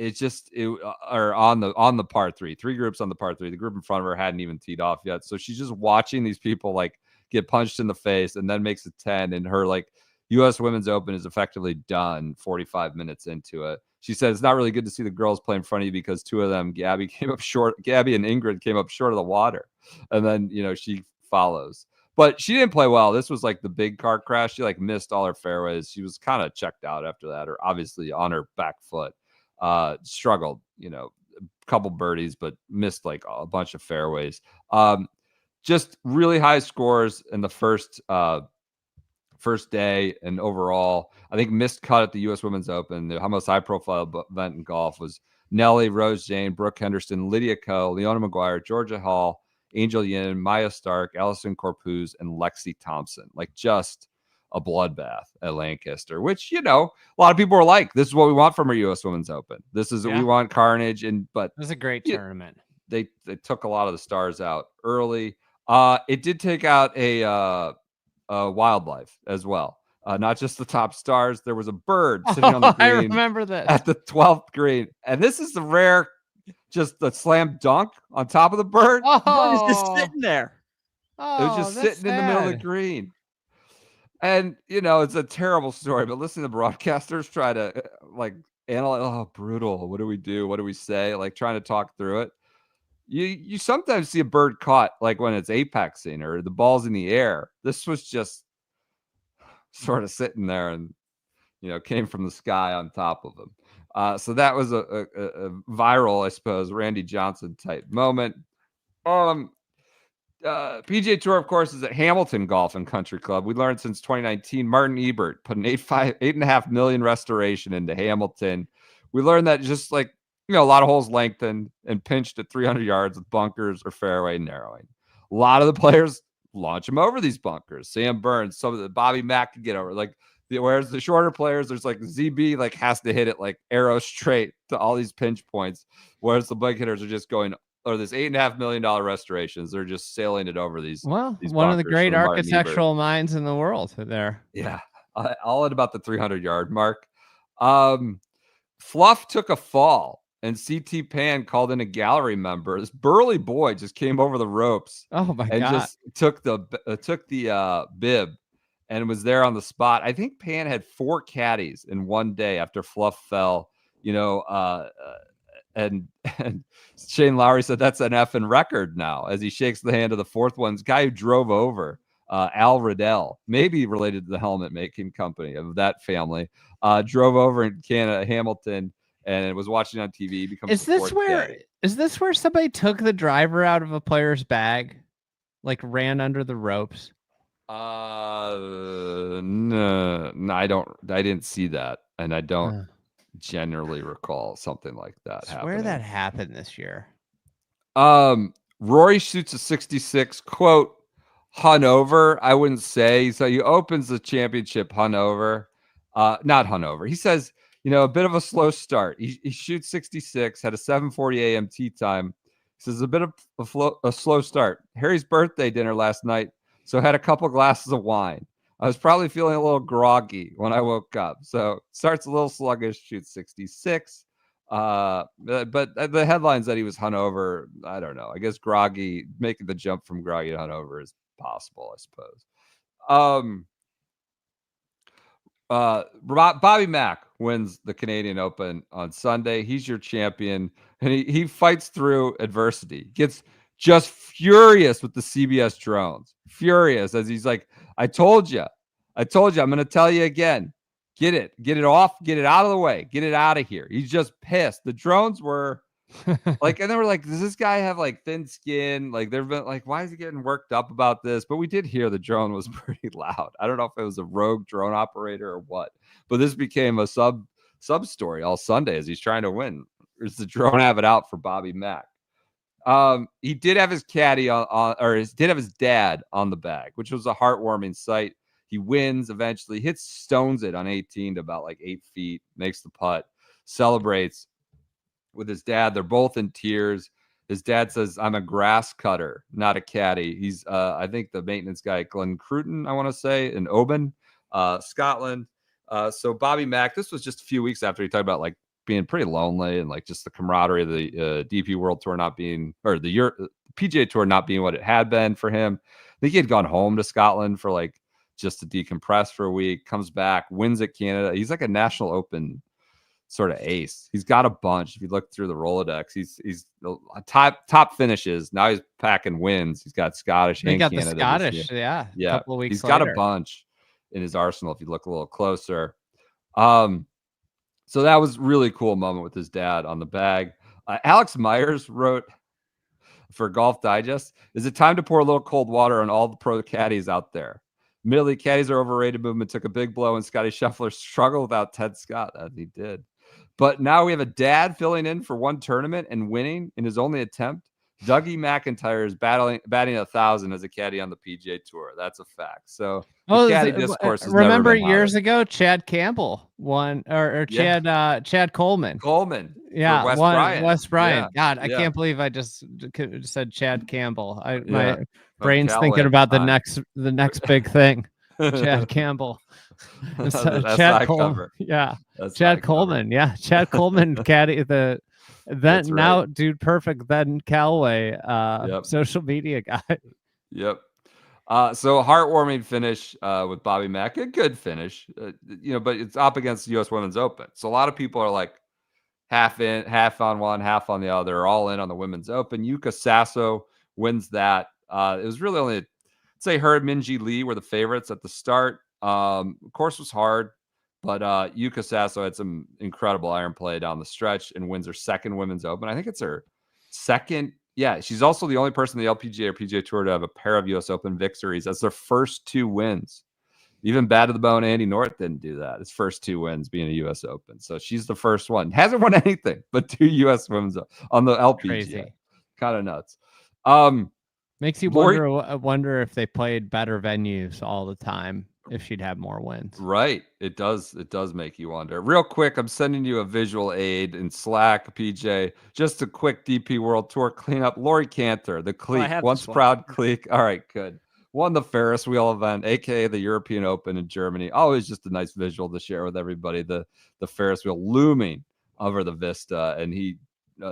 on the par 3, 3 groups on the par 3. The group in front of her hadn't even teed off yet, so she's just watching these people like get punched in the face and then makes a 10, and her like U.S. Women's Open is effectively done 45 minutes into it. She said it's not really good to see the girls play in front of you because 2 of them, Gabby and Ingrid, came up short of the water, and then she follows. But she didn't play well. This was like the big car crash. She like missed all her fairways. She was kind of checked out after that, or obviously on her back foot. Struggled, a couple birdies, but missed like a bunch of fairways. Just really high scores in the first day, and overall, I think missed cut at the U.S. Women's Open. The most high-profile event in golf was Nelly, Rose Jane, Brooke Henderson, Lydia Ko, Leona Maguire, Georgia Hall, Angel Yin, Maya Stark, Allison Corpuz, and Lexi Thompson. Like just a bloodbath at Lancaster, which, a lot of people are like, this is what we want from our U.S. Women's Open. This is what we want, carnage. But it was a great tournament. They took a lot of the stars out early. It did take out a wildlife as well. Not just the top stars. There was a bird sitting on the green. I remember that at the 12th green. And this is the rare, just the slam dunk on top of the bird. The bird is just sitting there. It was just sitting in the middle of the green. And, it's a terrible story, but listen to the broadcasters try to analyze, oh, brutal. What do we do? What do we say? Like trying to talk through it. You sometimes see a bird caught like when it's apexing or the ball's in the air. This was just sort of sitting there and, came from the sky on top of him. So that was a viral, I suppose, Randy Johnson type moment. PGA Tour, of course, is at Hamilton Golf and Country Club. We learned since 2019, Martin Ebert put an $8.5 million restoration into Hamilton. We learned that just like, a lot of holes lengthened and pinched at 300 yards with bunkers or fairway narrowing. A lot of the players launch them over these bunkers. Sam Burns, some of the Bobby Mack could get over. Whereas the shorter players, there's like ZB has to hit it like arrow straight to all these pinch points. Whereas the big hitters are just going, or this $8.5 million restorations, they're just sailing it over these. Well, these one of the great architectural minds in the world there. Yeah, all at about the 300-yard mark. Fluff took a fall, and CT Pan called in a gallery member. This burly boy just came over the ropes. Oh my and god! Just took the bib and was there on the spot. I think Pan had 4 caddies in one day after Fluff fell. And Shane Lowry said that's an effing record now as he shakes the hand of the 4th one. This guy who drove over Al Riddell, maybe related to the helmet making company of that family, drove over in Canada, Hamilton, and was watching on TV. Is this where somebody took the driver out of a player's bag, like ran under the ropes? No, I didn't see that, and I don't generally recall something like that happening. Where that happened this year? Rory shoots a 66, quote, Hunover. I wouldn't say. So he opens the championship Hunover. Not Hunover. He says, a bit of a slow start. He shoots 66, had a 7:40 a.m. tee time. He says a bit of a slow start. Harry's birthday dinner last night, so had a couple glasses of wine. I was probably feeling a little groggy when I woke up. So starts a little sluggish, shoots 66. But the headlines that he was hungover, I don't know. I guess groggy, making the jump from groggy to hungover is possible, I suppose. Bobby Mack wins the Canadian Open on Sunday. He's your champion, and he fights through adversity. Gets just furious with the CBS drones. Furious as he's like, I told you. I'm going to tell you again. Get it off, get it out of the way, get it out of here. He's just pissed. The drones were like, and they were like, does this guy have like thin skin? Like they've been like, why is he getting worked up about this? But we did hear the drone was pretty loud. I don't know if it was a rogue drone operator or what, but this became a sub story all Sunday as he's trying to win. Is the drone have it out for Bobby Mack? He did have his caddy did have his dad on the bag, which was a heartwarming sight. He wins eventually, stones it on 18 to about like 8 feet, makes the putt, celebrates with his dad. They're both in tears. His dad says, "I'm a grass cutter, not a caddy." He's, I think, the maintenance guy, Glenn Cruton, I want to say, in Oban, Scotland. So Bobby Mack, this was just a few weeks after he talked about like being pretty lonely and like just the camaraderie of the DP World Tour not being, or the PGA Tour not being what it had been for him. I think he had gone home to Scotland for like just to decompress for a week, comes back, wins at Canada. He's like a National Open sort of ace. He's got a bunch. If you look through the Rolodex, he's top finishes. Now he's packing wins. He's got Scottish and got Canada. The Scottish, yeah. Yeah. A couple of weeks He's got later. a bunch in his arsenal if you look a little closer. So that was really cool moment with his dad on the bag. Alex Myers wrote for Golf Digest, "Is it time to pour a little cold water on all the pro caddies out there? Admittedly, caddies are overrated. Movement took a big blow, and Scotty Scheffler struggled without Ted Scott," as he did. But now we have a dad filling in for one tournament and winning in his only attempt. Dougie McIntyre is batting 1,000 as a caddy on the PGA Tour. That's a fact. So the caddy discourse has remember never been years hotter. ago, Chad Campbell won, or Chad Coleman. Yeah, West Bryant. Yeah. God, I can't believe I just said Chad Campbell. My From brain's Callaway thinking about the on. next big thing. Chad Campbell. Chad Coleman. Yeah. That's Chad my cover. Coleman. Yeah. Chad Coleman caddy That's now right. Dude Perfect, then Callaway Yep. social media guy. Yep. So a heartwarming finish with Bobby Mack. A good finish, but it's up against the U.S. Women's Open. So a lot of people are like half on one, half on the other, all in on the Women's Open. Yuka Sasso wins that. It was really only, say, her and Minjee Lee were the favorites at the start. Of course, was hard, but Yuka Sasso had some incredible iron play down the stretch and wins her second Women's Open. I think it's her second. Yeah, she's also the only person in the LPGA or PGA Tour to have a pair of U.S. Open victories. That's their first 2 wins. Even Bad to the Bone, Andy North didn't do that. His first 2 wins being a U.S. Open. So she's the first one. Hasn't won anything but 2 U.S. Women's on the LPGA. Crazy. Kind of nuts. Makes you wonder if they played better venues all the time, if she'd have more wins. Right. It does make you wonder. Real quick, I'm sending you a visual aid in Slack, PJ. Just a quick DP World Tour cleanup. Lori Cantor, the clique, once proud clique. All right, good. Won the Ferris wheel event, aka the European Open in Germany. Always just a nice visual to share with everybody. The Ferris wheel looming over the vista, and he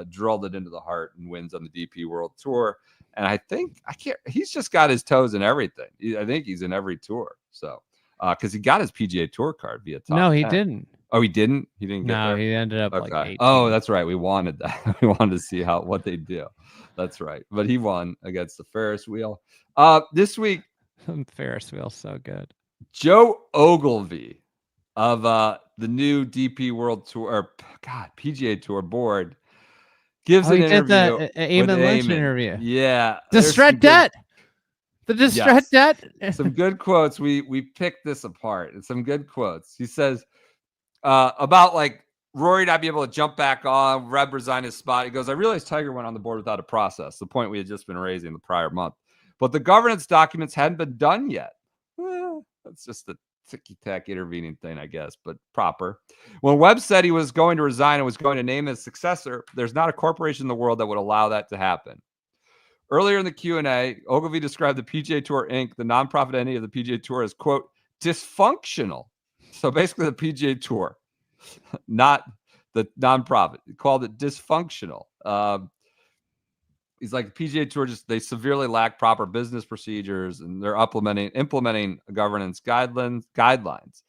drilled it into the heart and wins on the DP World Tour. And I think he's just got his toes in everything. I think he's in every tour. So, because he got his PGA Tour card via top. No, he 10. didn't. Oh, he didn't? He didn't get there? He ended up okay. like 18. Oh, that's right. We wanted that. We wanted to see what they do. That's right. But he won against the Ferris wheel. This week, Ferris wheel's so good. Joe Ogilvy of the new DP World Tour, or PGA Tour board, gives an interview. The Eamon Lynch Eamon. interview. Yeah. Distressed debt. The distressed debt. Some good quotes. We picked this apart. And some good quotes. He says about like Rory not be able to jump back on, Reb resign his spot. He goes, "I realized Tiger went on the board without a process," the point we had just been raising the prior month. "But the governance documents hadn't been done yet." Well, that's just a ticky-tack intervening thing, I guess, but proper. When Webb said he was going to resign and was going to name his successor, there's not a corporation in the world that would allow that to happen. Earlier in the Q&A, Ogilvy described the PGA Tour Inc., the nonprofit entity of the PGA Tour, as, quote, dysfunctional. So basically the PGA Tour, not the nonprofit. He called it dysfunctional. He's like, the PGA Tour they severely lack proper business procedures, and they're implementing governance guidelines.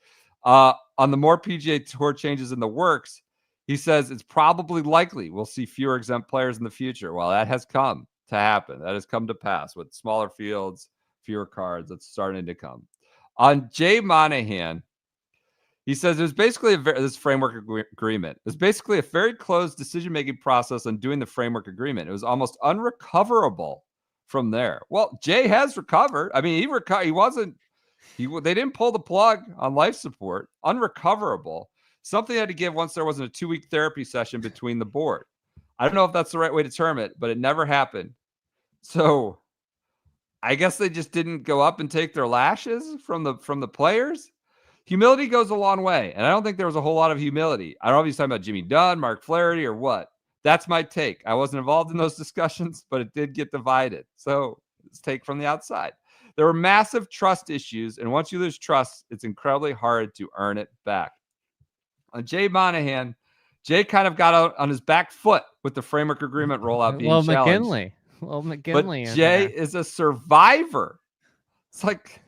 On the more PGA Tour changes in the works, he says it's probably likely we'll see fewer exempt players in the future. Well, that has come to happen. That has come to pass with smaller fields, fewer cards. That's starting to come. On Jay Monahan, he says there's basically this framework agreement. It was basically a very closed decision-making process on doing the framework agreement. It was almost unrecoverable from there. Well, Jay has recovered. I mean, they didn't pull the plug on life support. Unrecoverable. Something had to give once there wasn't a 2-week therapy session between the board. I don't know if that's the right way to term it, but it never happened. So I guess they just didn't go up and take their lashes from the players. Humility goes a long way, and I don't think there was a whole lot of humility. I don't know if he's talking about Jimmy Dunn, Mark Flaherty, or what. That's my take. I wasn't involved in those discussions, but it did get divided. So let's take from the outside. There were massive trust issues, and once you lose trust, it's incredibly hard to earn it back. On Jay Monahan, Jay kind of got out on his back foot with the framework agreement rollout being challenged. McGinley. But Jay is a survivor. It's like,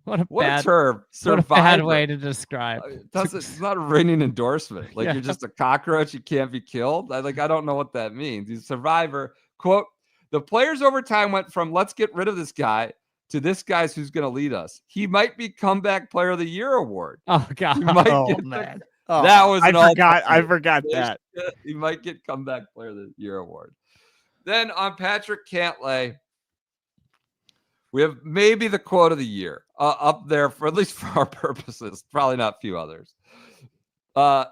what a term. Survivor. What a bad way to describe. It's not a ringing endorsement. Like Yeah. you're just a cockroach. You can't be killed. I don't know what that means. He's a survivor. Quote, the players over time went from let's get rid of this guy to this guy's who's going to lead us. He might be comeback player of the year award. Oh, God. He might Oh, get man. that was an I forgot that. He might get comeback player of the year award. Then on Patrick Cantlay, we have maybe the quote of the year up there for at least for our purposes. Probably not a few others.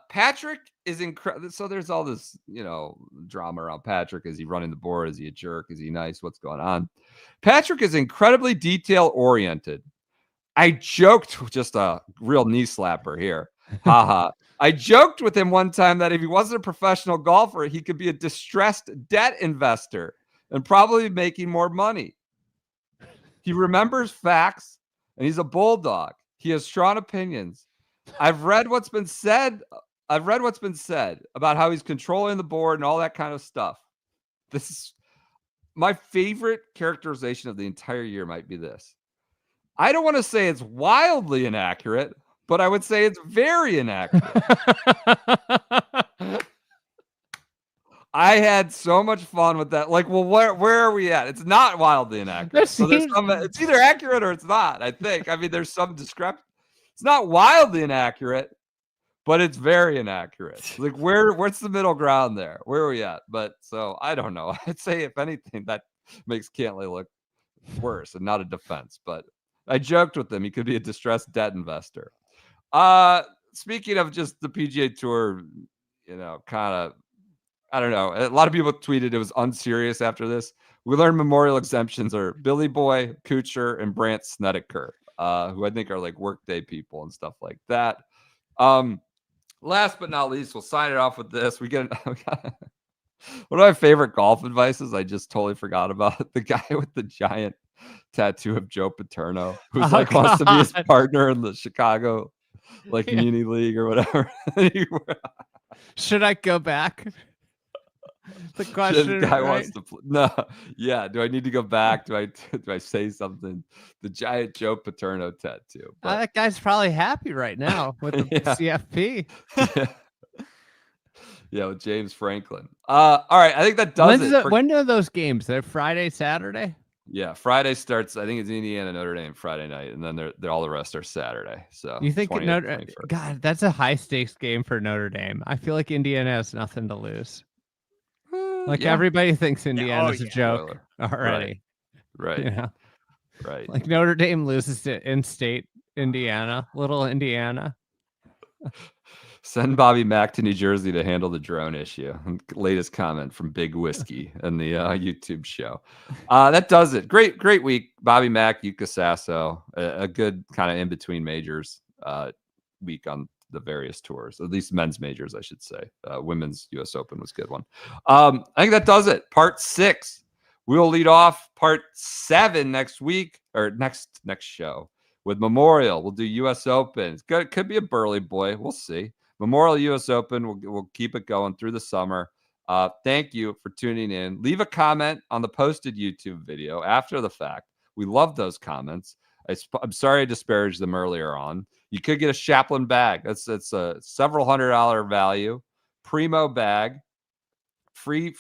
Patrick is incredible. So there's all this, drama around Patrick. Is he running the board? Is he a jerk? Is he nice? What's going on? Patrick is incredibly detail oriented. I joked, just a real knee slapper here. Haha. I joked with him one time that if he wasn't a professional golfer, he could be a distressed debt investor and probably making more money. He remembers facts and he's a bulldog. He has strong opinions. I've read what's been said about how he's controlling the board and all that kind of stuff. This is my favorite characterization of the entire year might be this. I don't want to say it's wildly inaccurate, but I would say it's very inaccurate. I had so much fun with that. Like, well, where are we at? It's not wildly inaccurate. So it's either accurate or it's not, I think. I mean, there's some discrepancy. It's not wildly inaccurate, but it's very inaccurate. Like, what's the middle ground there? Where are we at? But so I don't know. I'd say, if anything, that makes Cantlay look worse and not a defense. But I joked with him. He could be a distressed debt investor. Speaking of just the PGA Tour, kind of, I don't know. A lot of people tweeted it was unserious after this. We learned memorial exemptions are Billy Boy, Kuchar, and Brandt Snedeker, who I think are like workday people and stuff like that. Last but not least, we'll sign it off with this. One of my favorite golf advices I just totally forgot about. The guy with the giant tattoo of Joe Paterno, who's wants to be his partner in the Chicago muni league or whatever. Should I go back? The question. The guy wants to no, yeah. Do I need to go back? Do I say something? The giant Joe Paterno tattoo. That guy's probably happy right now with the CFP. Yeah, with James Franklin. All right, I think that does it. When are those games? They're Friday, Saturday? Yeah, Friday starts. I think it's Indiana, Notre Dame Friday night, and then they're all the rest are Saturday. So you think God, that's a high stakes game for Notre Dame. I feel like Indiana has nothing to lose. Everybody thinks Indiana's a joke already. Right. Right. Like Notre Dame loses to in-state Indiana, little Indiana. Send Bobby Mack to New Jersey to handle the drone issue. Latest comment from Big Whiskey in the YouTube show. That does it. Great week. Bobby Mack, Yuka Sasso, a good kind of in-between majors week on the various tours, at least men's majors, I should say. Women's US Open was a good one. I think that does it. Part 6. We'll lead off part 7 next week or next show with Memorial. We'll do US Open. It could be a Burley boy. We'll see. Memorial US Open. We'll keep it going through the summer. Thank you for tuning in. Leave a comment on the posted YouTube video after the fact. We love those comments. I'm sorry I disparaged them earlier on. You could get a Chaplin bag. It's a several $100 value. Primo bag. Free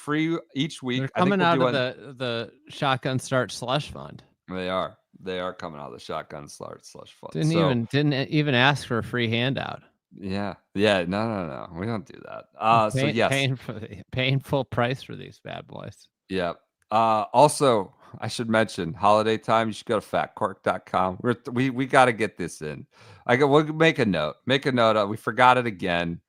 each week. They're coming out of the Shotgun Start Slush Fund. They are coming out of the Shotgun Slush Fund. Didn't even ask for a free handout. Yeah. No. We don't do that. So yes, paying full price for these bad boys. Yeah. Also, I should mention holiday time. You should go to fatcork.com. We got to get this in. We'll make a note. We forgot it again.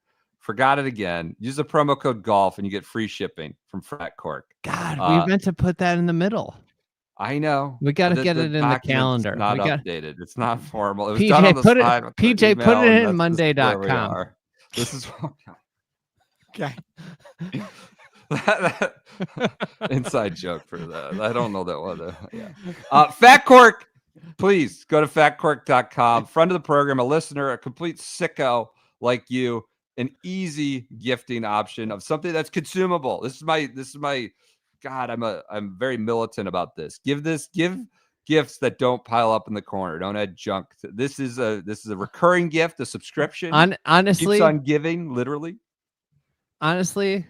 Use the promo code GOLF and you get free shipping from Fat Cork. God, we meant to put that in the middle. I know. We got to get it in the document's calendar. Not we got updated. It's not formal. It was PJ, done on the put it- side with the PJ, put email, it and in that's just where we Monday.com. are. This is Okay. inside joke for that. I don't know that one. Yeah. Fat Cork, please go to fatcork.com. Friend of the program, a listener, a complete sicko like you, an easy gifting option of something that's consumable. This is my God, I'm very militant about this. Give gifts that don't pile up in the corner. Don't add junk. This is a recurring gift, a subscription. Honestly, keeps on giving, literally. Honestly,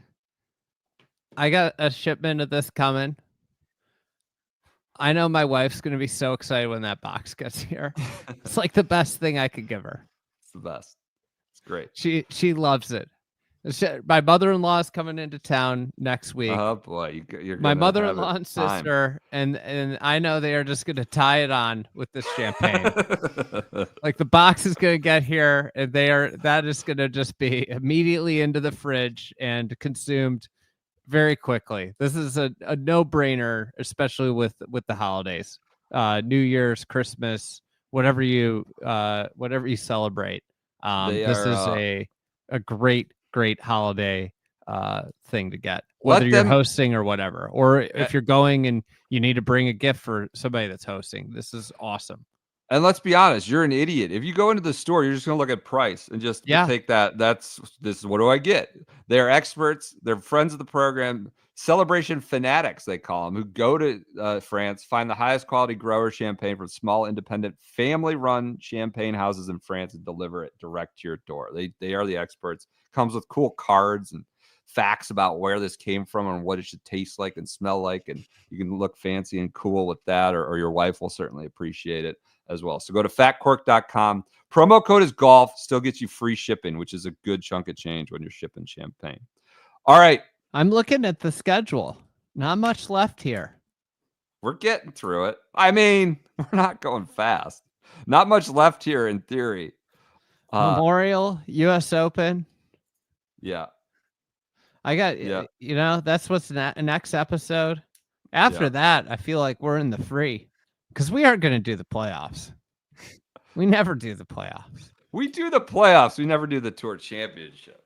I got a shipment of this coming. I know my wife's going to be so excited when that box gets here. It's like the best thing I could give her. It's the best. It's great. She loves it. My mother-in-law is coming into town next week. Oh boy, you're my gonna mother-in-law have and sister, and I know they are just going to tie it on with this champagne. Like the box is going to get here, and that is going to just be immediately into the fridge and consumed very quickly. This is a no-brainer, especially with the holidays, New Year's, Christmas, whatever you celebrate. This is a great holiday thing to get, whether you're hosting or whatever, or if you're going and you need to bring a gift for somebody that's hosting. This is awesome. And let's be honest, you're an idiot. If you go into the store, you're just going to look at price and just take that. This is what do I get? They're experts. They're friends of the program. Celebration fanatics, they call them, who go to France, find the highest quality grower champagne from small, independent, family-run champagne houses in France and deliver it direct to your door. They are the experts. Comes with cool cards and facts about where this came from and what it should taste like and smell like. And you can look fancy and cool with that, or your wife will certainly appreciate it as well. So go to fatcork.com. Promo code is golf. Still gets you free shipping, which is a good chunk of change when you're shipping champagne. All right. I'm looking at the schedule. Not much left here. We're getting through it. I mean, we're not going fast. Not much left here in theory. Memorial, US Open. Yeah. I got, that's what's next episode. After that, I feel like we're in the free because we aren't going to do the playoffs. We never do the playoffs. We do the playoffs. We never do the Tour Championship.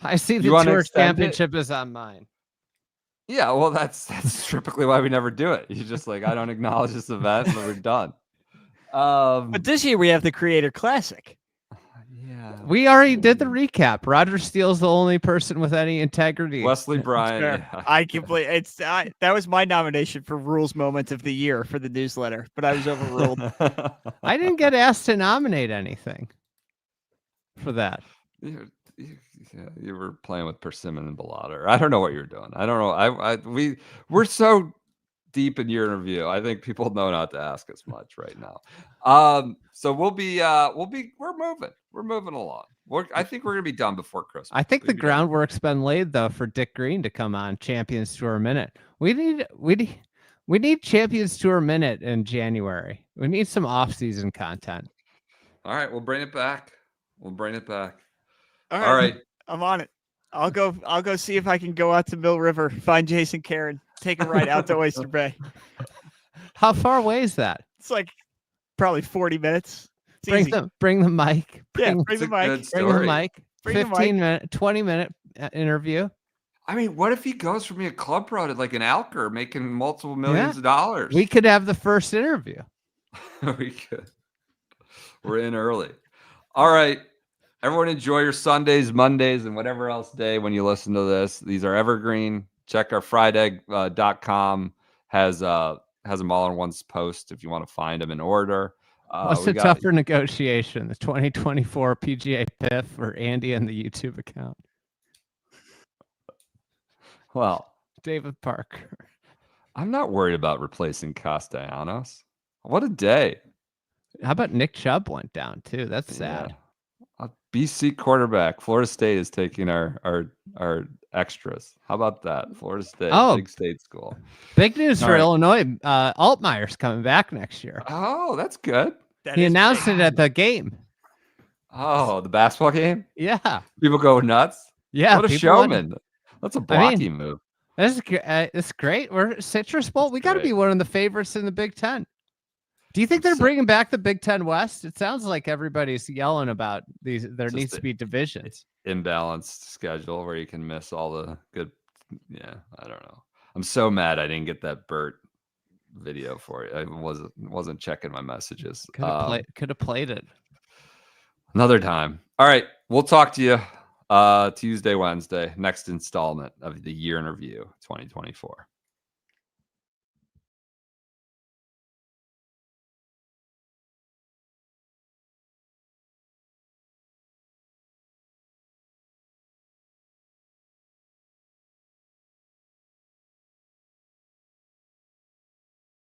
I see the Tour Championship is on mine. Yeah, well, that's typically why we never do it. You just I don't acknowledge this event, and we're done. But this year we have the Creator Classic. Yeah, we already did the recap. Roger Steele's the only person with any integrity. Wesley Bryan. Yeah. I completely. That was my nomination for Rules Moment of the Year for the newsletter, but I was overruled. I didn't get asked to nominate anything for that. You were playing with Persimmon and Bellata. I don't know what you're doing. I don't know. We're so deep in your interview. I think people know not to ask us much right now. So we're moving. We're moving along. I think we're gonna be done before Christmas. I think the groundwork's been laid though for Dick Green to come on Champions Tour Minute. We need Champions Tour Minute in January. We need some off-season content. All right, we'll bring it back. All right. I'm on it. I'll go see if I can go out to Mill River, find Jason Karen, take a ride out to Oyster Bay. How far away is that? It's like probably 40 minutes. Bring the mic. Bring the mic. 15-minute, 20-minute interview. I mean, what if he goes from being a club pro to like an Alker making multiple millions of dollars? We could have the first interview. We could. We're in early. All right. Everyone enjoy your Sundays, Mondays, and whatever else day when you listen to this. These are evergreen. Check our friedegg.com. Has them all in one post if you want to find them in order. What's the tougher negotiation, the 2024 PGA PIF or Andy and the YouTube account? Well, David Parker. I'm not worried about replacing Castellanos. What a day. How about Nick Chubb went down too? That's sad. A BC quarterback. Florida State is taking our extras. How about that? Florida State, big state school. Big news for Illinois. Altmaier's coming back next year. Oh, that's good. He announced it at the game. Oh, the basketball game? Yeah. People go nuts? Yeah. What a showman. That's a blocking move. It's great. We're Citrus Bowl. We got to be one of the favorites in the Big Ten. Do you think they're So- bringing back the Big Ten West? It sounds like everybody's yelling about these. There Just needs to be divisions. Imbalanced schedule where you can miss all the good. Yeah, I don't know. I'm so mad I didn't get that Burt video for you. I wasn't checking my messages. Could have played it. Another time. All right, we'll talk to you Tuesday, Wednesday, next installment of the Year in Review 2024.